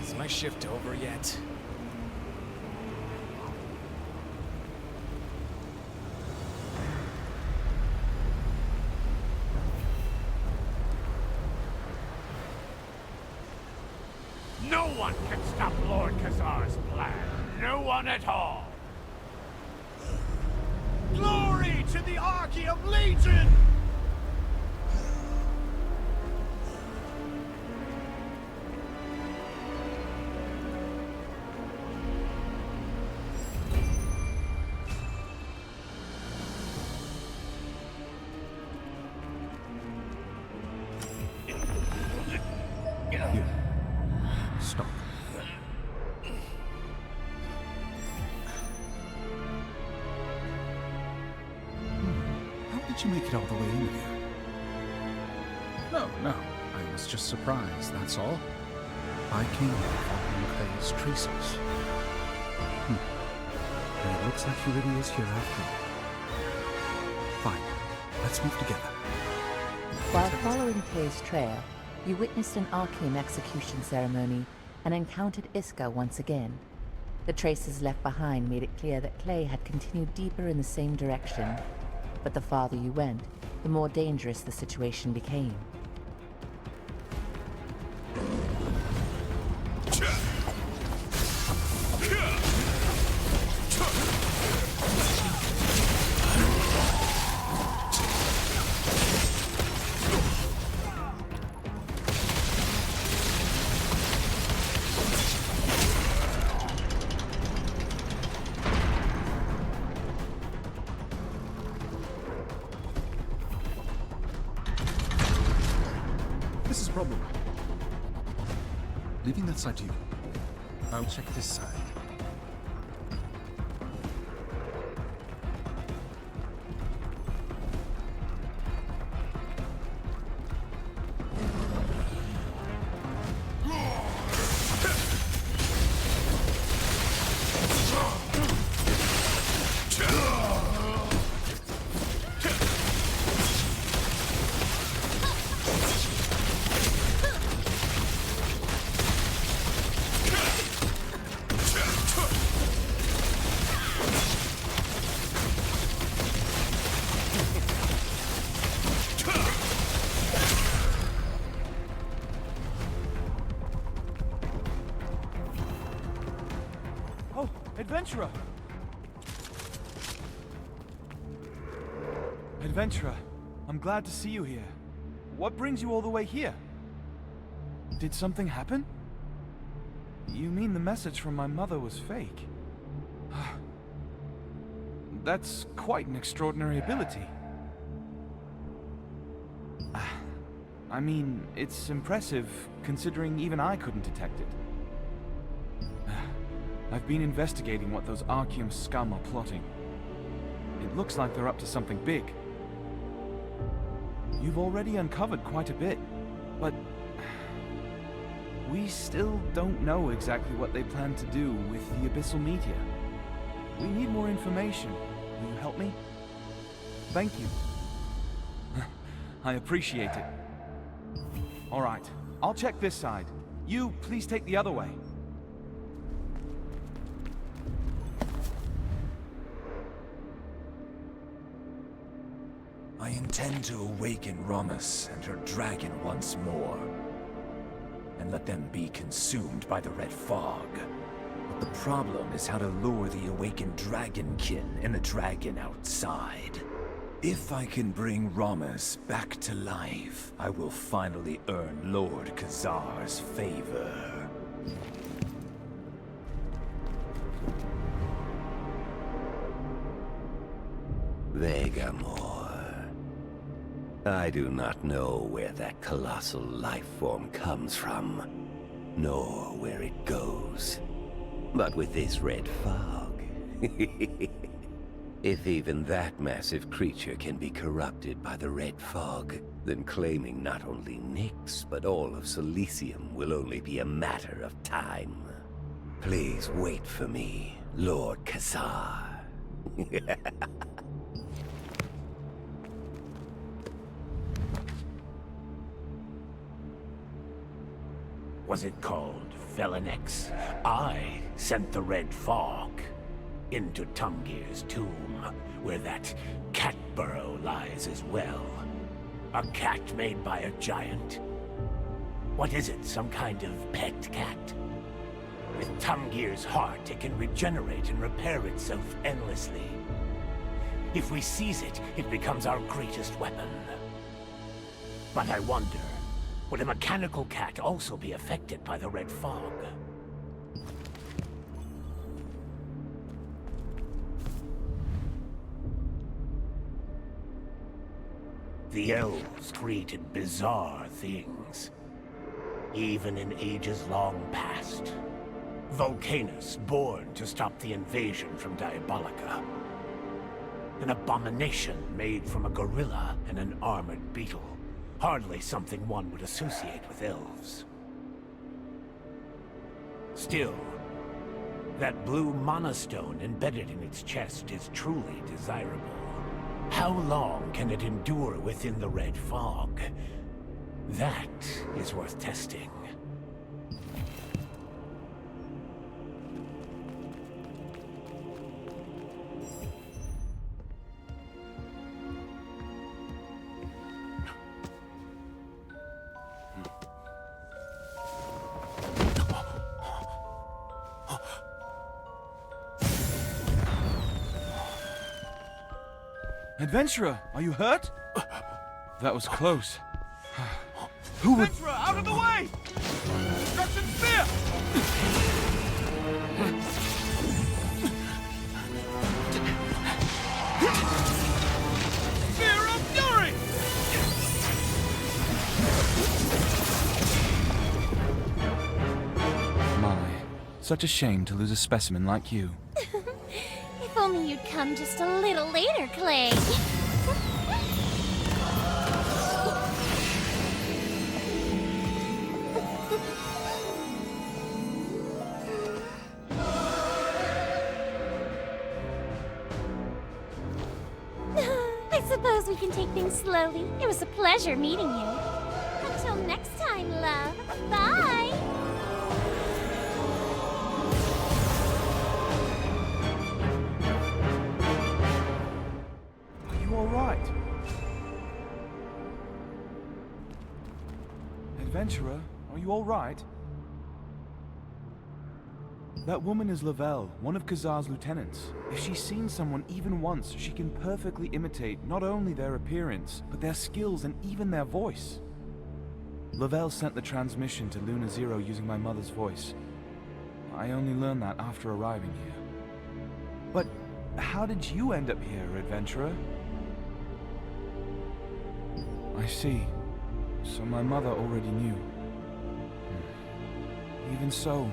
Is my shift over yet? No one can stop Lord Khazar's plan. No one at all. Glory to the Archaeum Legion! Stop. How did you make it all the way in here? No. I was just surprised, that's all. I came here following Clay's traces. And it looks like he really is here after all. Fine. Let's move together. While following Clay's trail, you witnessed an Archaeum execution ceremony and encountered Iska once again. The traces left behind made it clear that Clay had continued deeper in the same direction, but the farther you went, the more dangerous the situation became. This is a problem. Leaving that side to you. I'll check this side. Adventurer! Adventurer, I'm glad to see you here. What brings you all the way here? Did something happen? You mean the message from my mother was fake? That's quite an extraordinary ability. I mean, it's impressive, considering even I couldn't detect it. I've been investigating what those Archeum scum are plotting. It looks like they're up to something big. You've already uncovered quite a bit, but we still don't know exactly what they plan to do with the Abyssal Meteor. We need more information. Will you help me? Thank you. I appreciate it. All right, I'll check this side. You, please take the other way. I intend to awaken Romus and her dragon once more, and let them be consumed by the red fog. But the problem is how to lure the awakened dragonkin and the dragon outside. If I can bring Romus back to life, I will finally earn Lord Khazar's favor. Vegamore. I do not know where that colossal life form comes from, nor where it goes. But with this red fog, if even that massive creature can be corrupted by the red fog, then claiming not only Nyx, but all of Silesium will only be a matter of time. Please wait for me, Lord Khazar. Was it called Phelanix? I sent the red fog into Tungir's tomb, where that cat burrow lies as well. A cat made by a giant? What is it, some kind of pet cat? With Tungir's heart, it can regenerate and repair itself endlessly. If we seize it, it becomes our greatest weapon. But I wonder, would a mechanical cat also be affected by the red fog? The elves created bizarre things, even in ages long past. Vulcanus, born to stop the invasion from Diabolica. An abomination made from a gorilla and an armored beetle. Hardly something one would associate with elves. Still, that blue monostone embedded in its chest is truly desirable. How long can it endure within the red fog? That is worth testing. Adventurer, are you hurt? That was close. Who would... Adventurer, out of the way! Destruction spear! Spear of fury! My, such a shame to lose a specimen like you. If only you'd come just a little later, Clay. I suppose we can take things slowly. It was a pleasure meeting you. Until next time, love. Bye! All right. Adventurer, are you all right? That woman is Lavelle, one of Kazar's lieutenants. If she's seen someone even once, she can perfectly imitate not only their appearance, but their skills and even their voice. Lavelle sent the transmission to Luna Zero using my mother's voice. I only learned that after arriving here. But how did you end up here, adventurer? I see. So my mother already knew. Even so,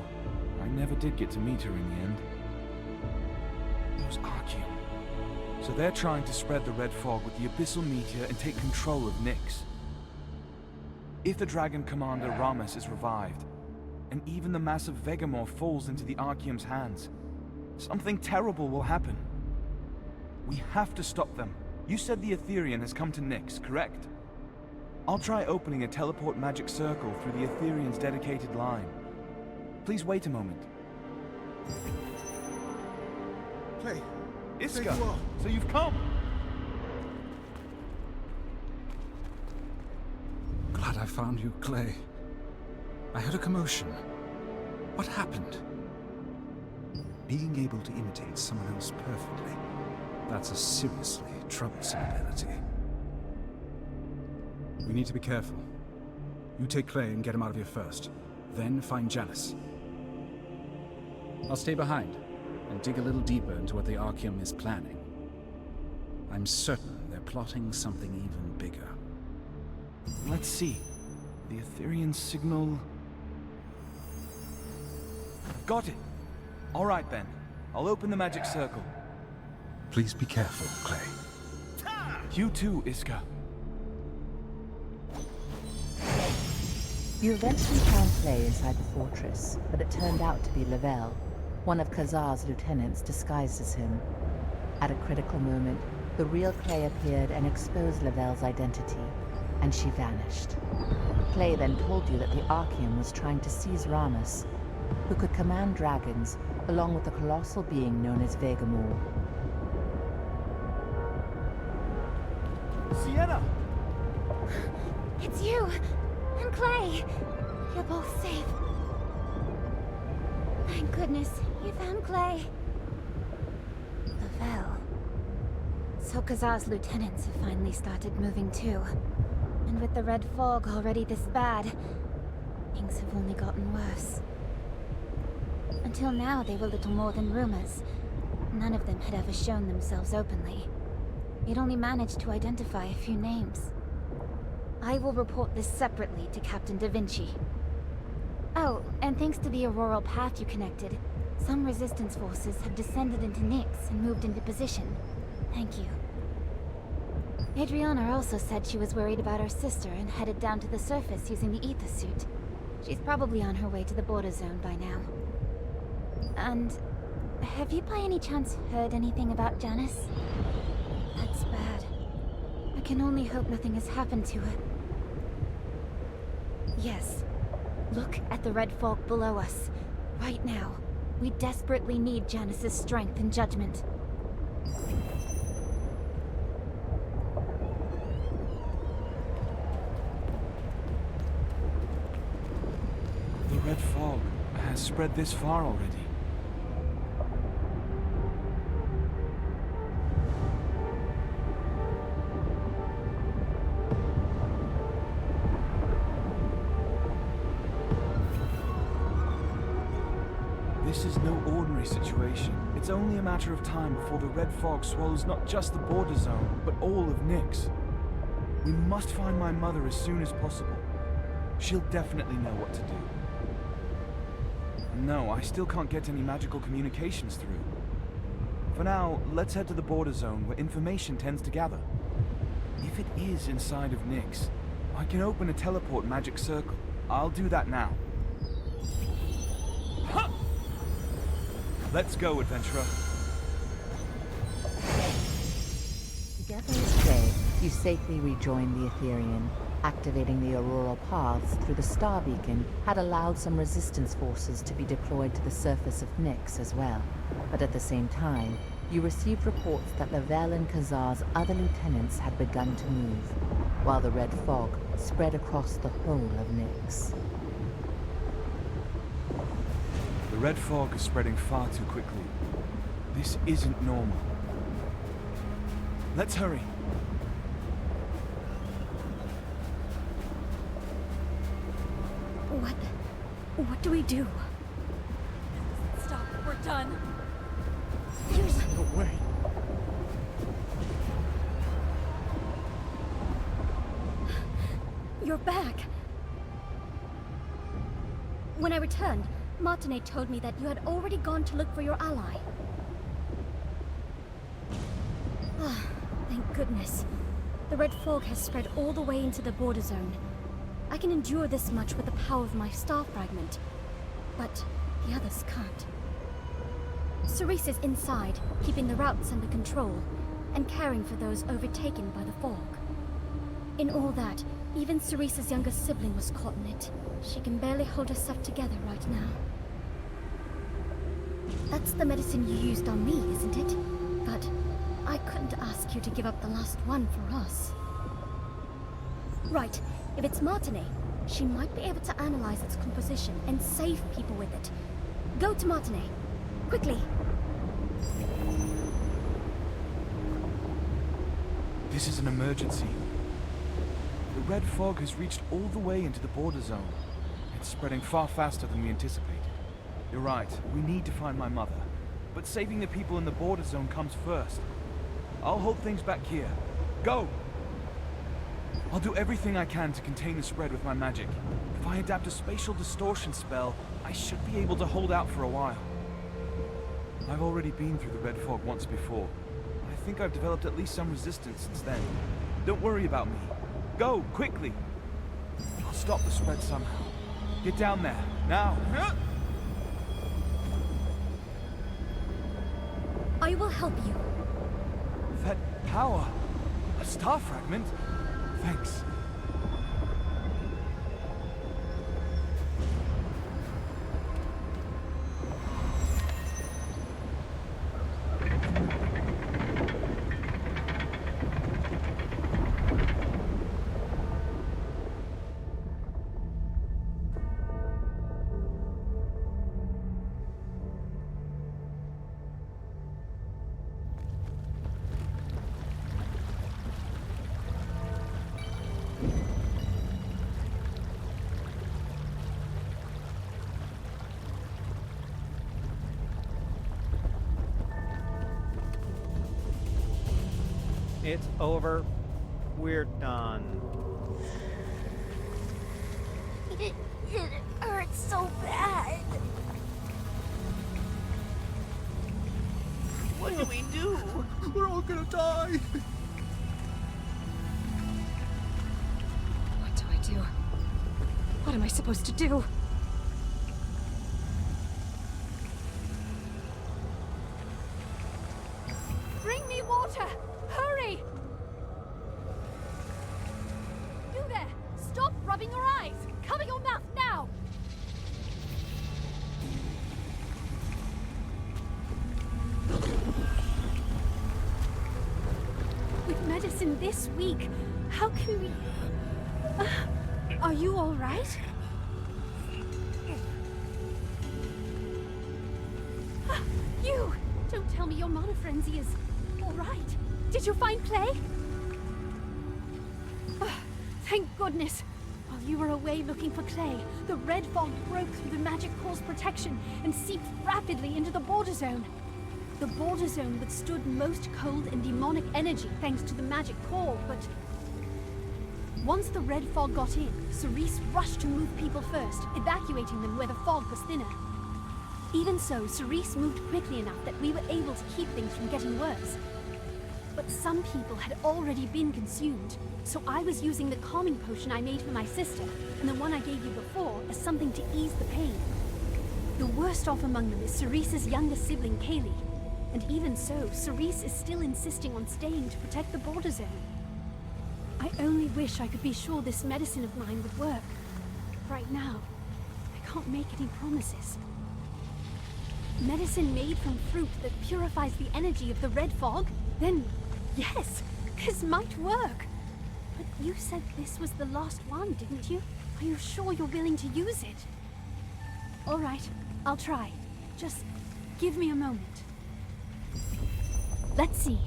I never did get to meet her in the end. Those Archeum. So they're trying to spread the red fog with the abyssal meteor and take control of Nyx. If the Dragon Commander Ramus is revived, and even the massive Vegamore falls into the Archeum's hands, something terrible will happen. We have to stop them. You said the Etherean has come to Nyx, correct? I'll try opening a teleport magic circle through the Etherean's dedicated line. Please wait a moment. Clay! Iska! So you've come! Glad I found you, Clay. I heard a commotion. What happened? Being able to imitate someone else perfectly, that's a seriously troublesome ability. We need to be careful. You take Clay and get him out of here first. Then find Janice. I'll stay behind and dig a little deeper into what the Archeum is planning. I'm certain they're plotting something even bigger. Let's see. The Etherean signal... Got it! Alright then. I'll open the magic circle. Please be careful, Clay. You too, Iska. You eventually found Clay inside the fortress, but it turned out to be Lavelle, one of Kazar's lieutenants disguised as him. At a critical moment, the real Clay appeared and exposed Lavelle's identity, and she vanished. Clay then told you that the Archeum was trying to seize Ramus, who could command dragons, along with a colossal being known as Vegamore. Sienna! It's you! And Clay! You're both safe. Thank goodness, you found Clay. Lavelle. So Kazar's lieutenants have finally started moving too. And with the red fog already this bad, things have only gotten worse. Until now, they were little more than rumors. None of them had ever shown themselves openly. You'd only managed to identify a few names. I will report this separately to Captain Da Vinci. Oh, and thanks to the auroral path you connected, some resistance forces have descended into Nyx and moved into position. Thank you. Adriana also said she was worried about her sister and headed down to the surface using the ether suit. She's probably on her way to the border zone by now. And have you by any chance heard anything about Janice? That's bad. I can only hope nothing has happened to her. Yes. Look at the red fog below us. Right now. We desperately need Janice's strength and judgment. The red fog has spread this far already. This is no ordinary situation. It's only a matter of time before the red fog swallows not just the border zone, but all of Nyx. We must find my mother as soon as possible. She'll definitely know what to do. No, I still can't get any magical communications through. For now, let's head to the border zone where information tends to gather. If it is inside of Nyx, I can open a teleport magic circle. I'll do that now. Huh! Let's go, adventurer. Together with Clay, you safely rejoined the Etherean. Activating the auroral paths through the star beacon had allowed some resistance forces to be deployed to the surface of Nyx as well. But at the same time, you received reports that Lavelle and Kazar's other lieutenants had begun to move, while the red fog spread across the whole of Nyx. The The red fog is spreading far too quickly. This isn't normal. Let's hurry. What do we do? Stop, we're done. There's no way. You're back. When I returned, Martinet told me that you had already gone to look for your ally. Ah, thank goodness. The red fog has spread all the way into the border zone. I can endure this much with the power of my star fragment, but the others can't. Cerise is inside, keeping the routes under control, and caring for those overtaken by the fog. In all that, even Cerise's younger sibling was caught in it. She can barely hold herself together right now. That's the medicine you used on me, isn't it? But I couldn't ask you to give up the last one for us. Right. If it's Martinet, she might be able to analyze its composition and save people with it. Go to Martinet. Quickly. This is an emergency. The red fog has reached all the way into the border zone. It's spreading far faster than we anticipated. You're right, we need to find my mother. But saving the people in the border zone comes first. I'll hold things back here. Go! I'll do everything I can to contain the spread with my magic. If I adapt a spatial distortion spell, I should be able to hold out for a while. I've already been through the red fog once before. I think I've developed at least some resistance since then. Don't worry about me. Go, quickly! I'll stop the spread somehow. Get down there, now! I will help you. That power! A star fragment? Thanks. It's over. We're done. It hurts so bad. What do we do? We're all gonna die. What do I do? What am I supposed to do? Bring me water! Hurry! You there! Stop rubbing your eyes! Cover your mouth now! With medicine this weak, how can we... are you all right? You! Don't tell me your mana frenzy is all right. Did you find Play? Thank goodness. While you were away looking for Clay, the red fog broke through the magic core's protection and seeped rapidly into the border zone. The border zone withstood most cold and demonic energy thanks to the magic core, but... once the red fog got in, Cerise rushed to move people first, evacuating them where the fog was thinner. Even so, Cerise moved quickly enough that we were able to keep things from getting worse. But some people had already been consumed, so I was using the calming potion I made for my sister, and the one I gave you before, as something to ease the pain. The worst off among them is Cerise's younger sibling, Kaylee. And even so, Cerise is still insisting on staying to protect the border zone. I only wish I could be sure this medicine of mine would work. Right now, I can't make any promises. Medicine made from fruit that purifies the energy of the red fog? Then, yes, this might work. But you said this was the last one, didn't you? Are you sure you're willing to use it? All right, I'll try. Just give me a moment. Let's see.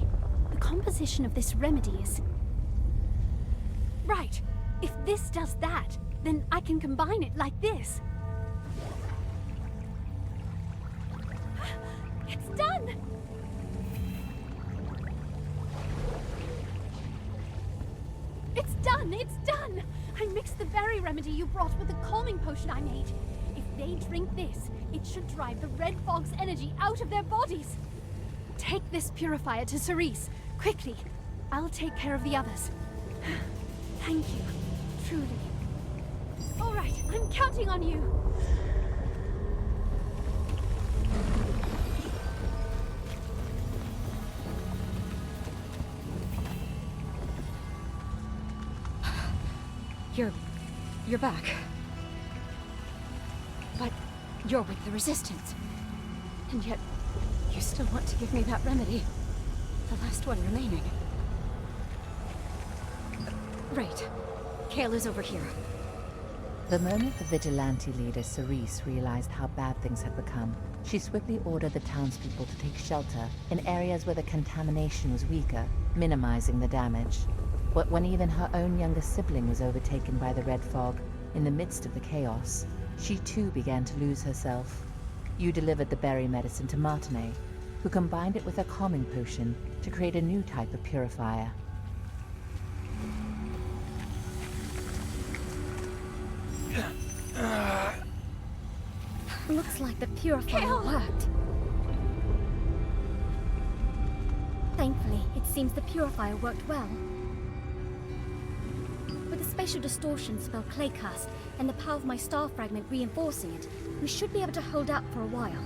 The composition of this remedy is... Right. If this does that, then I can combine it like this. It's done! It's done! It's done! I mixed the berry remedy you brought with the calming potion I made. If they drink this, it should drive the red fog's energy out of their bodies. Take this purifier to Cerise, quickly. I'll take care of the others. Thank you, truly. All right, I'm counting on you. You're back. But you're with the Resistance. And yet, you still want to give me that remedy. The last one remaining. Right. Kayla's over here. The moment the vigilante leader Cerise realized how bad things had become, she swiftly ordered the townspeople to take shelter in areas where the contamination was weaker, minimizing the damage. But when even her own younger sibling was overtaken by the red fog, in the midst of the chaos, she too began to lose herself. You delivered the berry medicine to Martinet, who combined it with a calming potion to create a new type of purifier. Looks like the purifier worked. Thankfully, it seems the purifier worked well. With the spatial distortion spell Claycast and the power of my star fragment reinforcing it, we should be able to hold out for a while.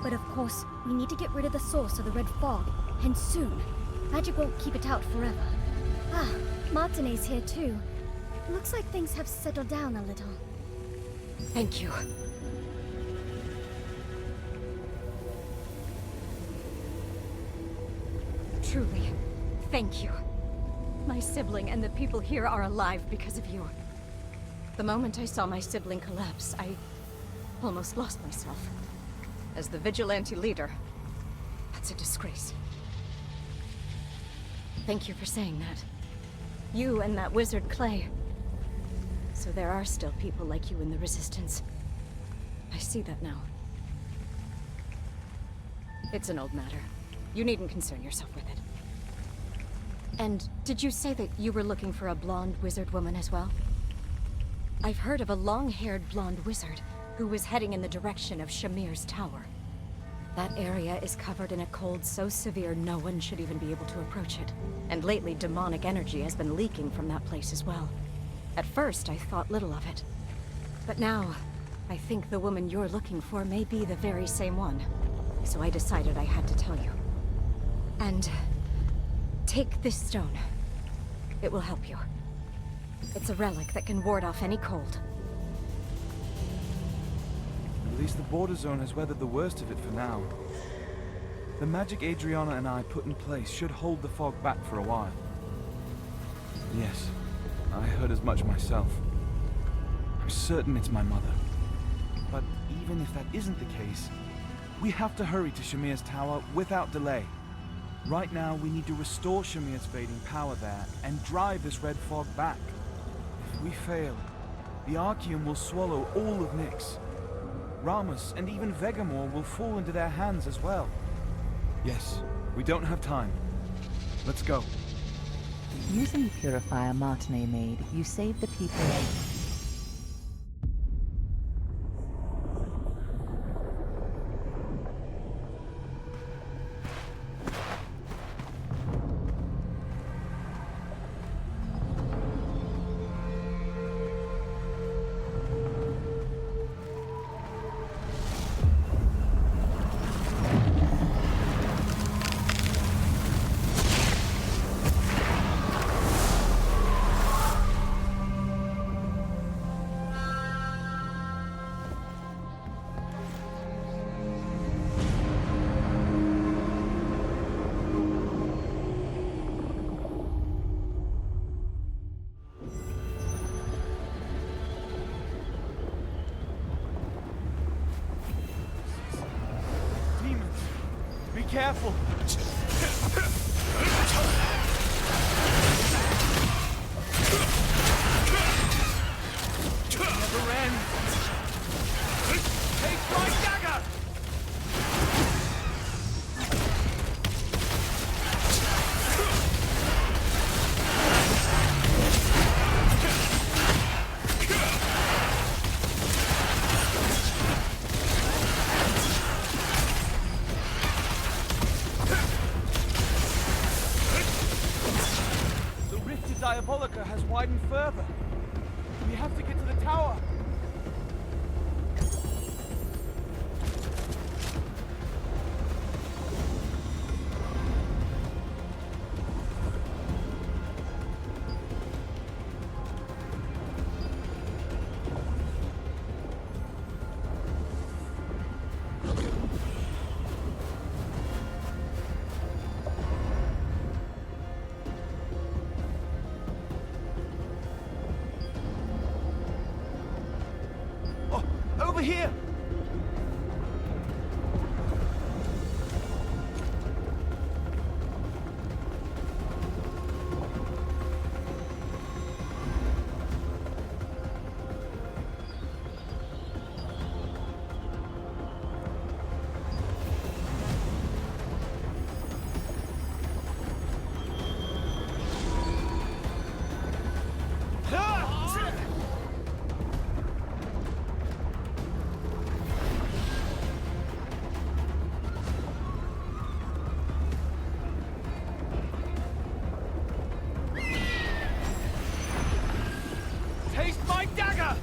But of course, we need to get rid of the source of the red fog, and soon. Magic won't keep it out forever. Ah, Martinet's here too. Looks like things have settled down a little. Thank you. Truly, thank you. My sibling and the people here are alive because of you. The moment I saw my sibling collapse, I almost lost myself. As the vigilante leader, that's a disgrace. Thank you for saying that. You and that wizard Clay. So there are still people like you in the Resistance. I see that now. It's an old matter. You needn't concern yourself with it. And did you say that you were looking for a blonde wizard woman as well? I've heard of a long-haired blonde wizard who was heading in the direction of Shamir's tower. That area is covered in a cold so severe no one should even be able to approach it. And lately, demonic energy has been leaking from that place as well. At first, I thought little of it. But now, I think the woman you're looking for may be the very same one. So I decided I had to tell you. And take this stone. It will help you. It's a relic that can ward off any cold. At least the border zone has weathered the worst of it for now. The magic Adriana and I put in place should hold the fog back for a while. Yes, I heard as much myself. I'm certain it's my mother. But even if that isn't the case, we have to hurry to Shamir's tower without delay. Right now, we need to restore Shamir's fading power there and drive this red fog back. If we fail, the Archaeum will swallow all of Nyx. Ramos and even Vegamore will fall into their hands as well. Yes, we don't have time. Let's go. Using the purifier Martinet made, you saved the people. careful. Never ends. Take my dagger! The rift to Diabolica has widened further. We have to get to the tower. Over here! Taste my dagger!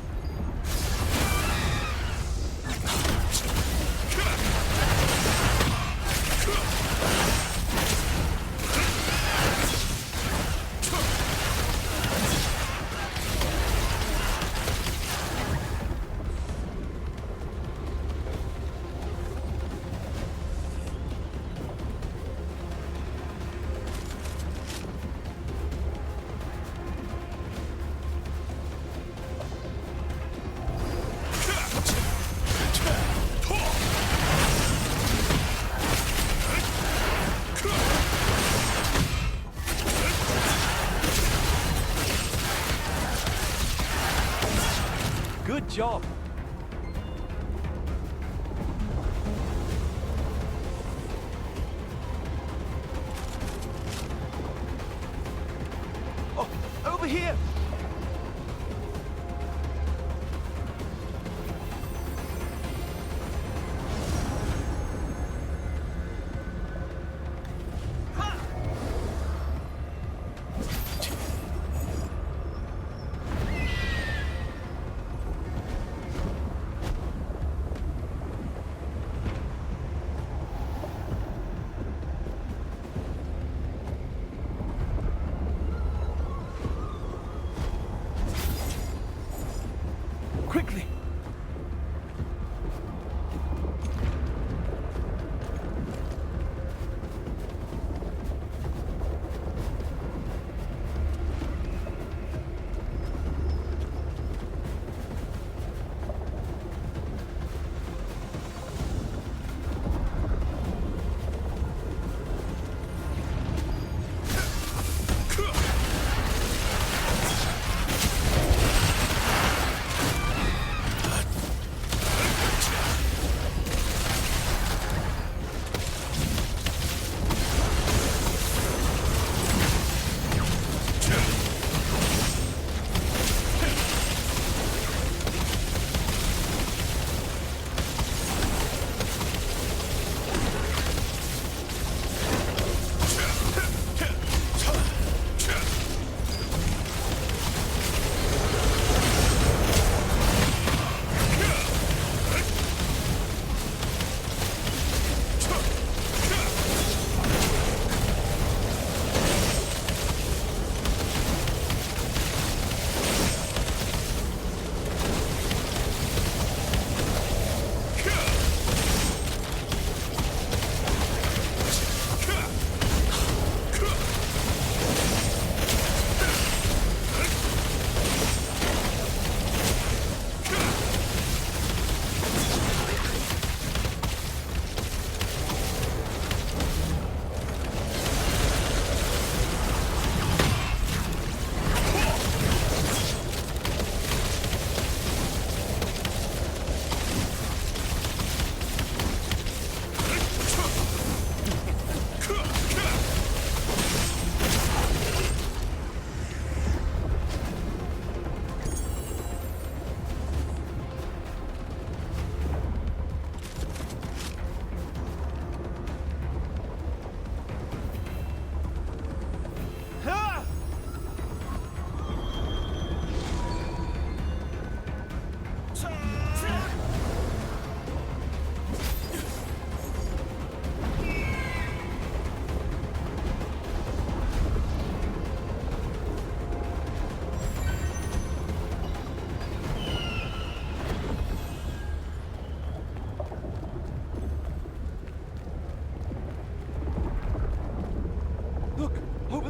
Good job. Oh, over here.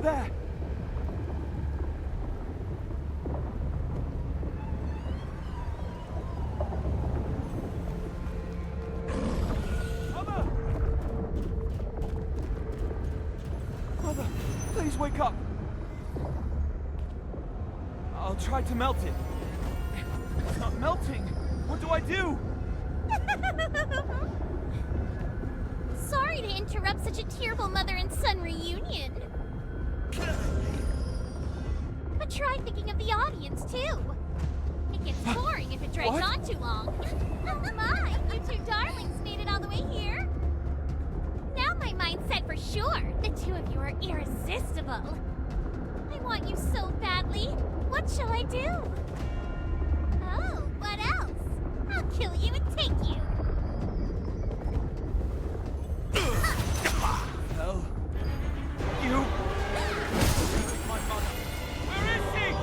over there! Mother! Mother, please wake up! I'll try to melt it. It's not melting! What do I do? Sorry to interrupt such a tearful mother and son reunion. But try thinking of the audience, too. It gets boring if it drags on too long. Oh my, you two darlings made it all the way here. Now my mind's set for sure. The two of you are irresistible. I want you so badly. What shall I do? Oh, what else? I'll kill you and take you. Hell. You. My mother. Where is she?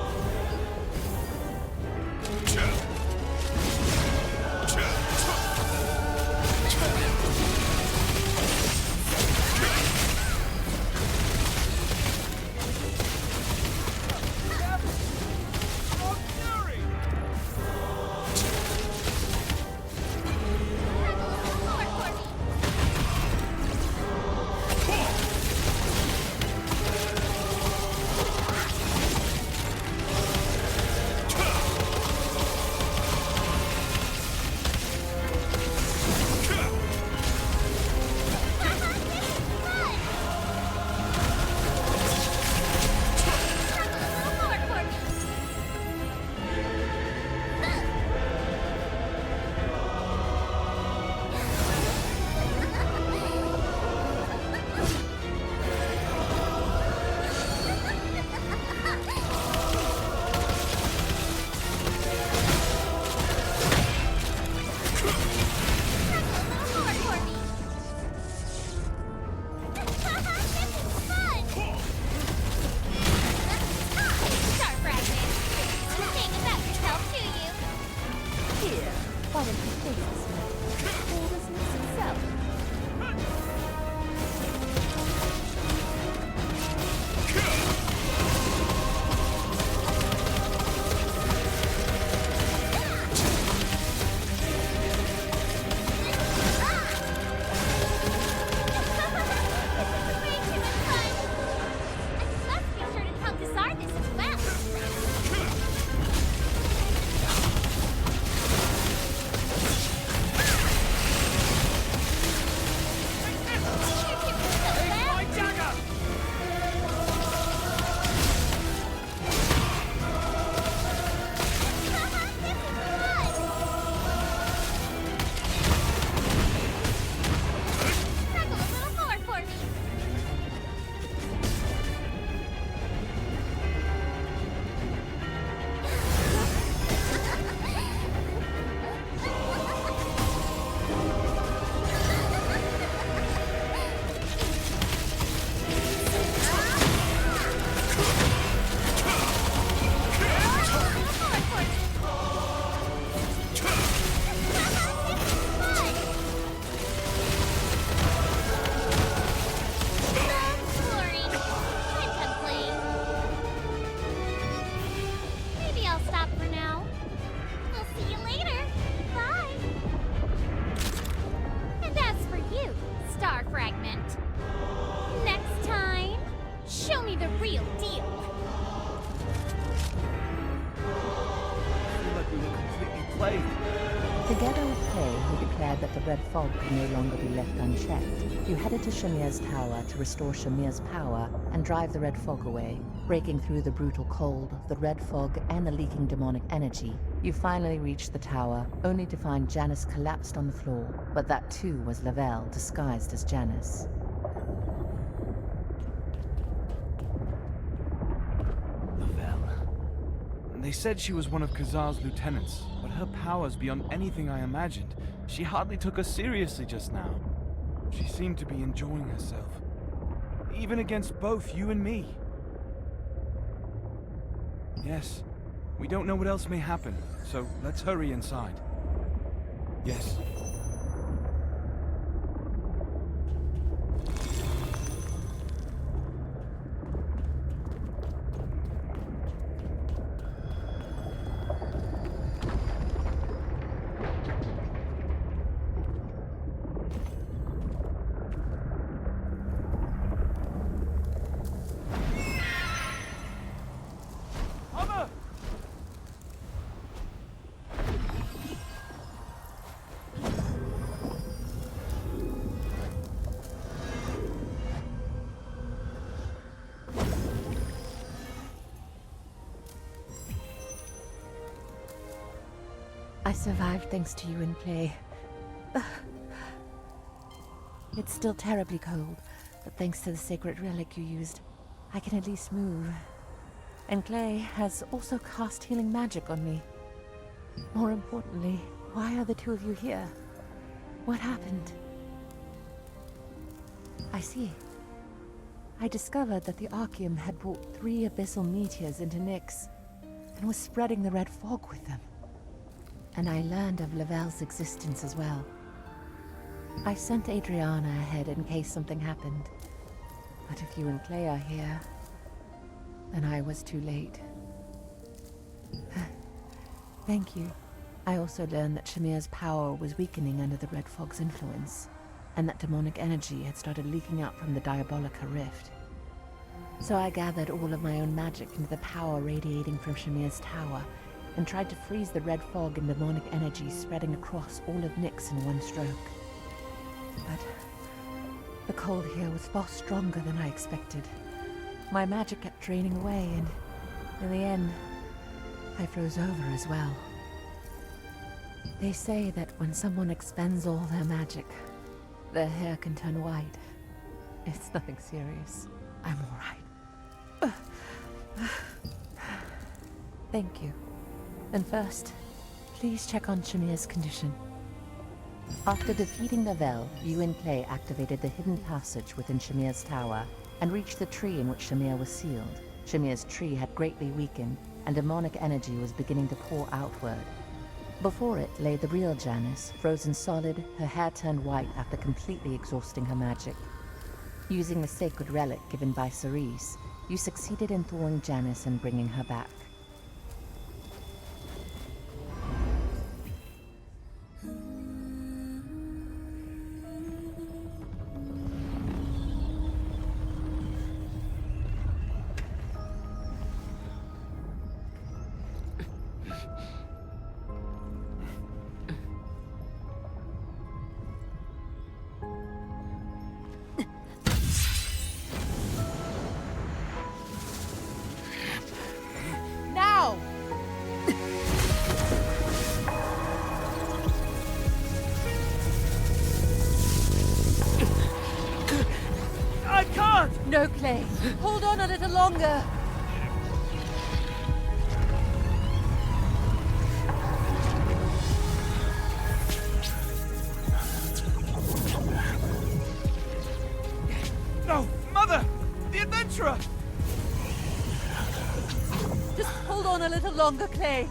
Together with Kay, who declared that the red fog could no longer be left unchecked, you headed to Shamir's tower to restore Shamir's power and drive the red fog away. Breaking through the brutal cold, the red fog, and the leaking demonic energy, you finally reached the tower, only to find Janice collapsed on the floor. But that too was Lavelle, disguised as Janice. They said she was one of Kazar's lieutenants, but her powers beyond anything I imagined. She hardly took us seriously just now. She seemed to be enjoying herself. Even against both you and me. Yes, we don't know what else may happen, so let's hurry inside. Yes. I survived thanks to you and Clay. It's still terribly cold, but thanks to the sacred relic you used, I can at least move. And Clay has also cast healing magic on me. More importantly, why are the two of you here? What happened? I see. I discovered that the Archeum had brought 3 abyssal meteors into Nyx, and was spreading the red fog with them. And I learned of Lavelle's existence as well. I sent Adriana ahead in case something happened. But if you and Clay are here, then I was too late. Thank you. I also learned that Shamir's power was weakening under the Red Fog's influence, and that demonic energy had started leaking out from the Diabolica rift. So I gathered all of my own magic into the power radiating from Shamir's tower, and tried to freeze the red fog and demonic energy spreading across all of Nyx in one stroke. But the cold here was far stronger than I expected. My magic kept draining away, and in the end, I froze over as well. They say that when someone expends all their magic, their hair can turn white. It's nothing serious. I'm all right. Thank you. And first, please check on Shamir's condition. After defeating Lavelle, you and Clay activated the hidden passage within Shamir's tower and reached the tree in which Shamir was sealed. Shamir's tree had greatly weakened, and demonic energy was beginning to pour outward. Before it lay the real Janice, frozen solid, her hair turned white after completely exhausting her magic. Using the sacred relic given by Cerise, you succeeded in thawing Janice and bringing her back. Now! I can't! No, Clay. Hold on a little longer. No! Mother! The adventurer! Just hold on a little longer, Clay.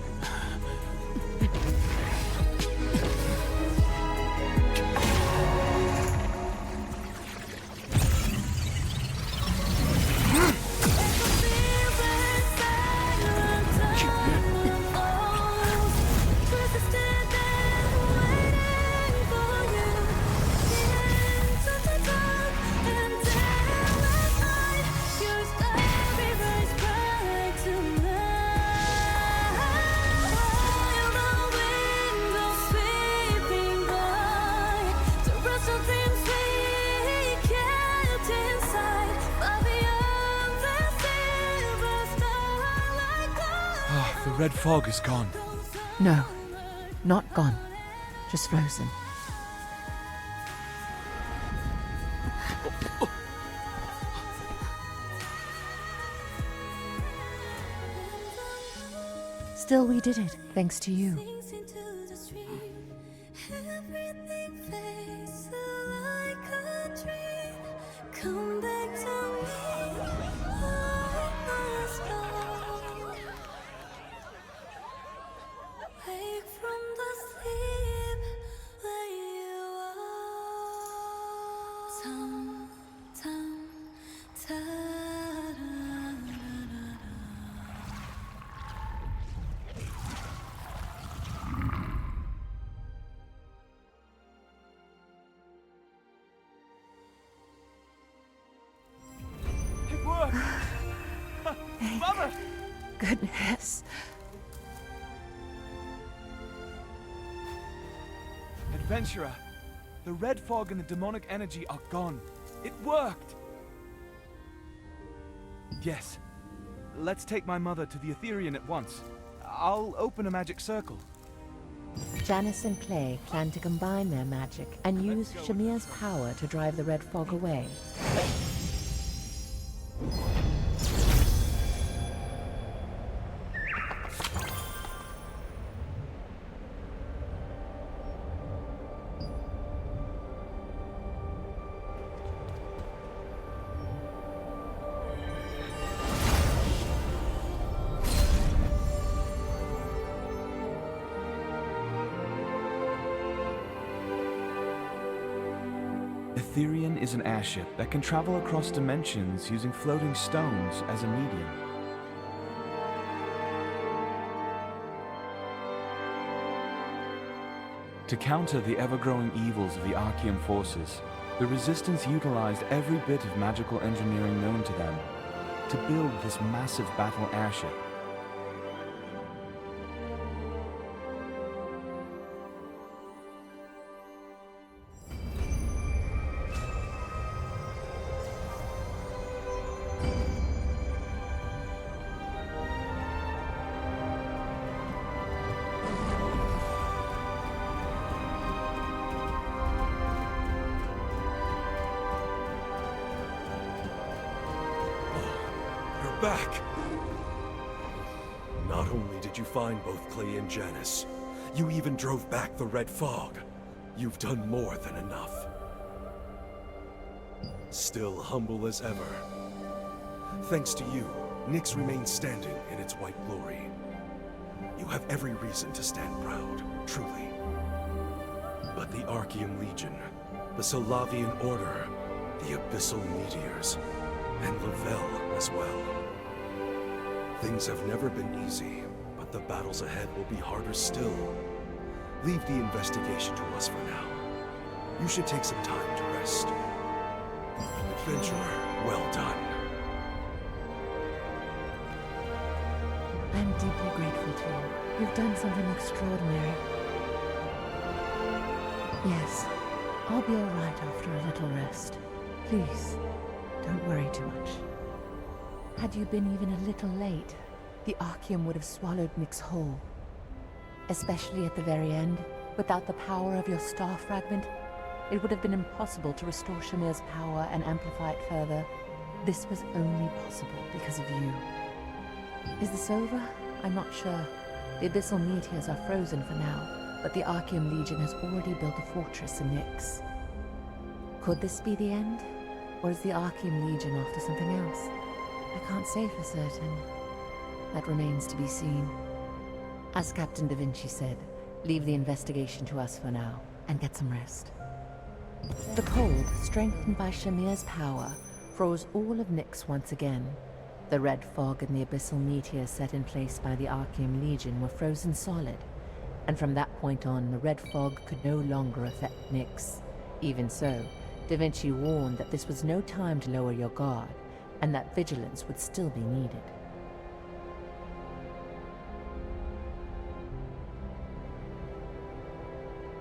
The red fog is gone. No, not gone. Just frozen. Still, we did it, thanks to you. Come back to me. Wake from the sleep where you are. Tum, tum, ta-da-da-da-da. It worked! Mother! Goodness. Adventurer, the red fog and the demonic energy are gone. It worked! Yes. Let's take my mother to the Etherean at once. I'll open a magic circle. Janice and Clay plan to combine their magic and use Shamir's power to drive the red fog away. Etherian is an airship that can travel across dimensions using floating stones as a medium. To counter the ever-growing evils of the Archeum forces, the Resistance utilized every bit of magical engineering known to them to build this massive battle airship. Back! Not only did you find both Clay and Janice, you even drove back the red fog. You've done more than enough. Still humble as ever. Thanks to you, Nyx remains standing in its white glory. You have every reason to stand proud, truly. But the Archeum Legion, the Solavian Order, the Abyssal Meteors, and Lavelle as well. Things have never been easy, but the battles ahead will be harder still. Leave the investigation to us for now. You should take some time to rest. Adventurer, well done. I'm deeply grateful to you. You've done something extraordinary. Yes, I'll be all right after a little rest. Please, don't worry too much. Had you been even a little late, the Archeum would have swallowed Nyx whole. Especially at the very end, without the power of your star fragment, it would have been impossible to restore Shamir's power and amplify it further. This was only possible because of you. Is this over? I'm not sure. The Abyssal Meteors are frozen for now, but the Archeum Legion has already built a fortress in Nyx. Could this be the end? Or is the Archeum Legion after something else? I can't say for certain. That remains to be seen. As Captain Da Vinci said, leave the investigation to us for now, and get some rest. The cold, strengthened by Shamir's power, froze all of Nyx once again. The red fog and the abyssal meteors set in place by the Archeum Legion were frozen solid, and from that point on, the red fog could no longer affect Nyx. Even so, Da Vinci warned that this was no time to lower your guard, and that vigilance would still be needed.